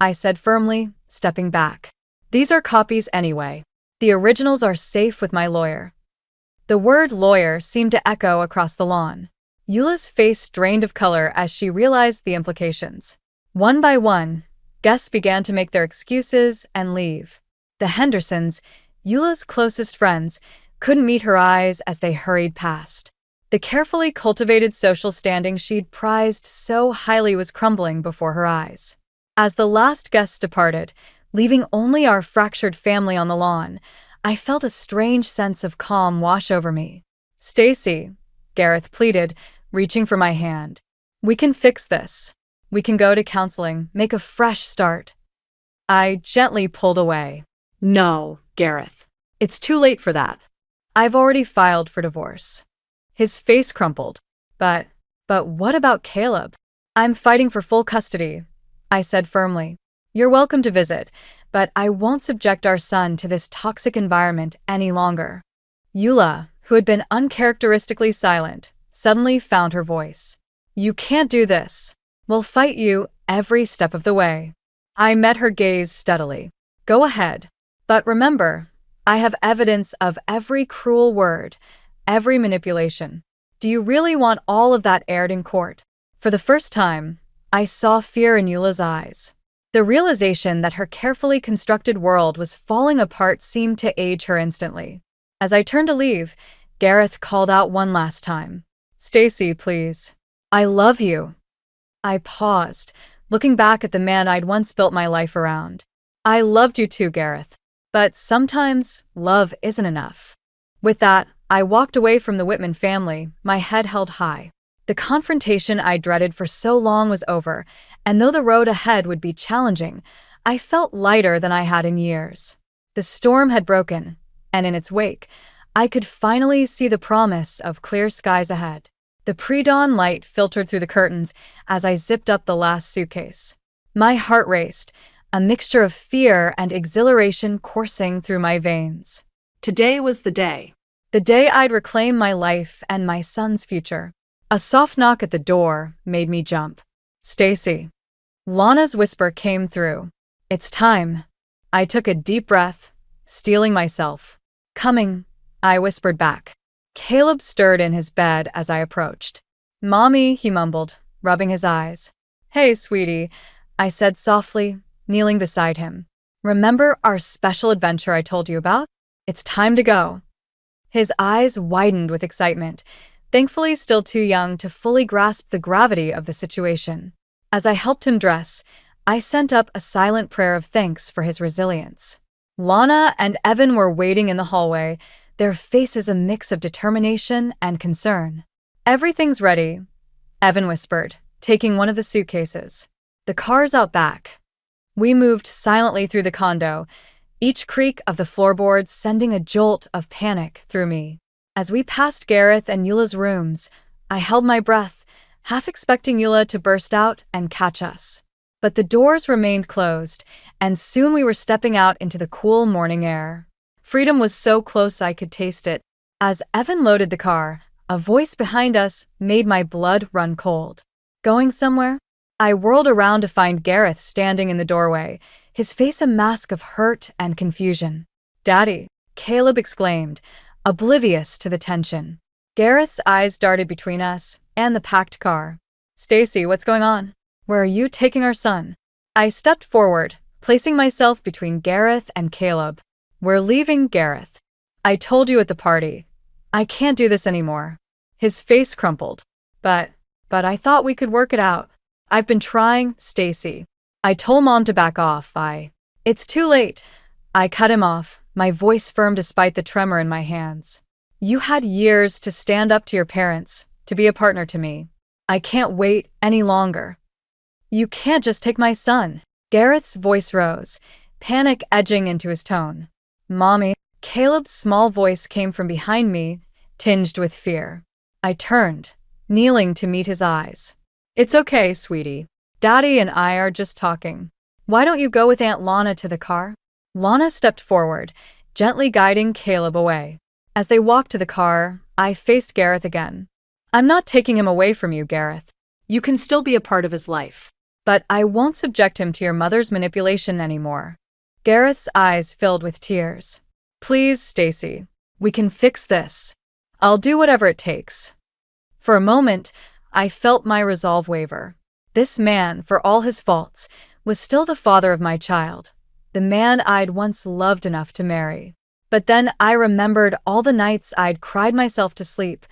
S1: I said firmly, stepping back. These are copies anyway. The originals are safe with my lawyer. The word lawyer seemed to echo across the lawn. Eula's face drained of color as she realized the implications. One by one, guests began to make their excuses and leave. The Hendersons, Eula's closest friends, couldn't meet her eyes as they hurried past. The carefully cultivated social standing she'd prized so highly was crumbling before her eyes. As the last guests departed, leaving only our fractured family on the lawn, I felt a strange sense of calm wash over me. Stacy, Gareth pleaded, reaching for my hand. We can fix this. We can go to counseling, make a fresh start. I gently pulled away.
S2: No, Gareth. It's too late for that.
S1: I've already filed for divorce. His face crumpled. But what about Caleb? I'm fighting for full custody, I said firmly. You're welcome to visit, but I won't subject our son to this toxic environment any longer. Eula, who had been uncharacteristically silent, suddenly found her voice. You can't do this. We'll fight you every step of the way. I met her gaze steadily. Go ahead. But remember, I have evidence of every cruel word, every manipulation. Do you really want all of that aired in court? For the first time, I saw fear in Eula's eyes. The realization that her carefully constructed world was falling apart seemed to age her instantly. As I turned to leave, Gareth called out one last time. Stacy, please. I love you. I paused, looking back at the man I'd once built my life around. I loved you too, Gareth. But sometimes, love isn't enough. With that, I walked away from the Whitman family, my head held high. The confrontation I dreaded for so long was over, and though the road ahead would be challenging, I felt lighter than I had in years. The storm had broken, and in its wake, I could finally see the promise of clear skies ahead. The pre-dawn light filtered through the curtains as I zipped up the last suitcase. My heart raced, a mixture of fear and exhilaration coursing through my veins.
S2: Today was the day.
S1: The day I'd reclaim my life and my son's future. A soft knock at the door made me jump. Stacy. Lana's whisper came through. It's time. I took a deep breath, steeling myself. Coming, I whispered back. Caleb stirred in his bed as I approached. Mommy, he mumbled, rubbing his eyes. Hey, sweetie, I said softly, kneeling beside him. Remember our special adventure I told you about? It's time to go. His eyes widened with excitement, thankfully still too young to fully grasp the gravity of the situation. As I helped him dress, I sent up a silent prayer of thanks for his resilience. Lana and Evan were waiting in the hallway, their faces a mix of determination and concern. Everything's ready, Evan whispered, taking one of the suitcases. The car's out back. We moved silently through the condo, each creak of the floorboards sending a jolt of panic through me. As we passed Gareth and Eula's rooms, I held my breath, half expecting Eula to burst out and catch us. But the doors remained closed, and soon we were stepping out into the cool morning air. Freedom was so close I could taste it. As Evan loaded the car, a voice behind us made my blood run cold. Going somewhere? I whirled around to find Gareth standing in the doorway, his face a mask of hurt and confusion. Daddy, Caleb exclaimed, oblivious to the tension. Gareth's eyes darted between us and the packed car. Stacy, what's going on? Where are you taking our son? I stepped forward, placing myself between Gareth and Caleb. We're leaving, Gareth. I told you at the party. I can't do this anymore. His face crumpled. But I thought we could work it out. I've been trying, Stacy. I told Mom to back off. It's too late. I cut him off, my voice firm despite the tremor in my hands. You had years to stand up to your parents, to be a partner to me. I can't wait any longer. You can't just take my son. Gareth's voice rose, panic edging into his tone. Mommy, Caleb's small voice came from behind me, tinged with fear. I turned, kneeling to meet his eyes. It's okay, sweetie. Daddy and I are just talking. Why don't you go with Aunt Lana to the car? Lana stepped forward, gently guiding Caleb away. As they walked to the car, I faced Gareth again. I'm not taking him away from you, Gareth.
S2: You can still be a part of his life.
S1: But I won't subject him to your mother's manipulation anymore. Gareth's eyes filled with tears. Please, Stacy. We can fix this. I'll do whatever it takes. For a moment, I felt my resolve waver. This man, for all his faults, was still the father of my child, the man I'd once loved enough to marry. But then I remembered all the nights I'd cried myself to sleep,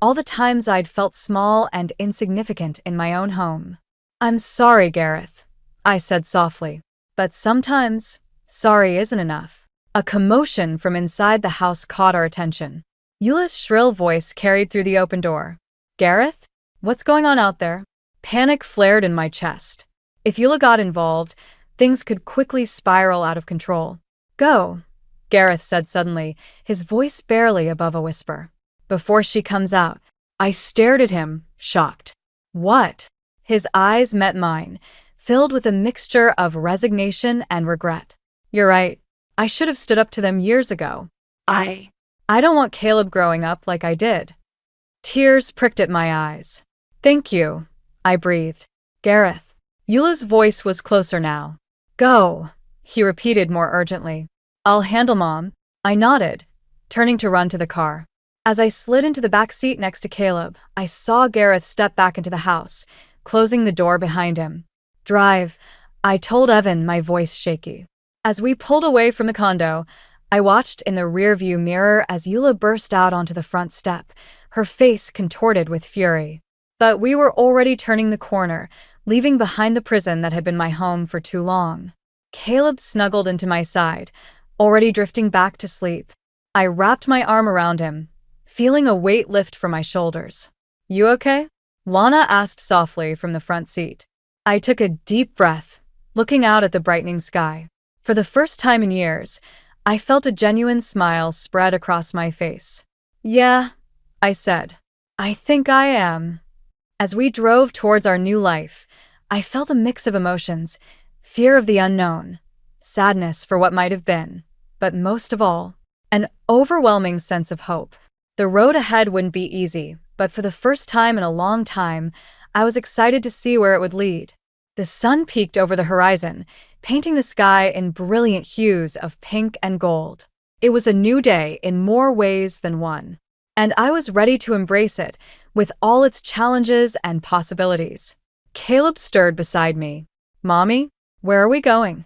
S1: all the times I'd felt small and insignificant in my own home. I'm sorry, Gareth, I said softly, but sometimes sorry isn't enough. A commotion from inside the house caught our attention. Eula's shrill voice carried through the open door. Gareth? What's going on out there? Panic flared in my chest. If Eula got involved, things could quickly spiral out of control. Go, Gareth said suddenly, his voice barely above a whisper. Before she comes out. I stared at him, shocked. What? His eyes met mine, filled with a mixture of resignation and regret. You're right. I should have stood up to them years ago. I don't want Caleb growing up like I did. Tears pricked at my eyes. Thank you, I breathed. Gareth. Eula's voice was closer now. Go, he repeated more urgently. I'll handle Mom. I nodded, turning to run to the car. As I slid into the back seat next to Caleb, I saw Gareth step back into the house, closing the door behind him. Drive, I told Evan, my voice shaky. As we pulled away from the condo, I watched in the rearview mirror as Eula burst out onto the front step, her face contorted with fury. But we were already turning the corner, leaving behind the prison that had been my home for too long. Caleb snuggled into my side, already drifting back to sleep. I wrapped my arm around him, feeling a weight lift from my shoulders. You okay? Lana asked softly from the front seat. I took a deep breath, looking out at the brightening sky. For the first time in years, I felt a genuine smile spread across my face. Yeah, I said. I think I am. As we drove towards our new life, I felt a mix of emotions, fear of the unknown, sadness for what might have been, but most of all, an overwhelming sense of hope. The road ahead wouldn't be easy, but for the first time in a long time, I was excited to see where it would lead. The sun peeked over the horizon, painting the sky in brilliant hues of pink and gold. It was a new day in more ways than one. And I was ready to embrace it, with all its challenges and possibilities. Caleb stirred beside me. "Mommy, where are we going?"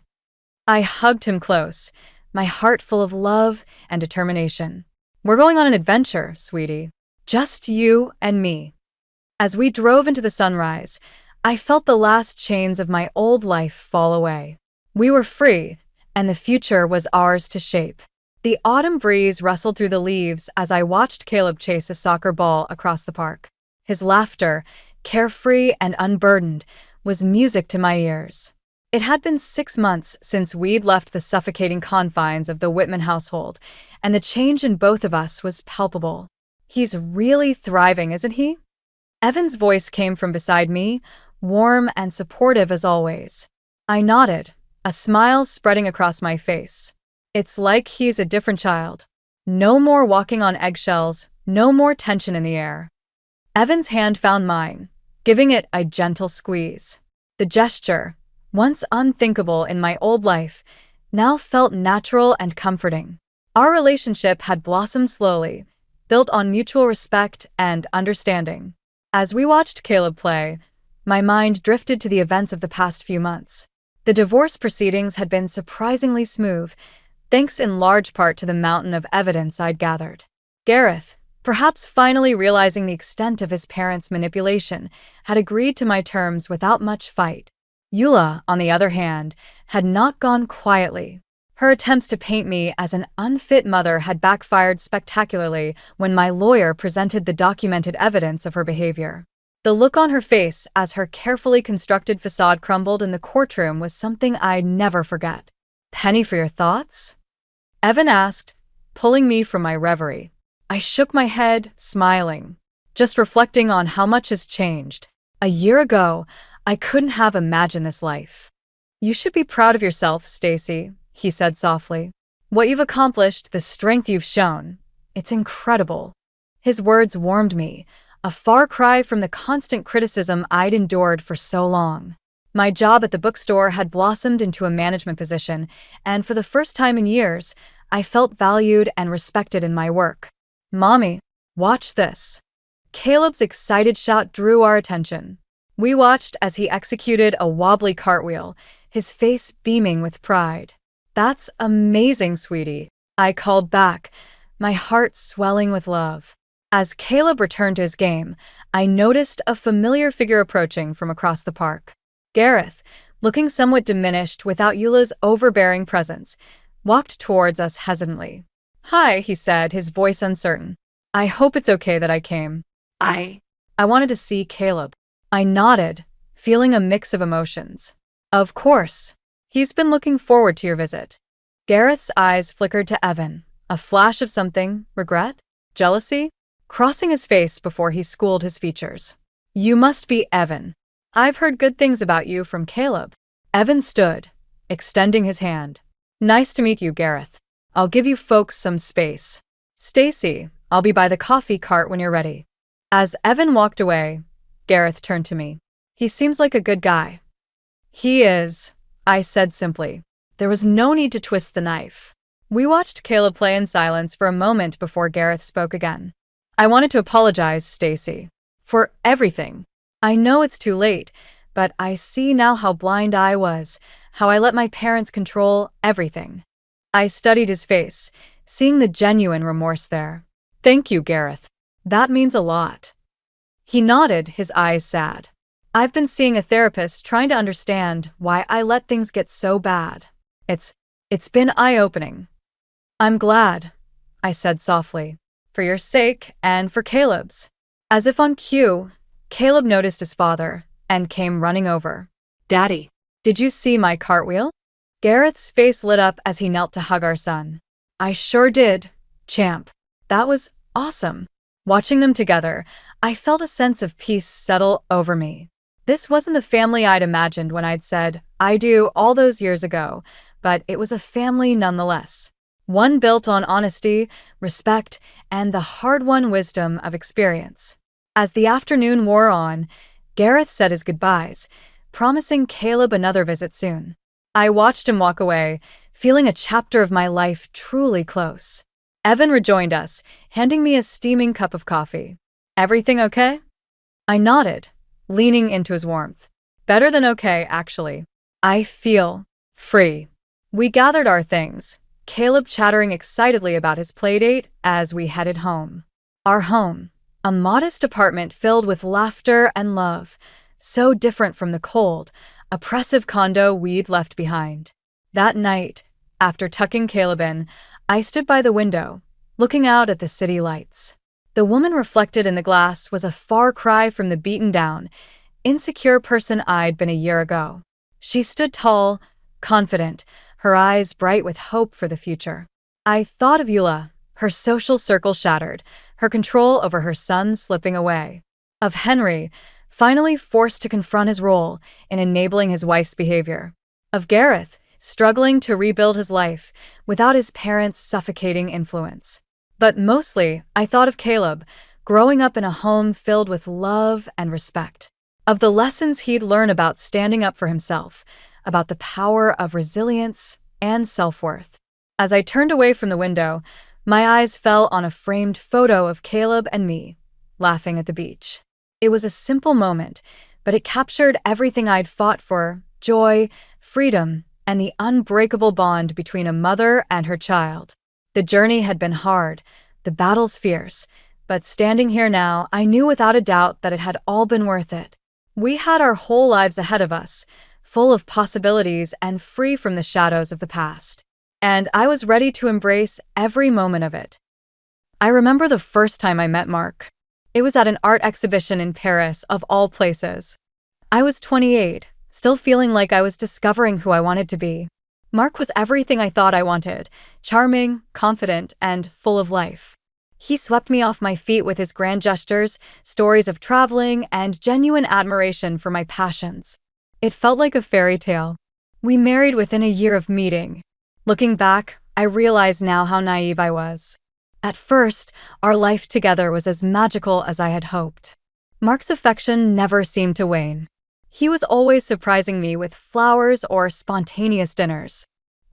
S1: I hugged him close, my heart full of love and determination. "We're going on an adventure, sweetie. Just you and me." As we drove into the sunrise, I felt the last chains of my old life fall away. We were free, and the future was ours to shape. The autumn breeze rustled through the leaves as I watched Caleb chase a soccer ball across the park. His laughter, carefree and unburdened, was music to my ears. It had been 6 months since we'd left the suffocating confines of the Whitman household, and the change in both of us was palpable. "He's really thriving, isn't he?" Evan's voice came from beside me, warm and supportive as always. I nodded, a smile spreading across my face. It's like he's a different child. No more walking on eggshells, no more tension in the air. Evan's hand found mine, giving it a gentle squeeze. The gesture, once unthinkable in my old life, now felt natural and comforting. Our relationship had blossomed slowly, built on mutual respect and understanding. As we watched Caleb play, my mind drifted to the events of the past few months. The divorce proceedings had been surprisingly smooth, thanks in large part to the mountain of evidence I'd gathered. Gareth, perhaps finally realizing the extent of his parents' manipulation, had agreed to my terms without much fight. Eula, on the other hand, had not gone quietly. Her attempts to paint me as an unfit mother had backfired spectacularly when my lawyer presented the documented evidence of her behavior. The look on her face as her carefully constructed facade crumbled in the courtroom was something I'd never forget. "Penny for your thoughts?" Evan asked, pulling me from my reverie. I shook my head, smiling, just reflecting on how much has changed. A year ago, I couldn't have imagined this life. "You should be proud of yourself, Stacy," he said softly. "What you've accomplished, the strength you've shown, it's incredible." His words warmed me, a far cry from the constant criticism I'd endured for so long. My job at the bookstore had blossomed into a management position, and for the first time in years, I felt valued and respected in my work. "Mommy, watch this." Caleb's excited shout drew our attention. We watched as he executed a wobbly cartwheel, his face beaming with pride. "That's amazing, sweetie," I called back, my heart swelling with love. As Caleb returned to his game, I noticed a familiar figure approaching from across the park. Gareth, looking somewhat diminished without Eula's overbearing presence, walked towards us hesitantly. "Hi," he said, his voice uncertain. "I hope it's okay that I came. I wanted to see Caleb." I nodded, feeling a mix of emotions. "Of course. He's been looking forward to your visit." Gareth's eyes flickered to Evan, a flash of something, regret? Jealousy? Crossing his face before he schooled his features. "You must be Evan. I've heard good things about you from Caleb." Evan stood, extending his hand. "Nice to meet you, Gareth. I'll give you folks some space. Stacy, I'll be by the coffee cart when you're ready." As Evan walked away, Gareth turned to me. "He seems like a good guy." "He is," I said simply. There was no need to twist the knife. We watched Caleb play in silence for a moment before Gareth spoke again. "I wanted to apologize, Stacy, for everything. I know it's too late, but I see now how blind I was, how I let my parents control everything." I studied his face, seeing the genuine remorse there. "Thank you, Gareth. That means a lot." He nodded, his eyes sad. "I've been seeing a therapist trying to understand why I let things get so bad. It's been eye-opening." "I'm glad," I said softly, "for your sake and for Caleb's." As if on cue, Caleb noticed his father and came running over. "Daddy, did you see my cartwheel?" Gareth's face lit up as he knelt to hug our son. "I sure did, champ. That was awesome." Watching them together, I felt a sense of peace settle over me. This wasn't the family I'd imagined when I'd said "I do" all those years ago, but it was a family nonetheless. One built on honesty, respect, and the hard-won wisdom of experience. As the afternoon wore on, Gareth said his goodbyes, promising Caleb another visit soon. I watched him walk away, feeling a chapter of my life truly close. Evan rejoined us, handing me a steaming cup of coffee. "Everything okay?" I nodded, leaning into his warmth. "Better than okay, actually. I feel free." We gathered our things, Caleb chattering excitedly about his playdate as we headed home. Our home, a modest apartment filled with laughter and love, so different from the cold, oppressive condo we'd left behind. That night, after tucking Caleb in, I stood by the window, looking out at the city lights. The woman reflected in the glass was a far cry from the beaten-down, insecure person I'd been a year ago. She stood tall, confident, her eyes bright with hope for the future. I thought of Eula, her social circle shattered, her control over her son slipping away. Of Henry, finally forced to confront his role in enabling his wife's behavior. Of Gareth, struggling to rebuild his life without his parents' suffocating influence. But mostly, I thought of Caleb, growing up in a home filled with love and respect. Of the lessons he'd learn about standing up for himself, about the power of resilience and self-worth. As I turned away from the window, my eyes fell on a framed photo of Caleb and me, laughing at the beach. It was a simple moment, but it captured everything I'd fought for: joy, freedom, and the unbreakable bond between a mother and her child. The journey had been hard, the battles fierce, but standing here now, I knew without a doubt that it had all been worth it. We had our whole lives ahead of us, full of possibilities and free from the shadows of the past. And I was ready to embrace every moment of it. I remember the first time I met Mark. It was at an art exhibition in Paris, of all places. I was 28, still feeling like I was discovering who I wanted to be. Mark was everything I thought I wanted: charming, confident, and full of life. He swept me off my feet with his grand gestures, stories of traveling, and genuine admiration for my passions. It felt like a fairy tale. We married within a year of meeting. Looking back, I realize now how naive I was. At first, our life together was as magical as I had hoped. Mark's affection never seemed to wane. He was always surprising me with flowers or spontaneous dinners.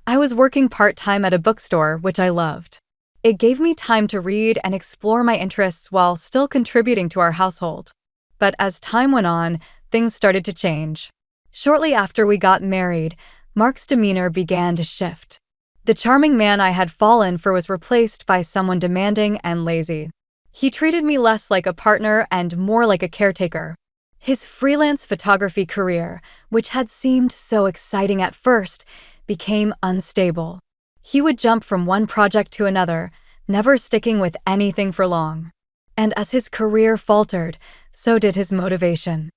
S1: I was working part-time at a bookstore, which I loved. It gave me time to read and explore my interests while still contributing to our household. But as time went on, things started to change. Shortly after we got married, Mark's demeanor began to shift. The charming man I had fallen for was replaced by someone demanding and lazy. He treated me less like a partner and more like a caretaker. His freelance photography career, which had seemed so exciting at first, became unstable. He would jump from one project to another, never sticking with anything for long. And as his career faltered, so did his motivation.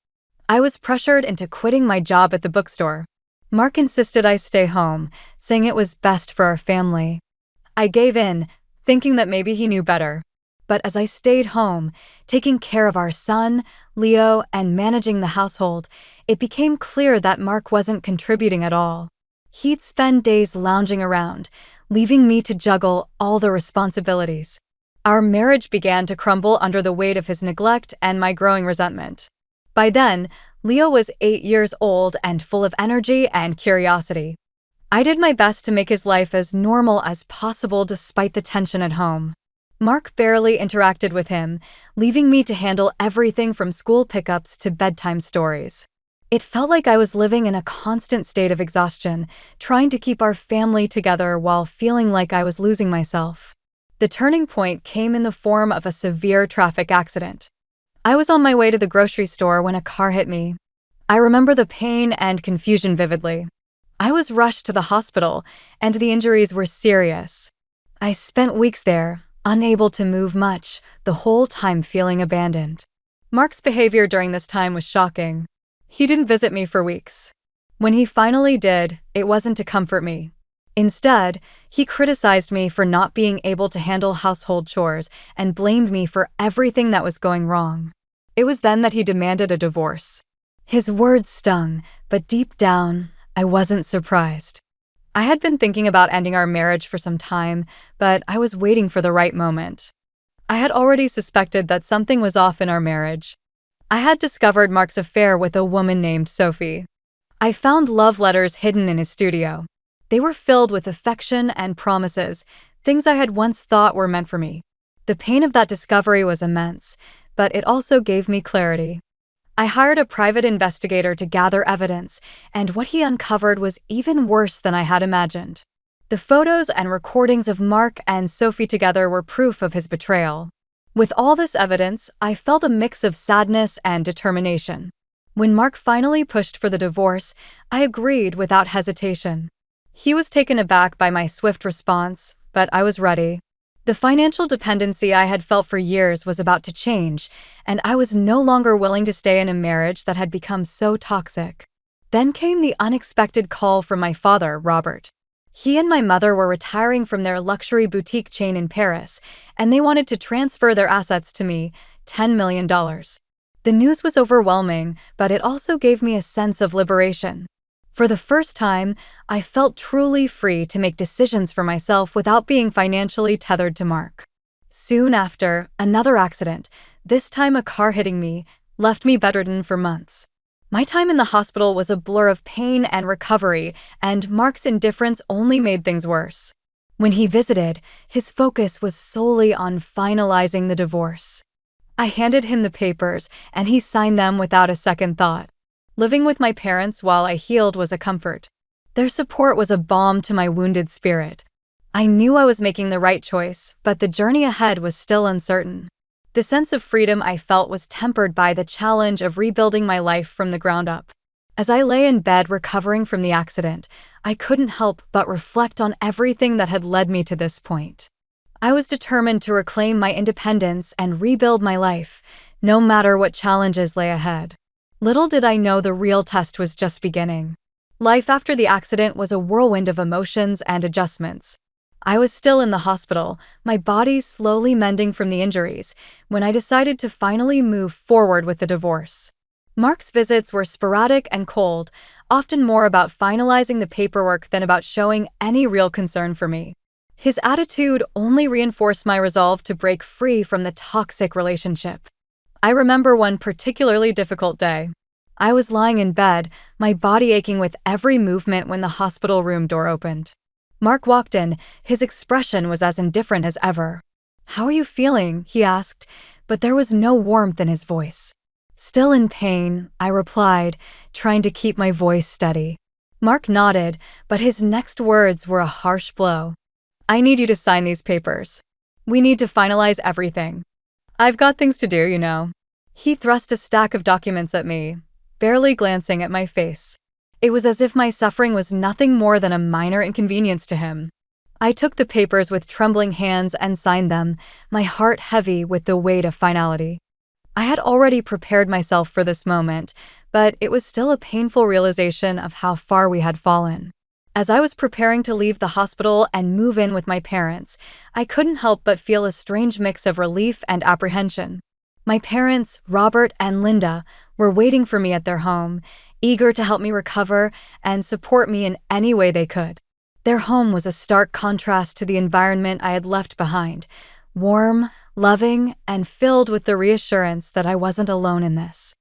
S1: I was pressured into quitting my job at the bookstore. Mark insisted I stay home, saying it was best for our family. I gave in, thinking that maybe he knew better. But as I stayed home, taking care of our son, Leo, and managing the household, it became clear that Mark wasn't contributing at all. He'd spend days lounging around, leaving me to juggle all the responsibilities. Our marriage began to crumble under the weight of his neglect and my growing resentment. By then, Leo was 8 years old and full of energy and curiosity. I did my best to make his life as normal as possible despite the tension at home. Mark barely interacted with him, leaving me to handle everything from school pickups to bedtime stories. It felt like I was living in a constant state of exhaustion, trying to keep our family together while feeling like I was losing myself. The turning point came in the form of a severe traffic accident. I was on my way to the grocery store when a car hit me. I remember the pain and confusion vividly. I was rushed to the hospital, and the injuries were serious. I spent weeks there, unable to move much, the whole time feeling abandoned. Mark's behavior during this time was shocking. He didn't visit me for weeks. When he finally did, it wasn't to comfort me. Instead, he criticized me for not being able to handle household chores and blamed me for everything that was going wrong. It was then that he demanded a divorce. His words stung, but deep down, I wasn't surprised. I had been thinking about ending our marriage for some time, but I was waiting for the right moment. I had already suspected that something was off in our marriage. I had discovered Mark's affair with a woman named Sophie. I found love letters hidden in his studio. They were filled with affection and promises, things I had once thought were meant for me. The pain of that discovery was immense, but it also gave me clarity. I hired a private investigator to gather evidence, and what he uncovered was even worse than I had imagined. The photos and recordings of Mark and Sophie together were proof of his betrayal. With all this evidence, I felt a mix of sadness and determination. When Mark finally pushed for the divorce, I agreed without hesitation. He was taken aback by my swift response, but I was ready. The financial dependency I had felt for years was about to change, and I was no longer willing to stay in a marriage that had become so toxic. Then came the unexpected call from my father, Robert. He and my mother were retiring from their luxury boutique chain in Paris, and they wanted to transfer their assets to me, $10 million. The news was overwhelming, but it also gave me a sense of liberation. For the first time, I felt truly free to make decisions for myself without being financially tethered to Mark. Soon after, another accident, this time a car hitting me, left me bedridden for months. My time in the hospital was a blur of pain and recovery, and Mark's indifference only made things worse. When he visited, his focus was solely on finalizing the divorce. I handed him the papers, and he signed them without a second thought. Living with my parents while I healed was a comfort. Their support was a balm to my wounded spirit. I knew I was making the right choice, but the journey ahead was still uncertain. The sense of freedom I felt was tempered by the challenge of rebuilding my life from the ground up. As I lay in bed recovering from the accident, I couldn't help but reflect on everything that had led me to this point. I was determined to reclaim my independence and rebuild my life, no matter what challenges lay ahead. Little did I know the real test was just beginning. Life after the accident was a whirlwind of emotions and adjustments. I was still in the hospital, my body slowly mending from the injuries, when I decided to finally move forward with the divorce. Mark's visits were sporadic and cold, often more about finalizing the paperwork than about showing any real concern for me. His attitude only reinforced my resolve to break free from the toxic relationship. I remember one particularly difficult day. I was lying in bed, my body aching with every movement when the hospital room door opened. Mark walked in, his expression was as indifferent as ever. "How are you feeling?" he asked, but there was no warmth in his voice. Still in pain, I replied, trying to keep my voice steady. Mark nodded, but his next words were a harsh blow. "I need you to sign these papers. We need to finalize everything. I've got things to do, you know." He thrust a stack of documents at me, barely glancing at my face. It was as if my suffering was nothing more than a minor inconvenience to him. I took the papers with trembling hands and signed them, my heart heavy with the weight of finality. I had already prepared myself for this moment, but it was still a painful realization of how far we had fallen. As I was preparing to leave the hospital and move in with my parents, I couldn't help but feel a strange mix of relief and apprehension. My parents, Robert and Linda, were waiting for me at their home, eager to help me recover and support me in any way they could. Their home was a stark contrast to the environment I had left behind, warm, loving, and filled with the reassurance that I wasn't alone in this.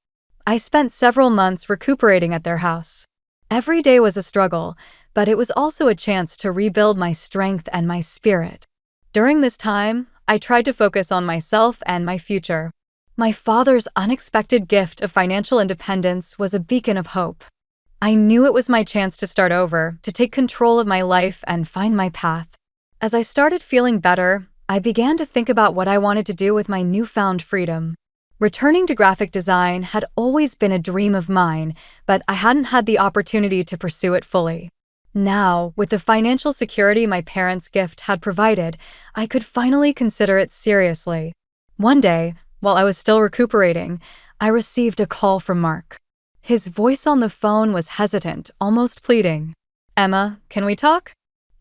S1: I spent several months recuperating at their house. Every day was a struggle, but it was also a chance to rebuild my strength and my spirit. During this time, I tried to focus on myself and my future. My father's unexpected gift of financial independence was a beacon of hope. I knew it was my chance to start over, to take control of my life and find my path. As I started feeling better, I began to think about what I wanted to do with my newfound freedom. Returning to graphic design had always been a dream of mine, but I hadn't had the opportunity to pursue it fully. Now, with the financial security my parents' gift had provided, I could finally consider it seriously. One day, while I was still recuperating, I received a call from Mark. His voice on the phone was hesitant, almost pleading. "Emma, can we talk?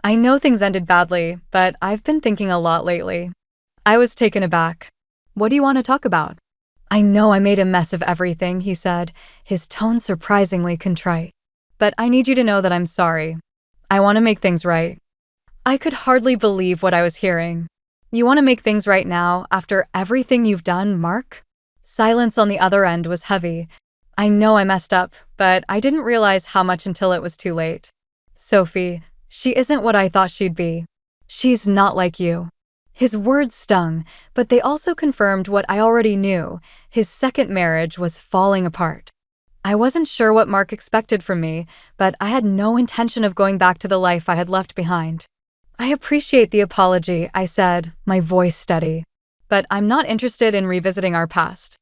S1: I know things ended badly, but I've been thinking a lot lately." I was taken aback. "What do you want to talk about?" "I know I made a mess of everything," he said, his tone surprisingly contrite. "But I need you to know that I'm sorry. I want to make things right." I could hardly believe what I was hearing. "You want to make things right now, after everything you've done, Mark?" Silence on the other end was heavy. I know I messed up, but I didn't realize how much until it was too late. "Sophie," She isn't what I thought she'd be. She's not like you." His words stung, but they also confirmed what I already knew. His second marriage was falling apart. I wasn't sure what Mark expected from me, but I had no intention of going back to the life I had left behind. "I appreciate the apology," I said, my voice steady. "But I'm not interested in revisiting our past.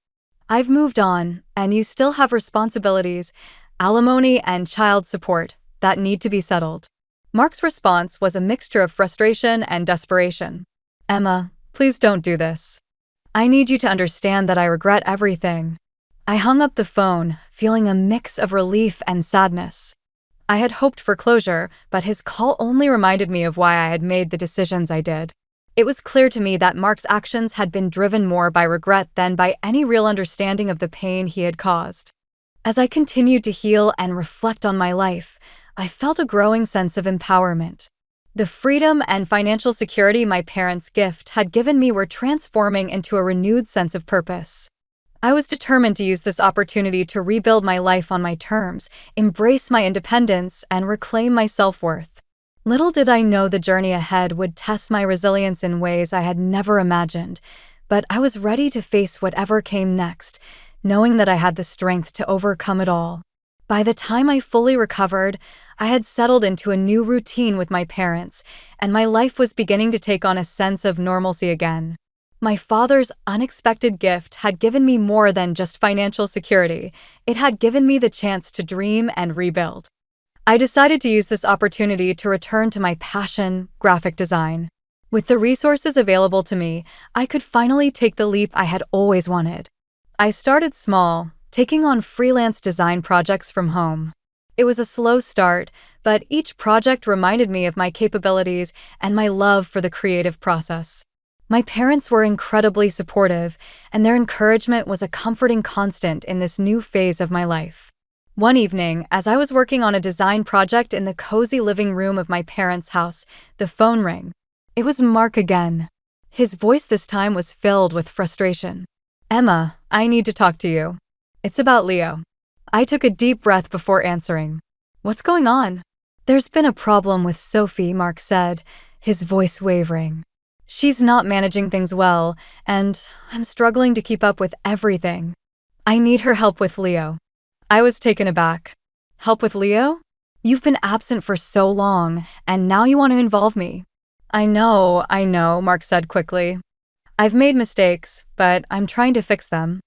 S1: I've moved on, and you still have responsibilities, alimony and child support, that need to be settled." Mark's response was a mixture of frustration and desperation. "Emma, please don't do this. I need you to understand that I regret everything." I hung up the phone, feeling a mix of relief and sadness. I had hoped for closure, but his call only reminded me of why I had made the decisions I did. It was clear to me that Mark's actions had been driven more by regret than by any real understanding of the pain he had caused. As I continued to heal and reflect on my life, I felt a growing sense of empowerment. The freedom and financial security my parents' gift had given me were transforming into a renewed sense of purpose. I was determined to use this opportunity to rebuild my life on my terms, embrace my independence, and reclaim my self-worth. Little did I know the journey ahead would test my resilience in ways I had never imagined, but I was ready to face whatever came next, knowing that I had the strength to overcome it all. By the time I fully recovered, I had settled into a new routine with my parents, and my life was beginning to take on a sense of normalcy again. My father's unexpected gift had given me more than just financial security. It had given me the chance to dream and rebuild. I decided to use this opportunity to return to my passion, graphic design. With the resources available to me, I could finally take the leap I had always wanted. I started small, taking on freelance design projects from home. It was a slow start, but each project reminded me of my capabilities and my love for the creative process. My parents were incredibly supportive, and their encouragement was a comforting constant in this new phase of my life. One evening, as I was working on a design project in the cozy living room of my parents' house, the phone rang. It was Mark again. His voice this time was filled with frustration. "Emma, I need to talk to you. It's about Leo." I took a deep breath before answering. "What's going on?" "There's been a problem with Sophie," Mark said, his voice wavering. "She's not managing things well, and I'm struggling to keep up with everything. I need her help with Leo." I was taken aback. "Help with Leo? You've been absent for so long, and now you want to involve me." I know, Mark said quickly. "I've made mistakes, but I'm trying to fix them.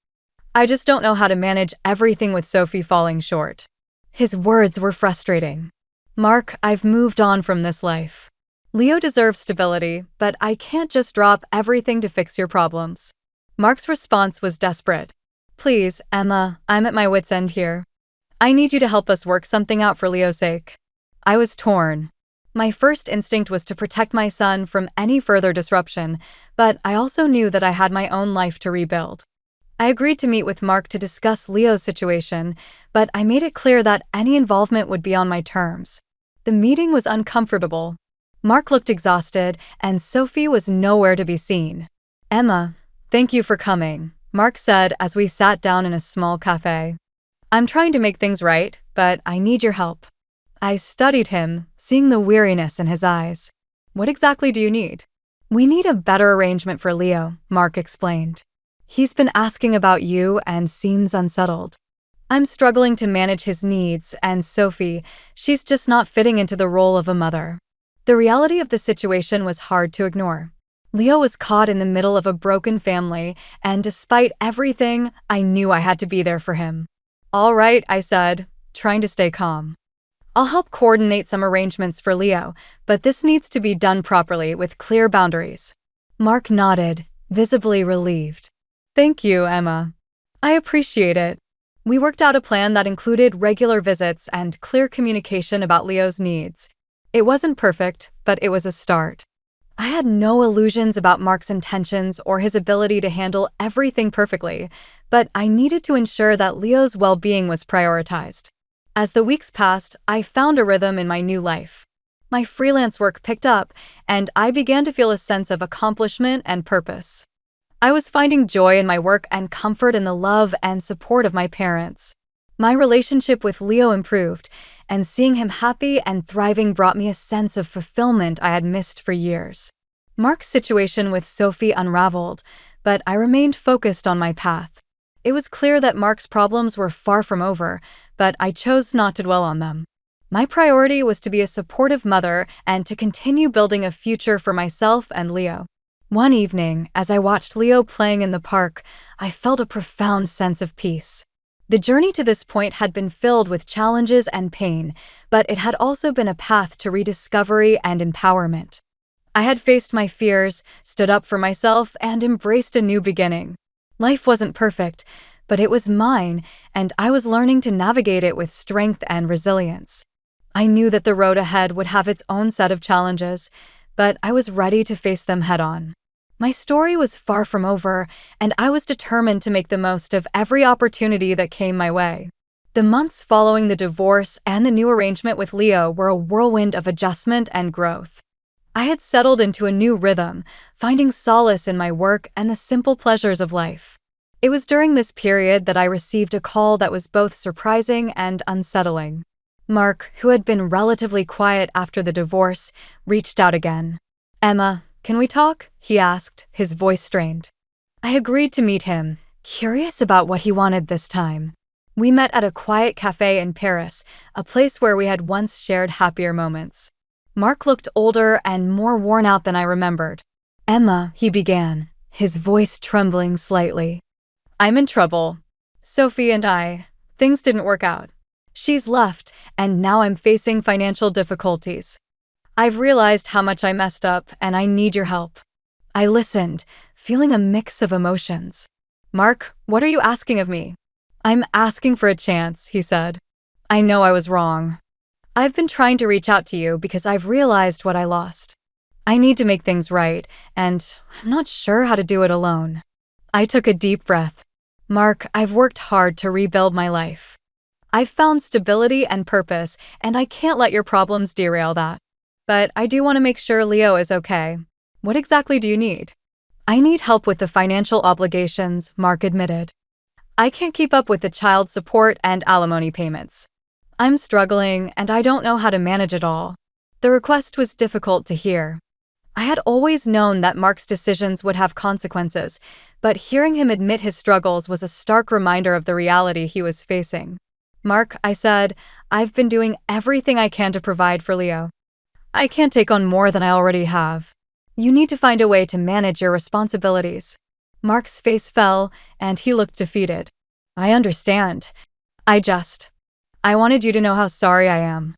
S1: I just don't know how to manage everything with Sophie falling short." His words were frustrating. "Mark, I've moved on from this life. Leo deserves stability, but I can't just drop everything to fix your problems." Mark's response was desperate. "Please, Emma, I'm at my wit's end here. I need you to help us work something out for Leo's sake." I was torn. My first instinct was to protect my son from any further disruption, but I also knew that I had my own life to rebuild. I agreed to meet with Mark to discuss Leo's situation, but I made it clear that any involvement would be on my terms. The meeting was uncomfortable. Mark looked exhausted, and Sophie was nowhere to be seen. "Emma, thank you for coming," Mark said as we sat down in a small cafe. "I'm trying to make things right, but I need your help." I studied him, seeing the weariness in his eyes. "What exactly do you need?" "We need a better arrangement for Leo," Mark explained. "He's been asking about you and seems unsettled. I'm struggling to manage his needs, and Sophie, she's just not fitting into the role of a mother." The reality of the situation was hard to ignore. Leo was caught in the middle of a broken family, and despite everything, I knew I had to be there for him. "All right," I said, trying to stay calm. "I'll help coordinate some arrangements for Leo, but this needs to be done properly with clear boundaries." Mark nodded, visibly relieved. "Thank you, Emma. I appreciate it." We worked out a plan that included regular visits and clear communication about Leo's needs. It wasn't perfect, but it was a start. I had no illusions about Mark's intentions or his ability to handle everything perfectly, but I needed to ensure that Leo's well-being was prioritized. As the weeks passed, I found a rhythm in my new life. My freelance work picked up, and I began to feel a sense of accomplishment and purpose. I was finding joy in my work and comfort in the love and support of my parents. My relationship with Leo improved, and seeing him happy and thriving brought me a sense of fulfillment I had missed for years. Mark's situation with Sophie unraveled, but I remained focused on my path. It was clear that Mark's problems were far from over, but I chose not to dwell on them. My priority was to be a supportive mother and to continue building a future for myself and Leo. One evening, as I watched Leo playing in the park, I felt a profound sense of peace. The journey to this point had been filled with challenges and pain, but it had also been a path to rediscovery and empowerment. I had faced my fears, stood up for myself, and embraced a new beginning. Life wasn't perfect, but it was mine, and I was learning to navigate it with strength and resilience. I knew that the road ahead would have its own set of challenges, but I was ready to face them head-on. My story was far from over, and I was determined to make the most of every opportunity that came my way. The months following the divorce and the new arrangement with Leo were a whirlwind of adjustment and growth. I had settled into a new rhythm, finding solace in my work and the simple pleasures of life. It was during this period that I received a call that was both surprising and unsettling. Mark, who had been relatively quiet after the divorce, reached out again. "Emma, can we talk?" he asked, his voice strained. I agreed to meet him, curious about what he wanted this time. We met at a quiet cafe in Paris, a place where we had once shared happier moments. Mark looked older and more worn out than I remembered. "Emma," he began, his voice trembling slightly. "I'm in trouble. Sophie and things didn't work out. She's left, and now I'm facing financial difficulties. I've realized how much I messed up, and I need your help." I listened, feeling a mix of emotions. "Mark, what are you asking of me?" "I'm asking for a chance," he said. "I know I was wrong. I've been trying to reach out to you because I've realized what I lost. I need to make things right, and I'm not sure how to do it alone." I took a deep breath. "Mark, I've worked hard to rebuild my life. I've found stability and purpose, and I can't let your problems derail that. But I do want to make sure Leo is okay. What exactly do you need?" "I need help with the financial obligations," Mark admitted. "I can't keep up with the child support and alimony payments. I'm struggling, and I don't know how to manage it all." The request was difficult to hear. I had always known that Mark's decisions would have consequences, but hearing him admit his struggles was a stark reminder of the reality he was facing. "Mark," I said, "I've been doing everything I can to provide for Leo. I can't take on more than I already have. You need to find a way to manage your responsibilities." Mark's face fell, and he looked defeated. "I understand. I wanted you to know how sorry I am.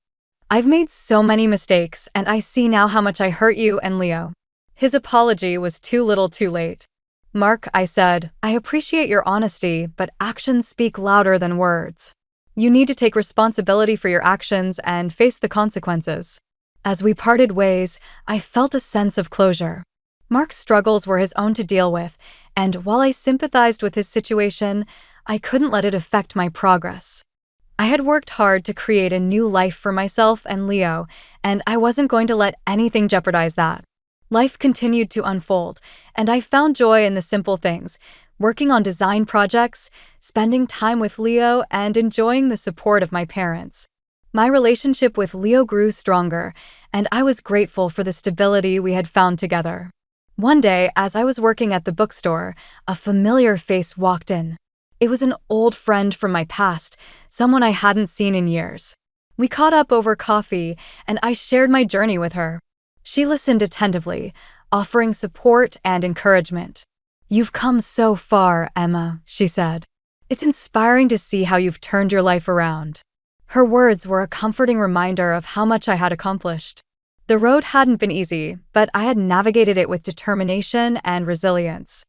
S1: I've made so many mistakes, and I see now how much I hurt you and Leo." His apology was too little too late. "Mark," I said, "I appreciate your honesty, but actions speak louder than words. You need to take responsibility for your actions and face the consequences." As we parted ways, I felt a sense of closure. Mark's struggles were his own to deal with, and while I sympathized with his situation, I couldn't let it affect my progress. I had worked hard to create a new life for myself and Leo, and I wasn't going to let anything jeopardize that. Life continued to unfold, and I found joy in the simple things, working on design projects, spending time with Leo, and enjoying the support of my parents. My relationship with Leo grew stronger, and I was grateful for the stability we had found together. One day, as I was working at the bookstore, a familiar face walked in. It was an old friend from my past, someone I hadn't seen in years. We caught up over coffee, and I shared my journey with her. She listened attentively, offering support and encouragement. "You've come so far, Emma," she said. "It's inspiring to see how you've turned your life around." Her words were a comforting reminder of how much I had accomplished. The road hadn't been easy, but I had navigated it with determination and resilience.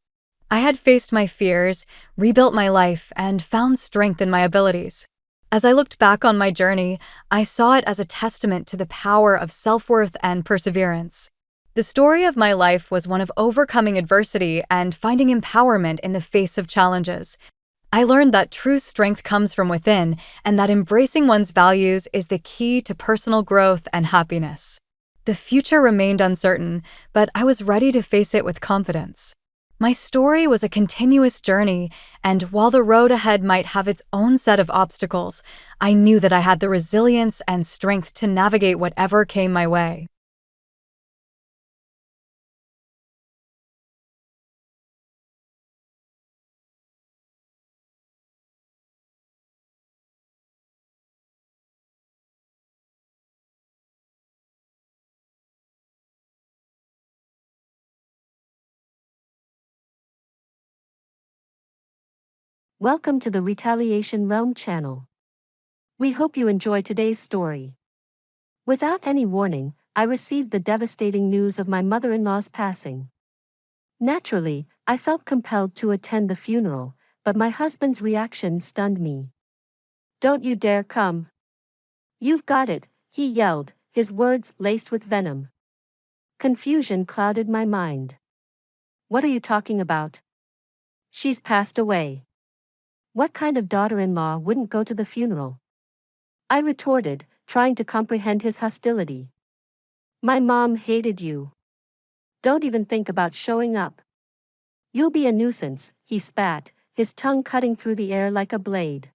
S1: I had faced my fears, rebuilt my life, and found strength in my abilities. As I looked back on my journey, I saw it as a testament to the power of self-worth and perseverance. The story of my life was one of overcoming adversity and finding empowerment in the face of challenges. I learned that true strength comes from within, and that embracing one's values is the key to personal growth and happiness. The future remained uncertain, but I was ready to face it with confidence. My story was a continuous journey, and while the road ahead might have its own set of obstacles, I knew that I had the resilience and strength to navigate whatever came my way.
S3: Welcome to the Retaliation Realm channel. We hope you enjoy today's story. Without any warning, I received the devastating news of my mother-in-law's passing. Naturally, I felt compelled to attend the funeral, but my husband's reaction stunned me. "Don't you dare come. You've got it," he yelled, his words laced with venom. Confusion clouded my mind. "What are you talking about? She's passed away. What kind of daughter-in-law wouldn't go to the funeral?" I retorted, trying to comprehend his hostility. "My mom hated you. Don't even think about showing up. You'll be a nuisance," he spat, his tongue cutting through the air like a blade.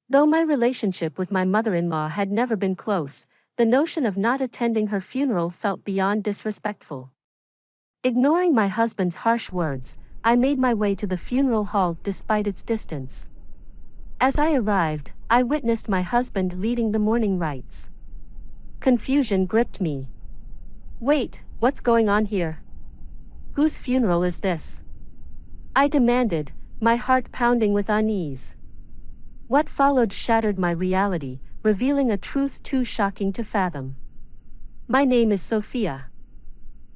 S3: Though my relationship with my mother-in-law had never been close, the notion of not attending her funeral felt beyond disrespectful. Ignoring my husband's harsh words, I made my way to the funeral hall despite its distance. As I arrived, I witnessed my husband leading the mourning rites. Confusion gripped me. "Wait, what's going on here? Whose funeral is this?" I demanded, my heart pounding with unease. What followed shattered my reality, revealing a truth too shocking to fathom. "My name is Sophia.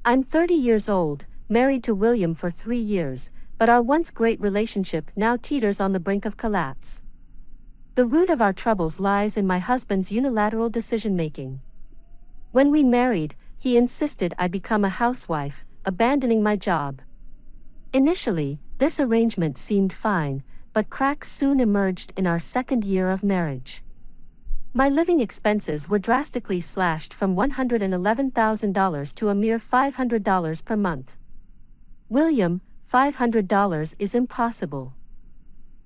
S3: I'm 30 years old, married to William for 3 years, but our once great relationship now teeters on the brink of collapse. The root of our troubles lies in my husband's unilateral decision-making. When we married, he insisted I become a housewife, abandoning my job. Initially, this arrangement seemed fine, but cracks soon emerged in our second year of marriage. My living expenses were drastically slashed from $111,000 to a mere $500 per month. "William, $500 is impossible.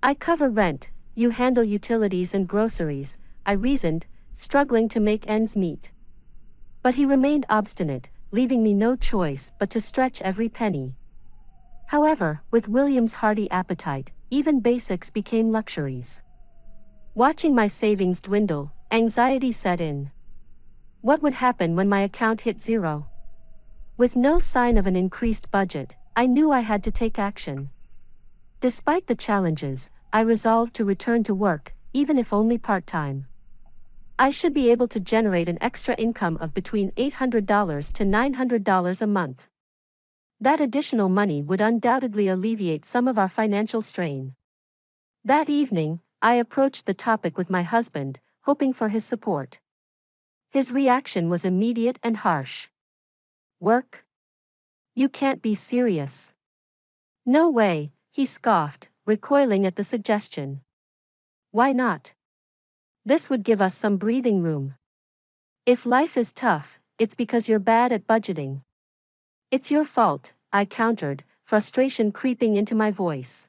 S3: I cover rent, you handle utilities and groceries," I reasoned, struggling to make ends meet. But he remained obstinate, leaving me no choice but to stretch every penny. However, with William's hearty appetite, even basics became luxuries. Watching my savings dwindle, anxiety set in. What would happen when my account hit zero? With no sign of an increased budget, I knew I had to take action. Despite the challenges, I resolved to return to work, even if only part-time. I should be able to generate an extra income of between $800 to $900 a month. That additional money would undoubtedly alleviate some of our financial strain. That evening, I approached the topic with my husband, hoping for his support. His reaction was immediate and harsh. "Work? You can't be serious." "No way," he scoffed, recoiling at the suggestion. "Why not? This would give us some breathing room. If life is tough, it's because you're bad at budgeting." "It's your fault," I countered, frustration creeping into my voice.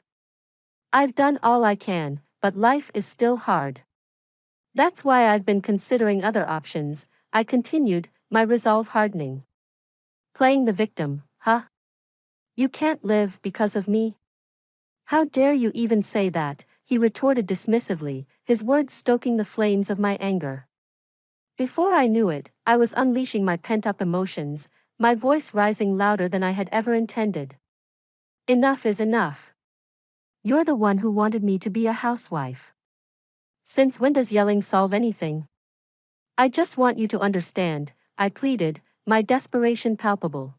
S3: "I've done all I can, but life is still hard. That's why I've been considering other options," I continued, my resolve hardening. "Playing the victim, huh? You can't live because of me?" "How dare you even say that," he retorted dismissively, his words stoking the flames of my anger. Before I knew it, I was unleashing my pent-up emotions, my voice rising louder than I had ever intended. "Enough is enough. You're the one who wanted me to be a housewife. Since when does yelling solve anything? I just want you to understand," I pleaded, my desperation palpable.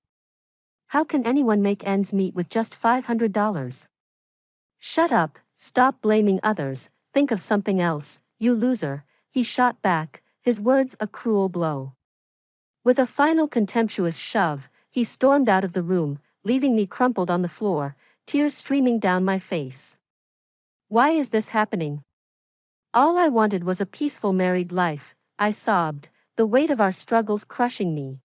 S3: "How can anyone make ends meet with just $500? Shut up, stop blaming others, think of something else, you loser," he shot back, his words a cruel blow. With a final contemptuous shove, he stormed out of the room, leaving me crumpled on the floor, tears streaming down my face. "Why is this happening? All I wanted was a peaceful married life," I sobbed, the weight of our struggles crushing me.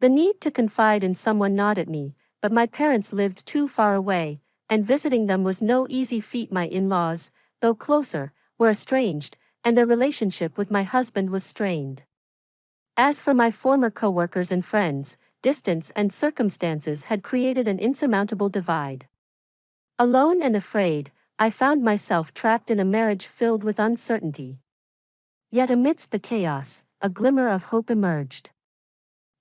S3: The need to confide in someone gnawed at me, but my parents lived too far away, and visiting them was no easy feat. My in-laws, though closer, were estranged, and their relationship with my husband was strained. As for my former co-workers and friends, distance and circumstances had created an insurmountable divide. Alone and afraid, I found myself trapped in a marriage filled with uncertainty. Yet amidst the chaos, a glimmer of hope emerged.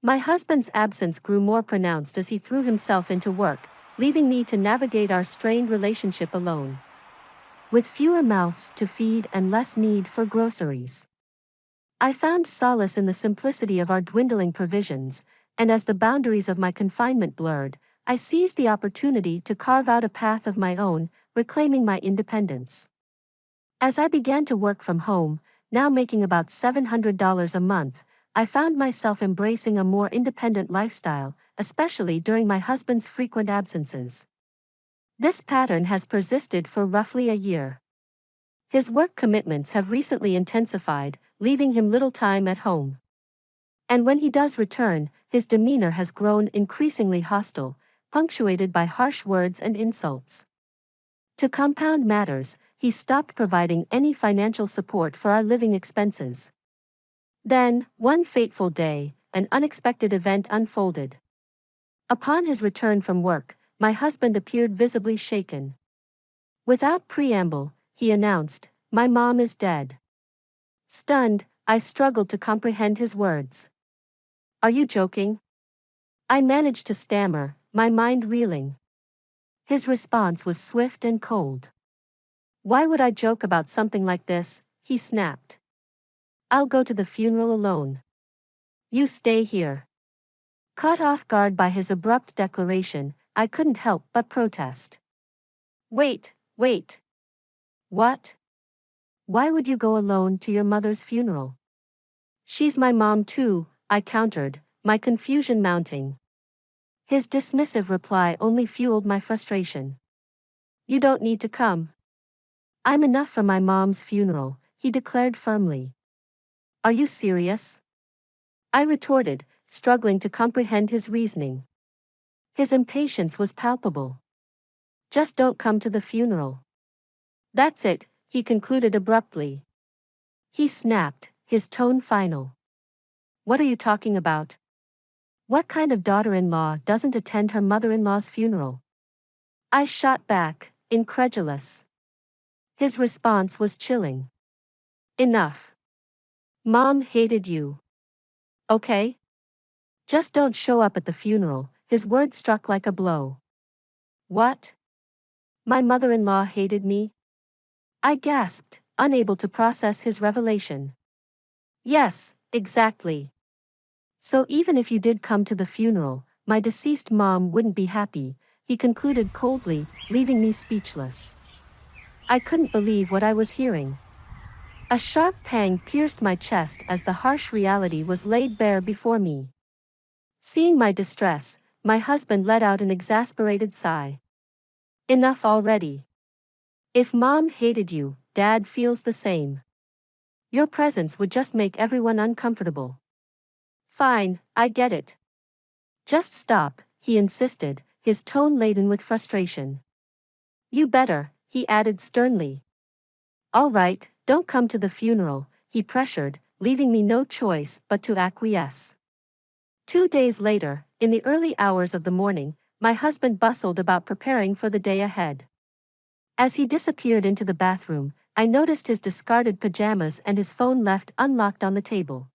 S3: My husband's absence grew more pronounced as he threw himself into work, leaving me to navigate our strained relationship alone. With fewer mouths to feed and less need for groceries, I found solace in the simplicity of our dwindling provisions, and as the boundaries of my confinement blurred, I seized the opportunity to carve out a path of my own, reclaiming my independence. As I began to work from home, now making about $700 a month, I found myself embracing a more independent lifestyle, especially during my husband's frequent absences. This pattern has persisted for roughly a year. His work commitments have recently intensified, leaving him little time at home. And when he does return, his demeanor has grown increasingly hostile, punctuated by harsh words and insults. To compound matters, he stopped providing any financial support for our living expenses. Then, one fateful day, an unexpected event unfolded. Upon his return from work, my husband appeared visibly shaken. Without preamble, he announced, "My mom is dead." Stunned, I struggled to comprehend his words. "Are you joking?" I managed to stammer, my mind reeling. His response was swift and cold. "Why would I joke about something like this?" he snapped. "I'll go to the funeral alone. You stay here." Caught off guard by his abrupt declaration, I couldn't help but protest. Wait. What? Why would you go alone to your mother's funeral?" "She's my mom too," I countered, my confusion mounting. His dismissive reply only fueled my frustration. "You don't need to come. I'm enough for my mom's funeral," he declared firmly. "Are you serious?" I retorted, struggling to comprehend his reasoning. His impatience was palpable. "Just don't come to the funeral. That's it," he concluded abruptly. He snapped, his tone final. "What are you talking about? What kind of daughter-in-law doesn't attend her mother-in-law's funeral?" I shot back, incredulous. His response was chilling. "Enough. Mom hated you. Okay? Just don't show up at the funeral." His words struck like a blow. "What? My mother-in-law hated me?" I gasped, unable to process his revelation. "Yes, exactly. So even if you did come to the funeral, my deceased mom wouldn't be happy," he concluded coldly, leaving me speechless. I couldn't believe what I was hearing. A sharp pang pierced my chest as the harsh reality was laid bare before me. Seeing my distress, my husband let out an exasperated sigh. "Enough already. If mom hated you, dad feels the same. Your presence would just make everyone uncomfortable." "Fine, I get it. Just stop," he insisted, his tone laden with frustration. "You better," he added sternly. "All right, don't come to the funeral," he pressured, leaving me no choice but to acquiesce. 2 days later, in the early hours of the morning, my husband bustled about preparing for the day ahead. As he disappeared into the bathroom, I noticed his discarded pajamas and his phone left unlocked on the table.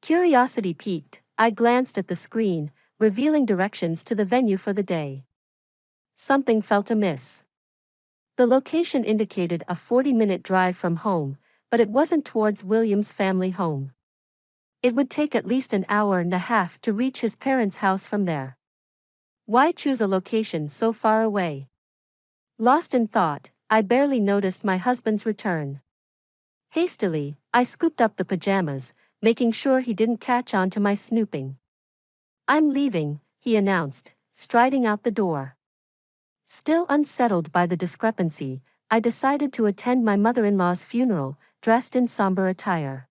S3: Curiosity piqued, I glanced at the screen, revealing directions to the venue for the day. Something felt amiss. The location indicated a 40-minute drive from home, but it wasn't towards William's family home. It would take at least an hour and a half to reach his parents' house from there. Why choose a location so far away? Lost in thought, I barely noticed my husband's return. Hastily, I scooped up the pajamas, making sure he didn't catch on to my snooping. "I'm leaving," he announced, striding out the door. Still unsettled by the discrepancy, I decided to attend my mother-in-law's funeral, dressed in somber attire.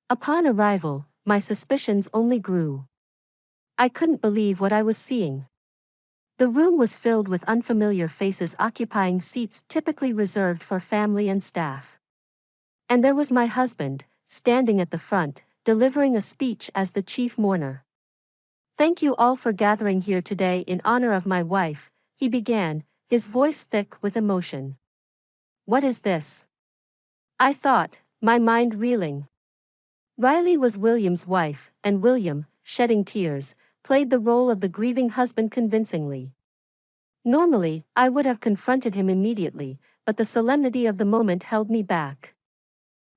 S3: Upon arrival, my suspicions only grew. I couldn't believe what I was seeing. The room was filled with unfamiliar faces occupying seats typically reserved for family and staff. And there was my husband, standing at the front, delivering a speech as the chief mourner. "Thank you all for gathering here today in honor of my wife," he began, his voice thick with emotion. "What is this?" I thought, my mind reeling. Riley was William's wife, and William, shedding tears, played the role of the grieving husband convincingly. Normally, I would have confronted him immediately, but the solemnity of the moment held me back.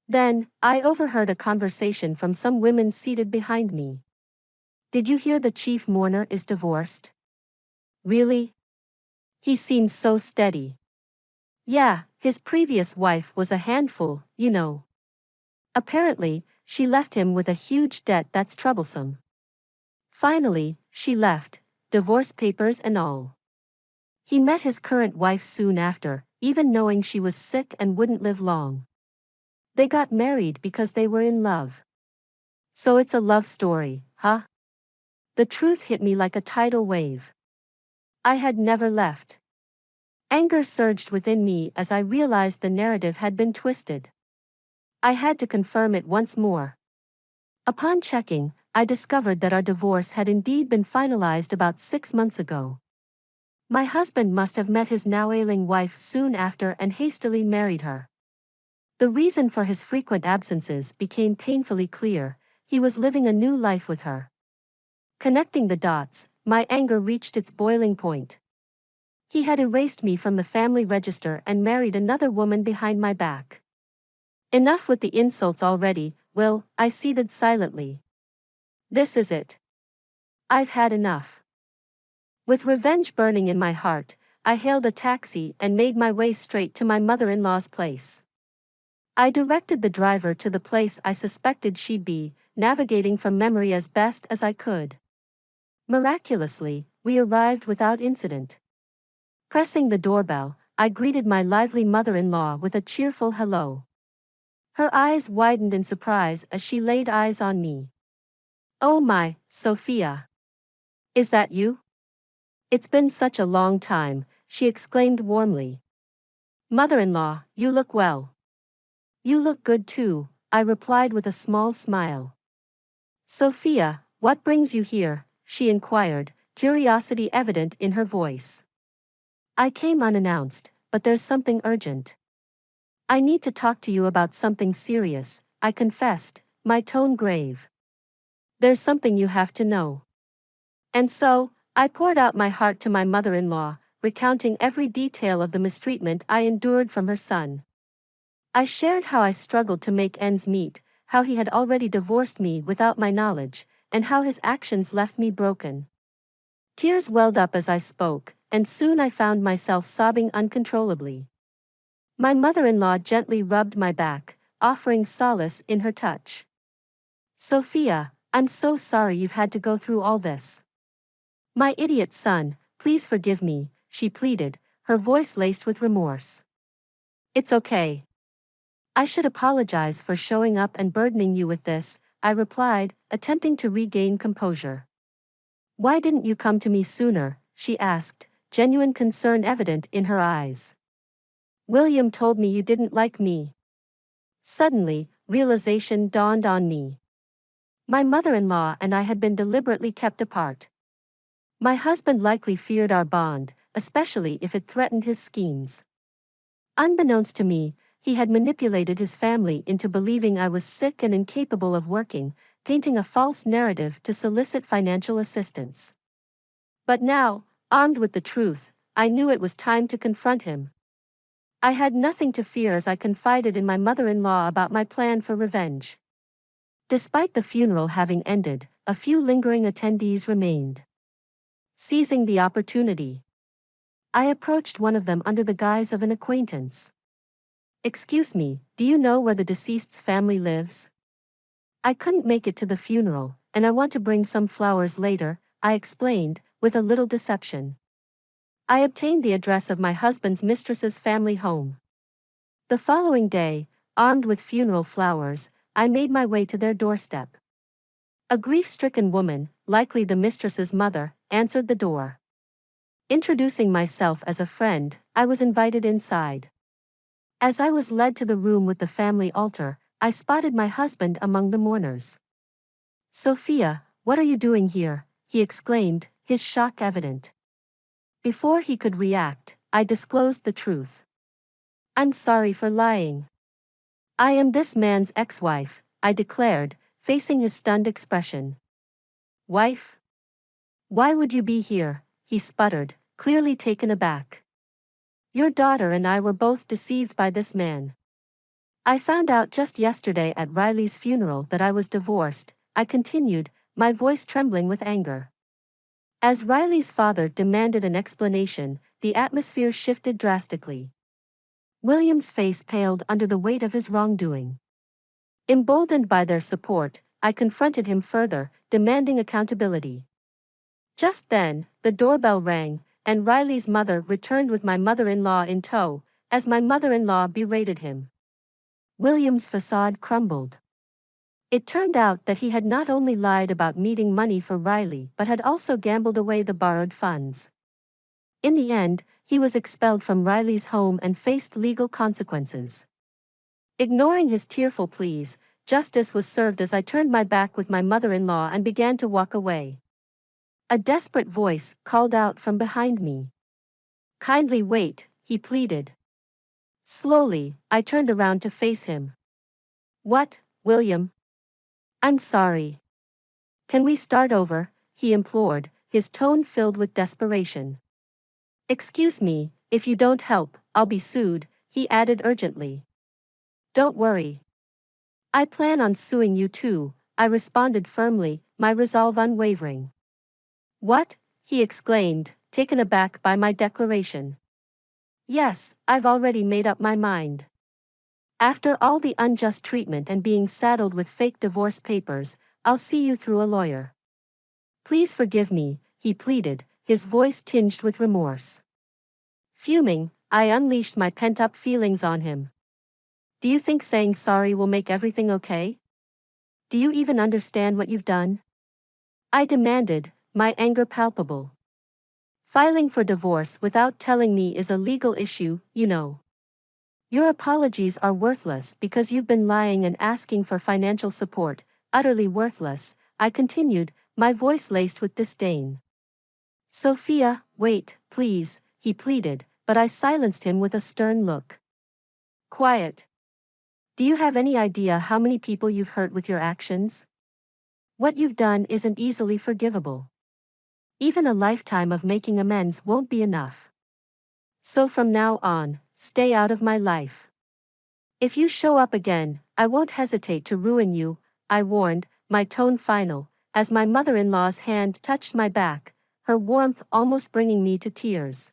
S3: Then, I overheard a conversation from some women seated behind me. "Did you hear the chief mourner is divorced?" "Really? He seems so steady." "Yeah, his previous wife was a handful, you know. Apparently, she left him with a huge debt that's troublesome. Finally, she left, divorce papers and all. He met his current wife soon after, even knowing she was sick and wouldn't live long. They got married because they were in love. So it's a love story, huh?" The truth hit me like a tidal wave. I had never left. Anger surged within me as I realized the narrative had been twisted. I had to confirm it once more. Upon checking, I discovered that our divorce had indeed been finalized about 6 months ago. My husband must have met his now ailing wife soon after and hastily married her. The reason for his frequent absences became painfully clear: he was living a new life with her. Connecting the dots, my anger reached its boiling point. He had erased me from the family register and married another woman behind my back. Enough with the insults already, Will, I seethed silently. This is it. I've had enough. With revenge burning in my heart, I hailed a taxi and made my way straight to my mother-in-law's place. I directed the driver to the place I suspected she'd be, navigating from memory as best as I could. Miraculously, we arrived without incident. Pressing the doorbell, I greeted my lively mother-in-law with a cheerful hello. Her eyes widened in surprise as she laid eyes on me. "Oh my, Sophia. Is that you? It's been such a long time," she exclaimed warmly. "Mother-in-law, you look well." "You look good too," I replied with a small smile. "Sophia, what brings you here?" she inquired, curiosity evident in her voice. "I came unannounced, but there's something urgent. I need to talk to you about something serious," I confessed, my tone grave. "There's something you have to know." And so, I poured out my heart to my mother-in-law, recounting every detail of the mistreatment I endured from her son. I shared how I struggled to make ends meet, how he had already divorced me without my knowledge, and how his actions left me broken. Tears welled up as I spoke, and soon I found myself sobbing uncontrollably. My mother-in-law gently rubbed my back, offering solace in her touch. "Sophia, I'm so sorry you've had to go through all this. My idiot son, please forgive me," she pleaded, her voice laced with remorse. "It's okay. I should apologize for showing up and burdening you with this," I replied, attempting to regain composure. "Why didn't you come to me sooner?" she asked, genuine concern evident in her eyes. "William told me you didn't like me." Suddenly, realization dawned on me. My mother-in-law and I had been deliberately kept apart. My husband likely feared our bond, especially if it threatened his schemes. Unbeknownst to me, he had manipulated his family into believing I was sick and incapable of working, painting a false narrative to solicit financial assistance. But now, armed with the truth, I knew it was time to confront him. I had nothing to fear as I confided in my mother-in-law about my plan for revenge. Despite the funeral having ended, a few lingering attendees remained. Seizing the opportunity, I approached one of them under the guise of an acquaintance. "Excuse me, do you know where the deceased's family lives? I couldn't make it to the funeral, and I want to bring some flowers later," I explained, with a little deception. I obtained the address of my husband's mistress's family home. The following day, armed with funeral flowers, I made my way to their doorstep. A grief-stricken woman, likely the mistress's mother, answered the door. Introducing myself as a friend, I was invited inside. As I was led to the room with the family altar, I spotted my husband among the mourners. "Sophia, what are you doing here?" he exclaimed, his shock evident. Before he could react, I disclosed the truth. "I'm sorry for lying. I am this man's ex-wife," I declared, facing his stunned expression. "Wife? Why would you be here?" he sputtered, clearly taken aback. "Your daughter and I were both deceived by this man. I found out just yesterday at Riley's funeral that I was divorced," I continued, my voice trembling with anger. As Riley's father demanded an explanation, the atmosphere shifted drastically. William's face paled under the weight of his wrongdoing. Emboldened by their support, I confronted him further, demanding accountability. Just then, the doorbell rang, and Riley's mother returned with my mother-in-law in tow, as my mother-in-law berated him. William's facade crumbled. It turned out that he had not only lied about needing money for Riley but had also gambled away the borrowed funds. In the end, he was expelled from Riley's home and faced legal consequences. Ignoring his tearful pleas, justice was served as I turned my back with my mother-in-law and began to walk away. A desperate voice called out from behind me. "Kindly wait," he pleaded. Slowly, I turned around to face him. "What, William? I'm sorry. Can we start over?" he implored, his tone filled with desperation. "Excuse me, if you don't help, I'll be sued," he added urgently. "Don't worry. I plan on suing you too," I responded firmly, my resolve unwavering. "What?" he exclaimed, taken aback by my declaration. "Yes, I've already made up my mind. After all the unjust treatment and being saddled with fake divorce papers, I'll see you through a lawyer. Please forgive me," he pleaded, his voice tinged with remorse. Fuming, I unleashed my pent-up feelings on him. "Do you think saying sorry will make everything okay? Do you even understand what you've done?" I demanded, my anger palpable. "Filing for divorce without telling me is a legal issue, you know. Your apologies are worthless because you've been lying and asking for financial support, utterly worthless," I continued, my voice laced with disdain. "Sophia, wait, please," he pleaded, but I silenced him with a stern look. "Quiet. Do you have any idea how many people you've hurt with your actions? What you've done isn't easily forgivable. Even a lifetime of making amends won't be enough. So from now on, stay out of my life. If you show up again, I won't hesitate to ruin you," I warned, my tone final, as my mother-in-law's hand touched my back, her warmth almost bringing me to tears.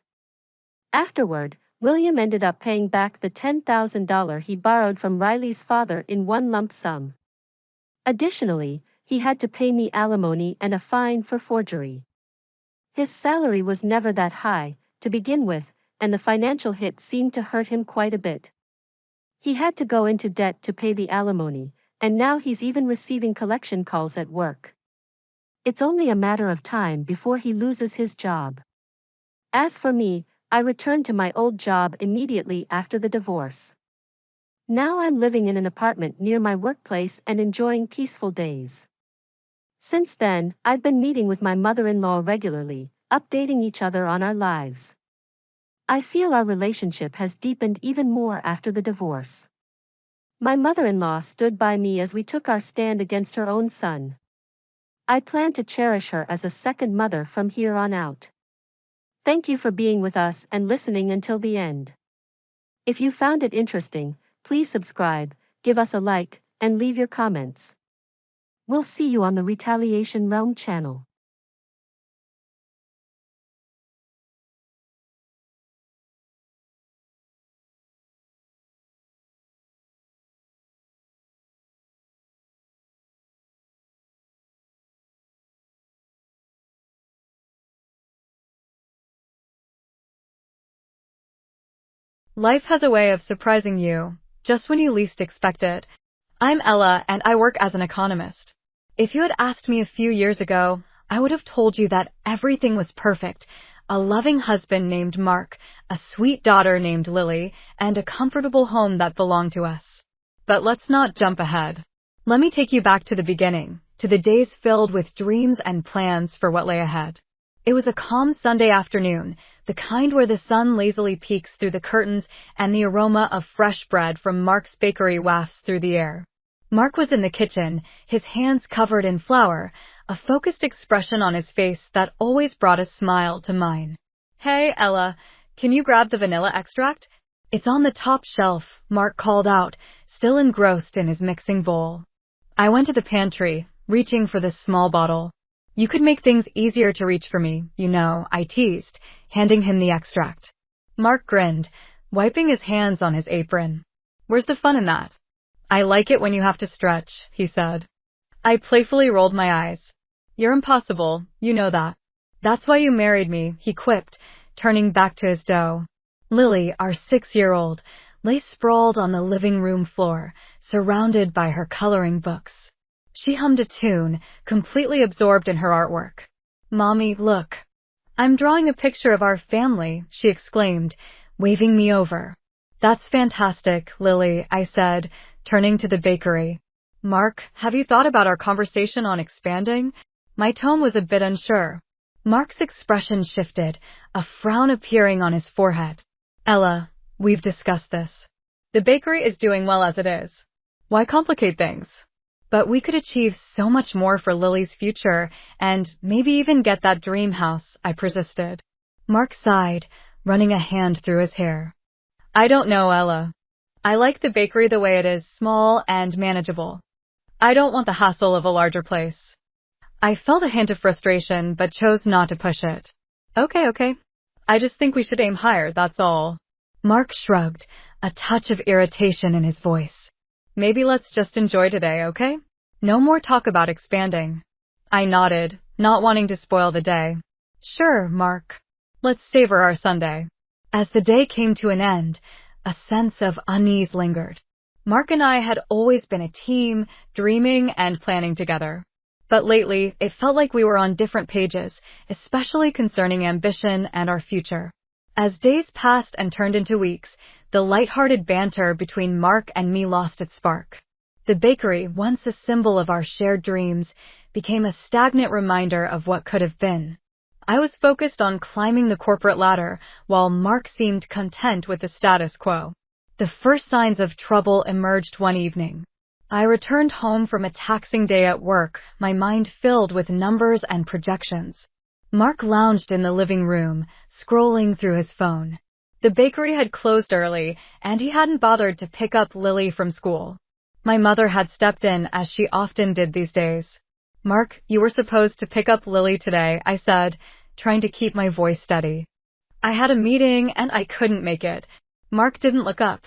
S3: Afterward, William ended up paying back the $10,000 he borrowed from Riley's father in one lump sum. Additionally, he had to pay me alimony and a fine for forgery. His salary was never that high, to begin with, and the financial hit seemed to hurt him quite a bit. He had to go into debt to pay the alimony, and now he's even receiving collection calls at work. It's only a matter of time before he loses his job. As for me, I returned to my old job immediately after the divorce. Now I'm living in an apartment near my workplace and enjoying peaceful days. Since then, I've been meeting with my mother-in-law regularly, updating each other on our lives. I feel our relationship has deepened even more after the divorce. My mother-in-law stood by me as we took our stand against her own son. I plan to cherish her as a second mother from here on out. Thank you for being with us and listening until the end. If you found it interesting, please subscribe, give us a like, and leave your comments. We'll see you on the Retaliation Realm channel.
S1: Life has a way of surprising you, just when you least expect it. I'm Ella, and I work as an economist. If you had asked me a few years ago, I would have told you that everything was perfect. a loving husband named Mark, a sweet daughter named Lily, and a comfortable home that belonged to us. But let's not jump ahead. Let me take you back to the beginning, to the days filled with dreams and plans for what lay ahead. It was a calm Sunday afternoon, the kind where the sun lazily peeks through the curtains and the aroma of fresh bread from Mark's bakery wafts through the air. Mark was in the kitchen, his hands covered in flour, a focused expression on his face that always brought a smile to mine. "Hey, Ella, can you grab the vanilla extract? It's on the top shelf," Mark called out, still engrossed in his mixing bowl. I went to the pantry, reaching for the small bottle. "You could make things easier to reach for me, you know," I teased, handing him the extract. Mark grinned, wiping his hands on his apron. "Where's the fun in that?" "I like it when you have to stretch," he said. I playfully rolled my eyes. "You're impossible, you know that." "That's why you married me," he quipped, turning back to his dough. Lily, our 6-year-old, lay sprawled on the living room floor, surrounded by her coloring books. She hummed a tune, completely absorbed in her artwork. "Mommy, look. I'm drawing a picture of our family," she exclaimed, waving me over. "That's fantastic, Lily," I said, turning to the bakery. "Mark, have you thought about our conversation on expanding?" My tone was a bit unsure. Mark's expression shifted, a frown appearing on his forehead. "Ella, we've discussed this. The bakery is doing well as it is. Why complicate things? But we could achieve so much more for Lily's future, and maybe even get that dream house," I persisted. Mark sighed, running a hand through his hair. "I don't know, Ella. I like the bakery the way it is, small and manageable. I don't want the hassle of a larger place." I felt a hint of frustration, but chose not to push it. Okay. I just think we should aim higher, that's all." Mark shrugged, a touch of irritation in his voice. "Maybe let's just enjoy today, okay? No more talk about expanding." I nodded, not wanting to spoil the day. "Sure, Mark. Let's savor our Sunday." As the day came to an end, a sense of unease lingered. Mark and I had always been a team, dreaming and planning together. But lately, it felt like we were on different pages, especially concerning ambition and our future. As days passed and turned into weeks, the lighthearted banter between Mark and me lost its spark. The bakery, once a symbol of our shared dreams, became a stagnant reminder of what could have been. I was focused on climbing the corporate ladder, while Mark seemed content with the status quo. The first signs of trouble emerged one evening. I returned home from a taxing day at work, my mind filled with numbers and projections. Mark lounged in the living room, scrolling through his phone. The bakery had closed early, and he hadn't bothered to pick up Lily from school. My mother had stepped in, as she often did these days. "Mark, you were supposed to pick up Lily today," I said, trying to keep my voice steady. "I had a meeting, and I couldn't make it." Mark didn't look up.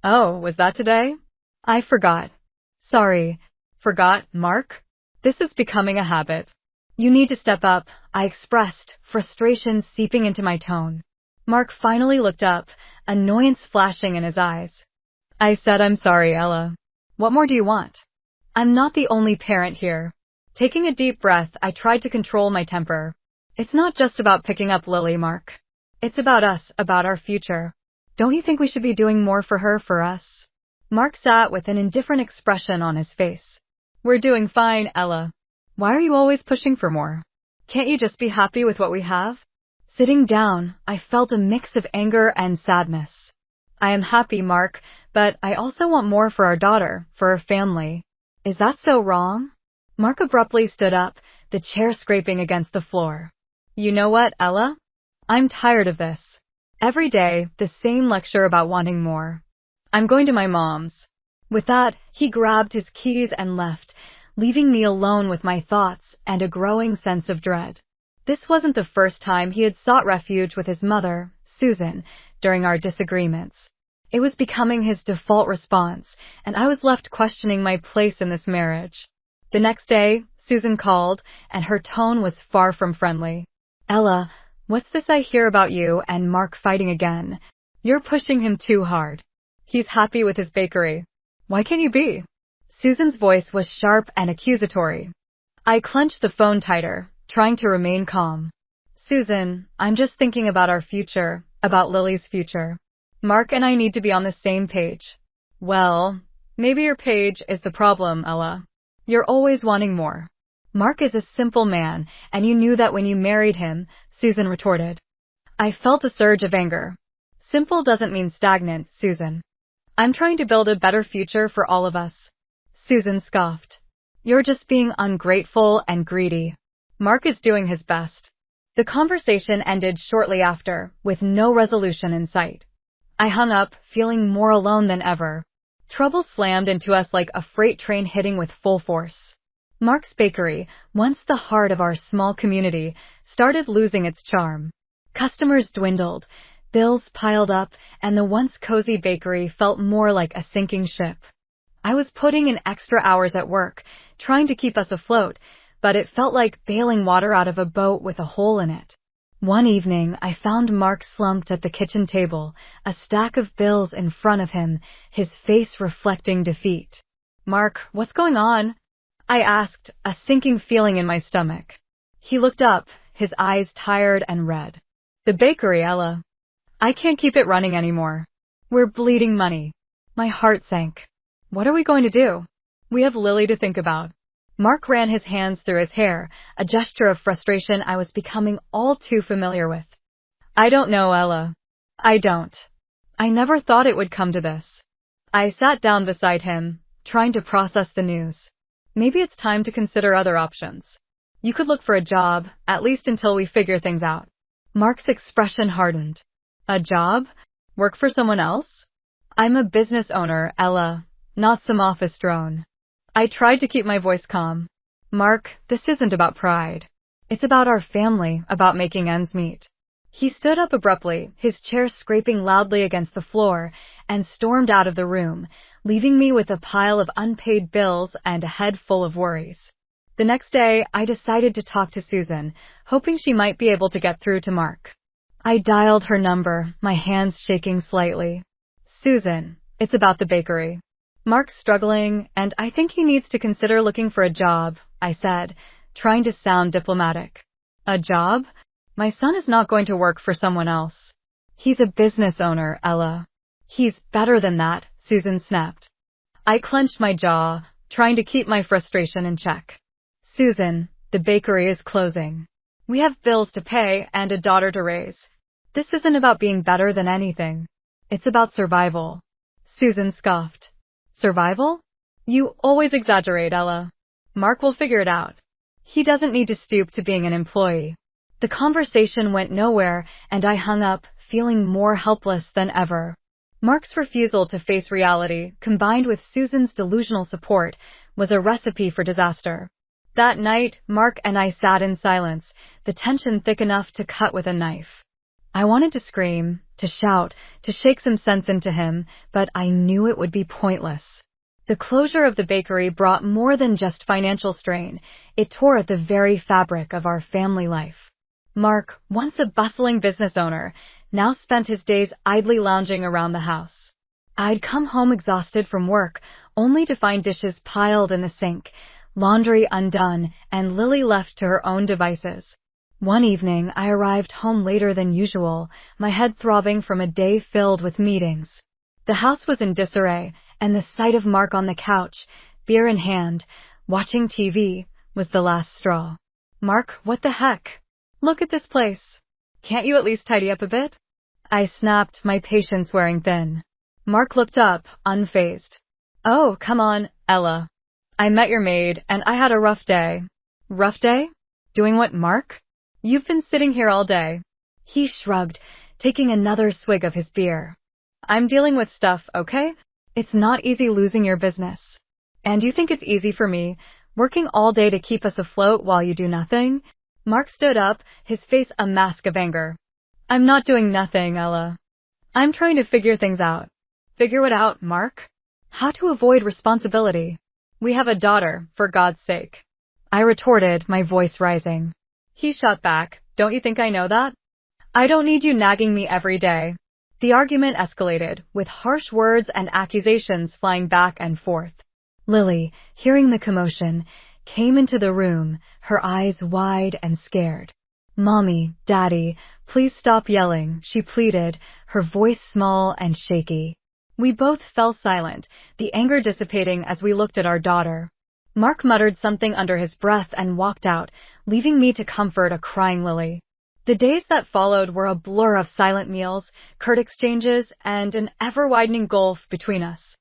S1: "Oh, was that today?" "I forgot." "Sorry." "Forgot, Mark? This is becoming a habit." "You need to step up," I expressed, frustration seeping into my tone. Mark finally looked up, annoyance flashing in his eyes. I said, "I'm sorry, Ella. What more do you want?" "I'm not the only parent here." Taking a deep breath, I tried to control my temper. "It's not just about picking up Lily, Mark. It's about us, about our future. Don't you think we should be doing more for her, for us?" Mark sat with an indifferent expression on his face. "We're doing fine, Ella. Why are you always pushing for more? Can't you just be happy with what we have?" Sitting down, I felt a mix of anger and sadness. "I am happy, Mark, but I also want more for our daughter, for our family. Is that so wrong?" Mark abruptly stood up, the chair scraping against the floor. "You know what, Ella? I'm tired of this. Every day, the same lecture about wanting more. I'm going to my mom's." With that, he grabbed his keys and left, leaving me alone with my thoughts and a growing sense of dread. This wasn't the first time he had sought refuge with his mother, Susan, during our disagreements. It was becoming his default response, and I was left questioning my place in this marriage. The next day, Susan called, and her tone was far from friendly. "Ella, what's this I hear about you and Mark fighting again? You're pushing him too hard. He's happy with his bakery. Why can't you be?" Susan's voice was sharp and accusatory. I clenched the phone tighter, trying to remain calm. Susan, I'm just thinking about our future, about Lily's future. Mark and I need to be on the same page. Well, maybe your page is the problem, Ella. You're always wanting more. Mark is a simple man, and you knew that when you married him, Susan retorted. I felt a surge of anger. Simple doesn't mean stagnant, Susan. I'm trying to build a better future for all of us. Susan scoffed. You're just being ungrateful and greedy. Mark is doing his best. The conversation ended shortly after, with no resolution in sight. I hung up, feeling more alone than ever. Trouble slammed into us like a freight train hitting with full force. Mark's Bakery, once the heart of our small community, started losing its charm. Customers dwindled, bills piled up, and the once cozy bakery felt more like a sinking ship. I was putting in extra hours at work, trying to keep us afloat, but it felt like bailing water out of a boat with a hole in it. One evening, I found Mark slumped at the kitchen table, a stack of bills in front of him, his face reflecting defeat. Mark, what's going on? I asked, a sinking feeling in my stomach. He looked up, his eyes tired and red. The bakery, Ella. I can't keep it running anymore. We're bleeding money. My heart sank. What are we going to do? We have Lily to think about. Mark ran his hands through his hair, a gesture of frustration I was becoming all too familiar with. I don't know, Ella. I don't. I never thought it would come to this. I sat down beside him, trying to process the news. Maybe it's time to consider other options. You could look for a job, at least until we figure things out. Mark's expression hardened. A job? Work for someone else? I'm a business owner, Ella, not some office drone. I tried to keep my voice calm. Mark, this isn't about pride. It's about our family, about making ends meet. He stood up abruptly, his chair scraping loudly against the floor, and stormed out of the room, leaving me with a pile of unpaid bills and a head full of worries. The next day, I decided to talk to Susan, hoping she might be able to get through to Mark. I dialed her number, my hands shaking slightly. Susan, it's about the bakery. Mark's struggling, and I think he needs to consider looking for a job, I said, trying to sound diplomatic. A job? My son is not going to work for someone else. He's a business owner, Ella. He's better than that, Susan snapped. I clenched my jaw, trying to keep my frustration in check. Susan, the bakery is closing. We have bills to pay and a daughter to raise. This isn't about being better than anything. It's about survival. Susan scoffed. Survival? You always exaggerate, Ella. Mark will figure it out. He doesn't need to stoop to being an employee. The conversation went nowhere, and I hung up, feeling more helpless than ever. Mark's refusal to face reality, combined with Susan's delusional support, was a recipe for disaster. That night, Mark and I sat in silence, the tension thick enough to cut with a knife. I wanted to scream, to shout, to shake some sense into him, but I knew it would be pointless. The closure of the bakery brought more than just financial strain. It tore at the very fabric of our family life. Mark, once a bustling business owner, now spent his days idly lounging around the house. I'd come home exhausted from work, only to find dishes piled in the sink, laundry undone, and Lily left to her own devices. One evening, I arrived home later than usual, my head throbbing from a day filled with meetings. The house was in disarray, and the sight of Mark on the couch, beer in hand, watching TV, was the last straw. Mark, what the heck? Look at this place. Can't you at least tidy up a bit? I snapped, my patience wearing thin. Mark looked up, unfazed. Oh, come on, Ella. I met your maid, and I had a rough day. Rough day? Doing what, Mark? You've been sitting here all day. He shrugged, taking another swig of his beer. I'm dealing with stuff, okay? It's not easy losing your business. And you think it's easy for me, working all day to keep us afloat while you do nothing? Mark stood up, his face a mask of anger. I'm not doing nothing, Ella. I'm trying to figure things out. Figure what out, Mark? How to avoid responsibility. We have a daughter, for God's sake. I retorted, my voice rising. He shot back, don't you think I know that? I don't need you nagging me every day. The argument escalated, with harsh words and accusations flying back and forth. Lily, hearing the commotion, came into the room, her eyes wide and scared. "Mommy, Daddy, please stop yelling," she pleaded, her voice small and shaky. We both fell silent, the anger dissipating as we looked at our daughter. Mark muttered something under his breath and walked out, leaving me to comfort a crying Lily. The days that followed were a blur of silent meals, curt exchanges, and an ever-widening gulf between us.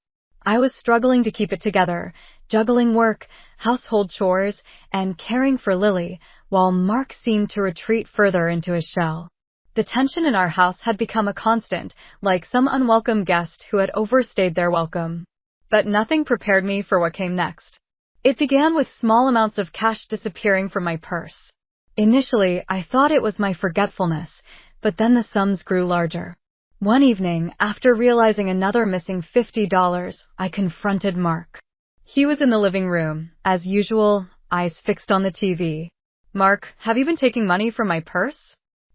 S1: I was struggling to keep it together, juggling work, household chores, and caring for Lily, while Mark seemed to retreat further into his shell. The tension in our house had become a constant, like some unwelcome guest who had overstayed their welcome. But nothing prepared me for what came next. It began with small amounts of cash disappearing from my purse. Initially, I thought it was my forgetfulness, but then the sums grew larger. One evening, after realizing another missing $50, I confronted Mark. He was in the living room, as usual, eyes fixed on the TV. "Mark, have you been taking money from my purse?"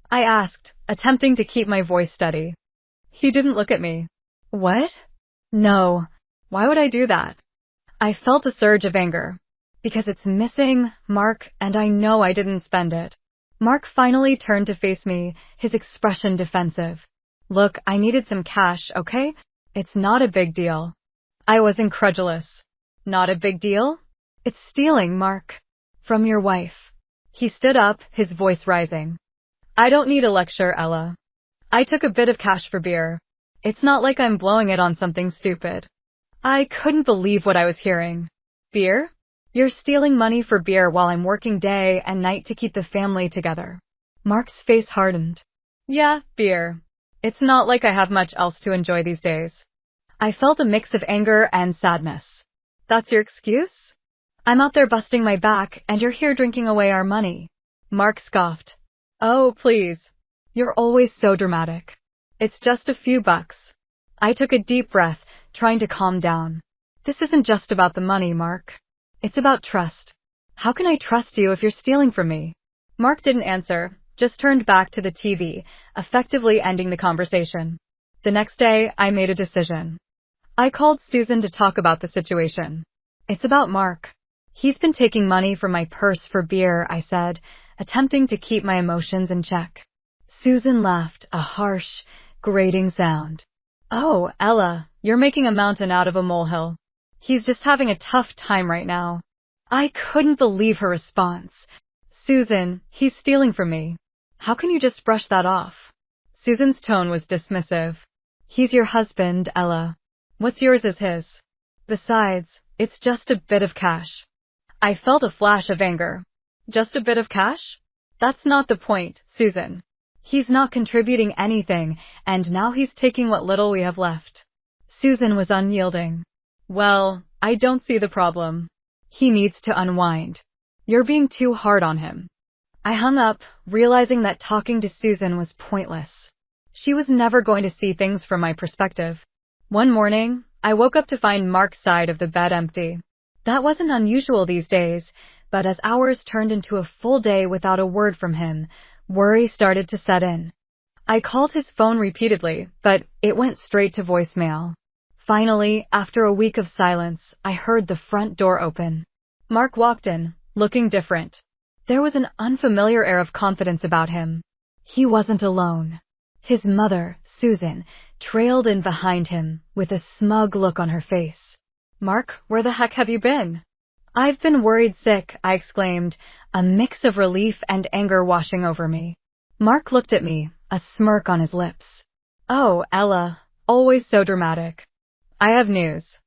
S1: I asked, attempting to keep my voice steady. He didn't look at me. "What?" "No. Why would I do that?" I felt a surge of anger. "Because it's missing, Mark, and I know I didn't spend it." Mark finally turned to face me, his expression defensive. "Look, I needed some cash, okay? It's not a big deal." I was incredulous. "Not a big deal?" "It's stealing, Mark. From your wife." He stood up, his voice rising. "I don't need a lecture, Ella. I took a bit of cash for beer. It's not like I'm blowing it on something stupid." I couldn't believe what I was hearing. "Beer? You're stealing money for beer while I'm working day and night to keep the family together." Mark's face hardened. "Yeah, beer. It's not like I have much else to enjoy these days." I felt a mix of anger and sadness. "That's your excuse? I'm out there busting my back, and you're here drinking away our money." Mark scoffed. "Oh, please. You're always so dramatic. It's just a few bucks." I took a deep breath, trying to calm down. "This isn't just about the money, Mark. It's about trust. How can I trust you if you're stealing from me?" Mark didn't answer, just turned back to the TV, effectively ending the conversation. The next day, I made a decision. I called Susan to talk about the situation. "It's about Mark. He's been taking money from my purse for beer," I said, attempting to keep my emotions in check. Susan laughed, a harsh, grating sound. "Oh, Ella, you're making a mountain out of a molehill. He's just having a tough time right now." I couldn't believe her response. "Susan, he's stealing from me. How can you just brush that off?" Susan's tone was dismissive. "He's your husband, Ella. What's yours is his. Besides, it's just a bit of cash." I felt a flash of anger. "Just a bit of cash? That's not the point, Susan. He's not contributing anything, and now he's taking what little we have left." Susan was unyielding. "Well, I don't see the problem. He needs to unwind. You're being too hard on him." I hung up, realizing that talking to Susan was pointless. She was never going to see things from my perspective. One morning, I woke up to find Mark's side of the bed empty. That wasn't unusual these days, but as hours turned into a full day without a word from him, worry started to set in. I called his phone repeatedly, but it went straight to voicemail. Finally, after a week of silence, I heard the front door open. Mark walked in, looking different. There was an unfamiliar air of confidence about him. He wasn't alone. His mother, Susan, trailed in behind him, with a smug look on her face. "Mark, where the heck have you been?" "I've been worried sick," I exclaimed, a mix of relief and anger washing over me. Mark looked at me, a smirk on his lips. "Oh, Ella, always so dramatic. I have news."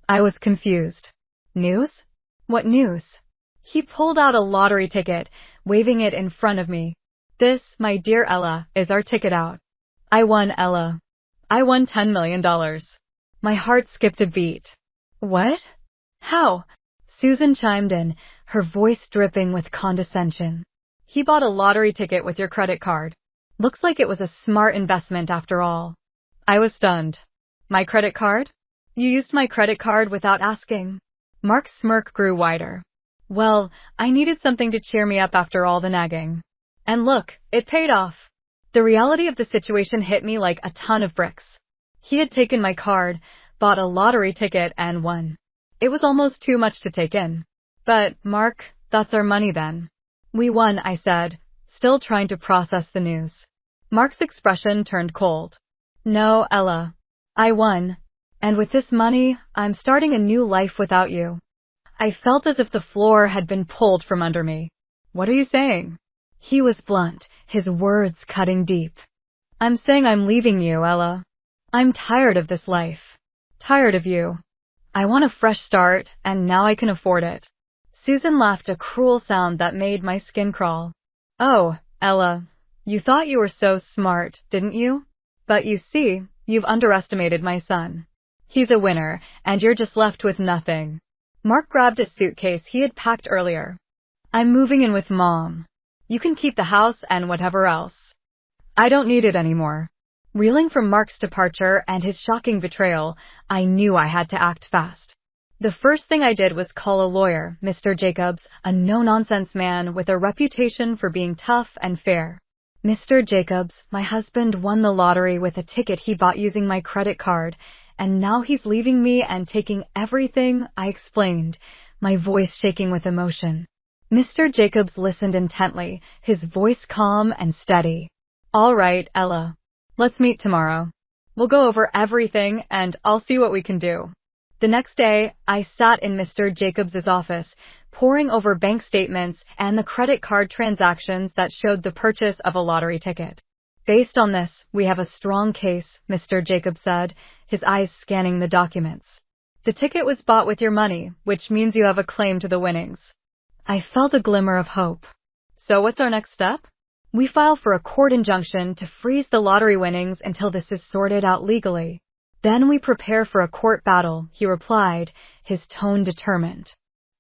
S1: I was confused. "News? What news?" He pulled out a lottery ticket, waving it in front of me. "This, my dear Ella, is our ticket out. I won, Ella. I won $10 million. My heart skipped a beat. "What? How?" Susan chimed in, her voice dripping with condescension. "He bought a lottery ticket with your credit card. Looks like it was a smart investment after all." I was stunned. "My credit card? You used my credit card without asking?" Mark's smirk grew wider. "Well, I needed something to cheer me up after all the nagging. And look, it paid off." The reality of the situation hit me like a ton of bricks. He had taken my card, bought a lottery ticket, and won. It was almost too much to take in. "But, Mark, that's our money then." "We won," I said, still trying to process the news. Mark's expression turned cold. No, Ella. I won. And with this money, I'm starting a new life without you. I felt as if the floor had been pulled from under me. What are you saying? He was blunt, his words cutting deep. I'm saying I'm leaving you, Ella. I'm tired of this life. Tired of you. I want a fresh start, and now I can afford it. Susan laughed, a cruel sound that made my skin crawl. Oh, Ella, you thought you were so smart, didn't you? But you see, you've underestimated my son. He's a winner, and you're just left with nothing. Mark grabbed a suitcase he had packed earlier. I'm moving in with Mom. You can keep the house and whatever else. I don't need it anymore. Reeling from Mark's departure and his shocking betrayal, I knew I had to act fast. The first thing I did was call a lawyer, Mr. Jacobs, a no-nonsense man with a reputation for being tough and fair. Mr. Jacobs, my husband won the lottery with a ticket he bought using my credit card, and now he's leaving me and taking everything, I explained, my voice shaking with emotion. Mr. Jacobs listened intently, his voice calm and steady. All right, Ella. Let's meet tomorrow. We'll go over everything, and I'll see what we can do. The next day, I sat in Mr. Jacobs' office, poring over bank statements and the credit card transactions that showed the purchase of a lottery ticket. Based on this, we have a strong case, Mr. Jacobs said, his eyes scanning the documents. The ticket was bought with your money, which means you have a claim to the winnings. I felt a glimmer of hope. So what's our next step? We file for a court injunction to freeze the lottery winnings until this is sorted out legally. Then we prepare for a court battle, he replied, his tone determined.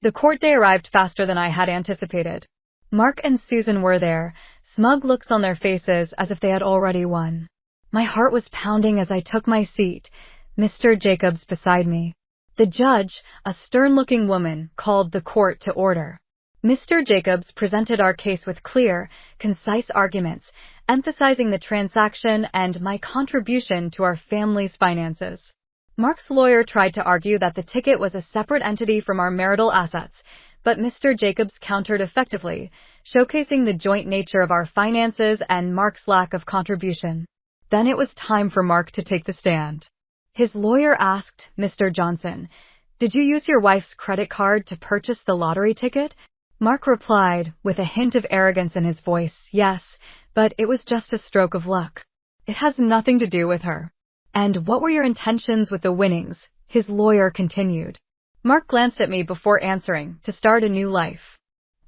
S1: The court day arrived faster than I had anticipated. Mark and Susan were there, smug looks on their faces as if they had already won. My heart was pounding as I took my seat, Mr. Jacobs beside me. The judge, a stern-looking woman, called the court to order. Mr. Jacobs presented our case with clear, concise arguments, emphasizing the transaction and my contribution to our family's finances. Mark's lawyer tried to argue that the ticket was a separate entity from our marital assets, but Mr. Jacobs countered effectively, showcasing the joint nature of our finances and Mark's lack of contribution. Then it was time for Mark to take the stand. His lawyer asked, Mr. Johnson, "Did you use your wife's credit card to purchase the lottery ticket?" Mark replied, with a hint of arrogance in his voice, "Yes, but it was just a stroke of luck. It has nothing to do with her." "And what were your intentions with the winnings?" his lawyer continued. Mark glanced at me before answering, to start a new life.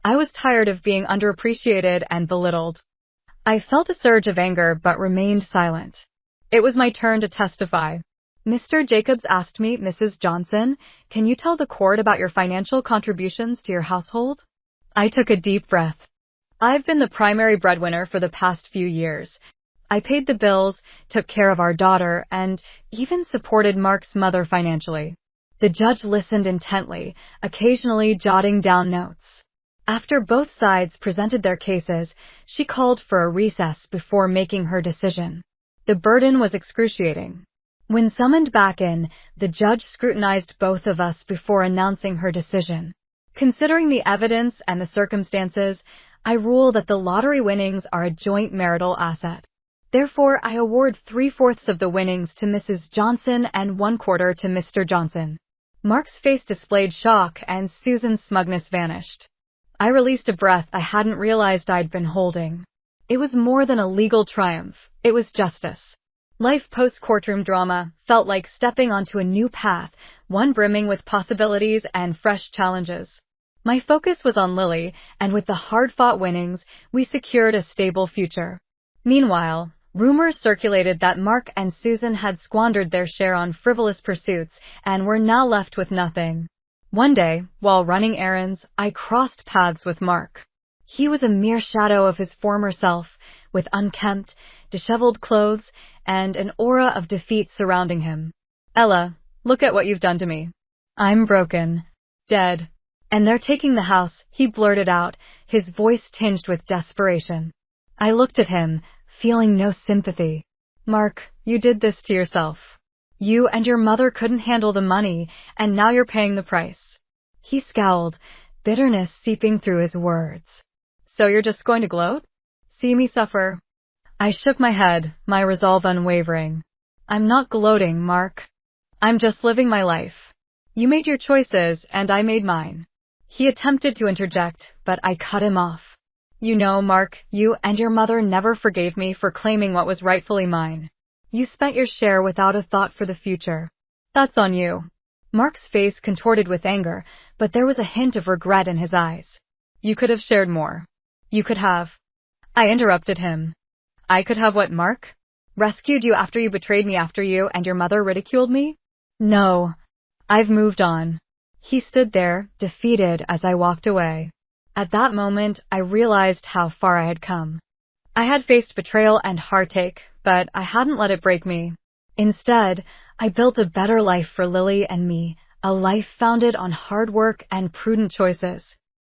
S1: I was tired of being underappreciated and belittled. I felt a surge of anger but remained silent. It was my turn to testify. Mr. Jacobs asked me, "Mrs. Johnson, can you tell the court about your financial contributions to your household?" I took a deep breath. I've been the primary breadwinner for the past few years. I paid the bills, took care of our daughter, and even supported Mark's mother financially. The judge listened intently, occasionally jotting down notes. After both sides presented their cases, she called for a recess before making her decision. The burden was excruciating. When summoned back in, the judge scrutinized both of us before announcing her decision. Considering the evidence and the circumstances, I rule that the lottery winnings are a joint marital asset. Therefore, I award 3/4 of the winnings to Mrs. Johnson and 1/4 to Mr. Johnson. Mark's face displayed shock and Susan's smugness vanished. I released a breath I hadn't realized I'd been holding. It was more than a legal triumph. It was justice. Life post-courtroom drama felt like stepping onto a new path, one brimming with possibilities and fresh challenges. My focus was on Lily, and with the hard-fought winnings, we secured a stable future. Meanwhile, rumors circulated that Mark and Susan had squandered their share on frivolous pursuits and were now left with nothing. One day, while running errands, I crossed paths with Mark. He was a mere shadow of his former self, with unkempt, disheveled clothes and an aura of defeat surrounding him. "Ella, look at what you've done to me. I'm broken. Dead. And they're taking the house," he blurted out, his voice tinged with desperation. I looked at him, feeling no sympathy. "Mark, you did this to yourself. You and your mother couldn't handle the money, and now you're paying the price." He scowled, bitterness seeping through his words. "So you're just going to gloat?" See me suffer. I shook my head, my resolve unwavering. I'm not gloating, Mark. I'm just living my life. You made your choices, and I made mine. He attempted to interject, but I cut him off. You know, Mark, you and your mother never forgave me for claiming what was rightfully mine. You spent your share without a thought for the future. That's on you. Mark's face contorted with anger, but there was a hint of regret in his eyes. You could have shared more. You could have. I interrupted him. I could have what, Mark? Rescued you after you betrayed me after you and your mother ridiculed me? No. I've moved on. He stood there, defeated, as I walked away. At that moment, I realized how far I had come. I had faced betrayal and heartache, but I hadn't let it break me. Instead, I built a better life for Lily and me, a life founded on hard work and prudent choices.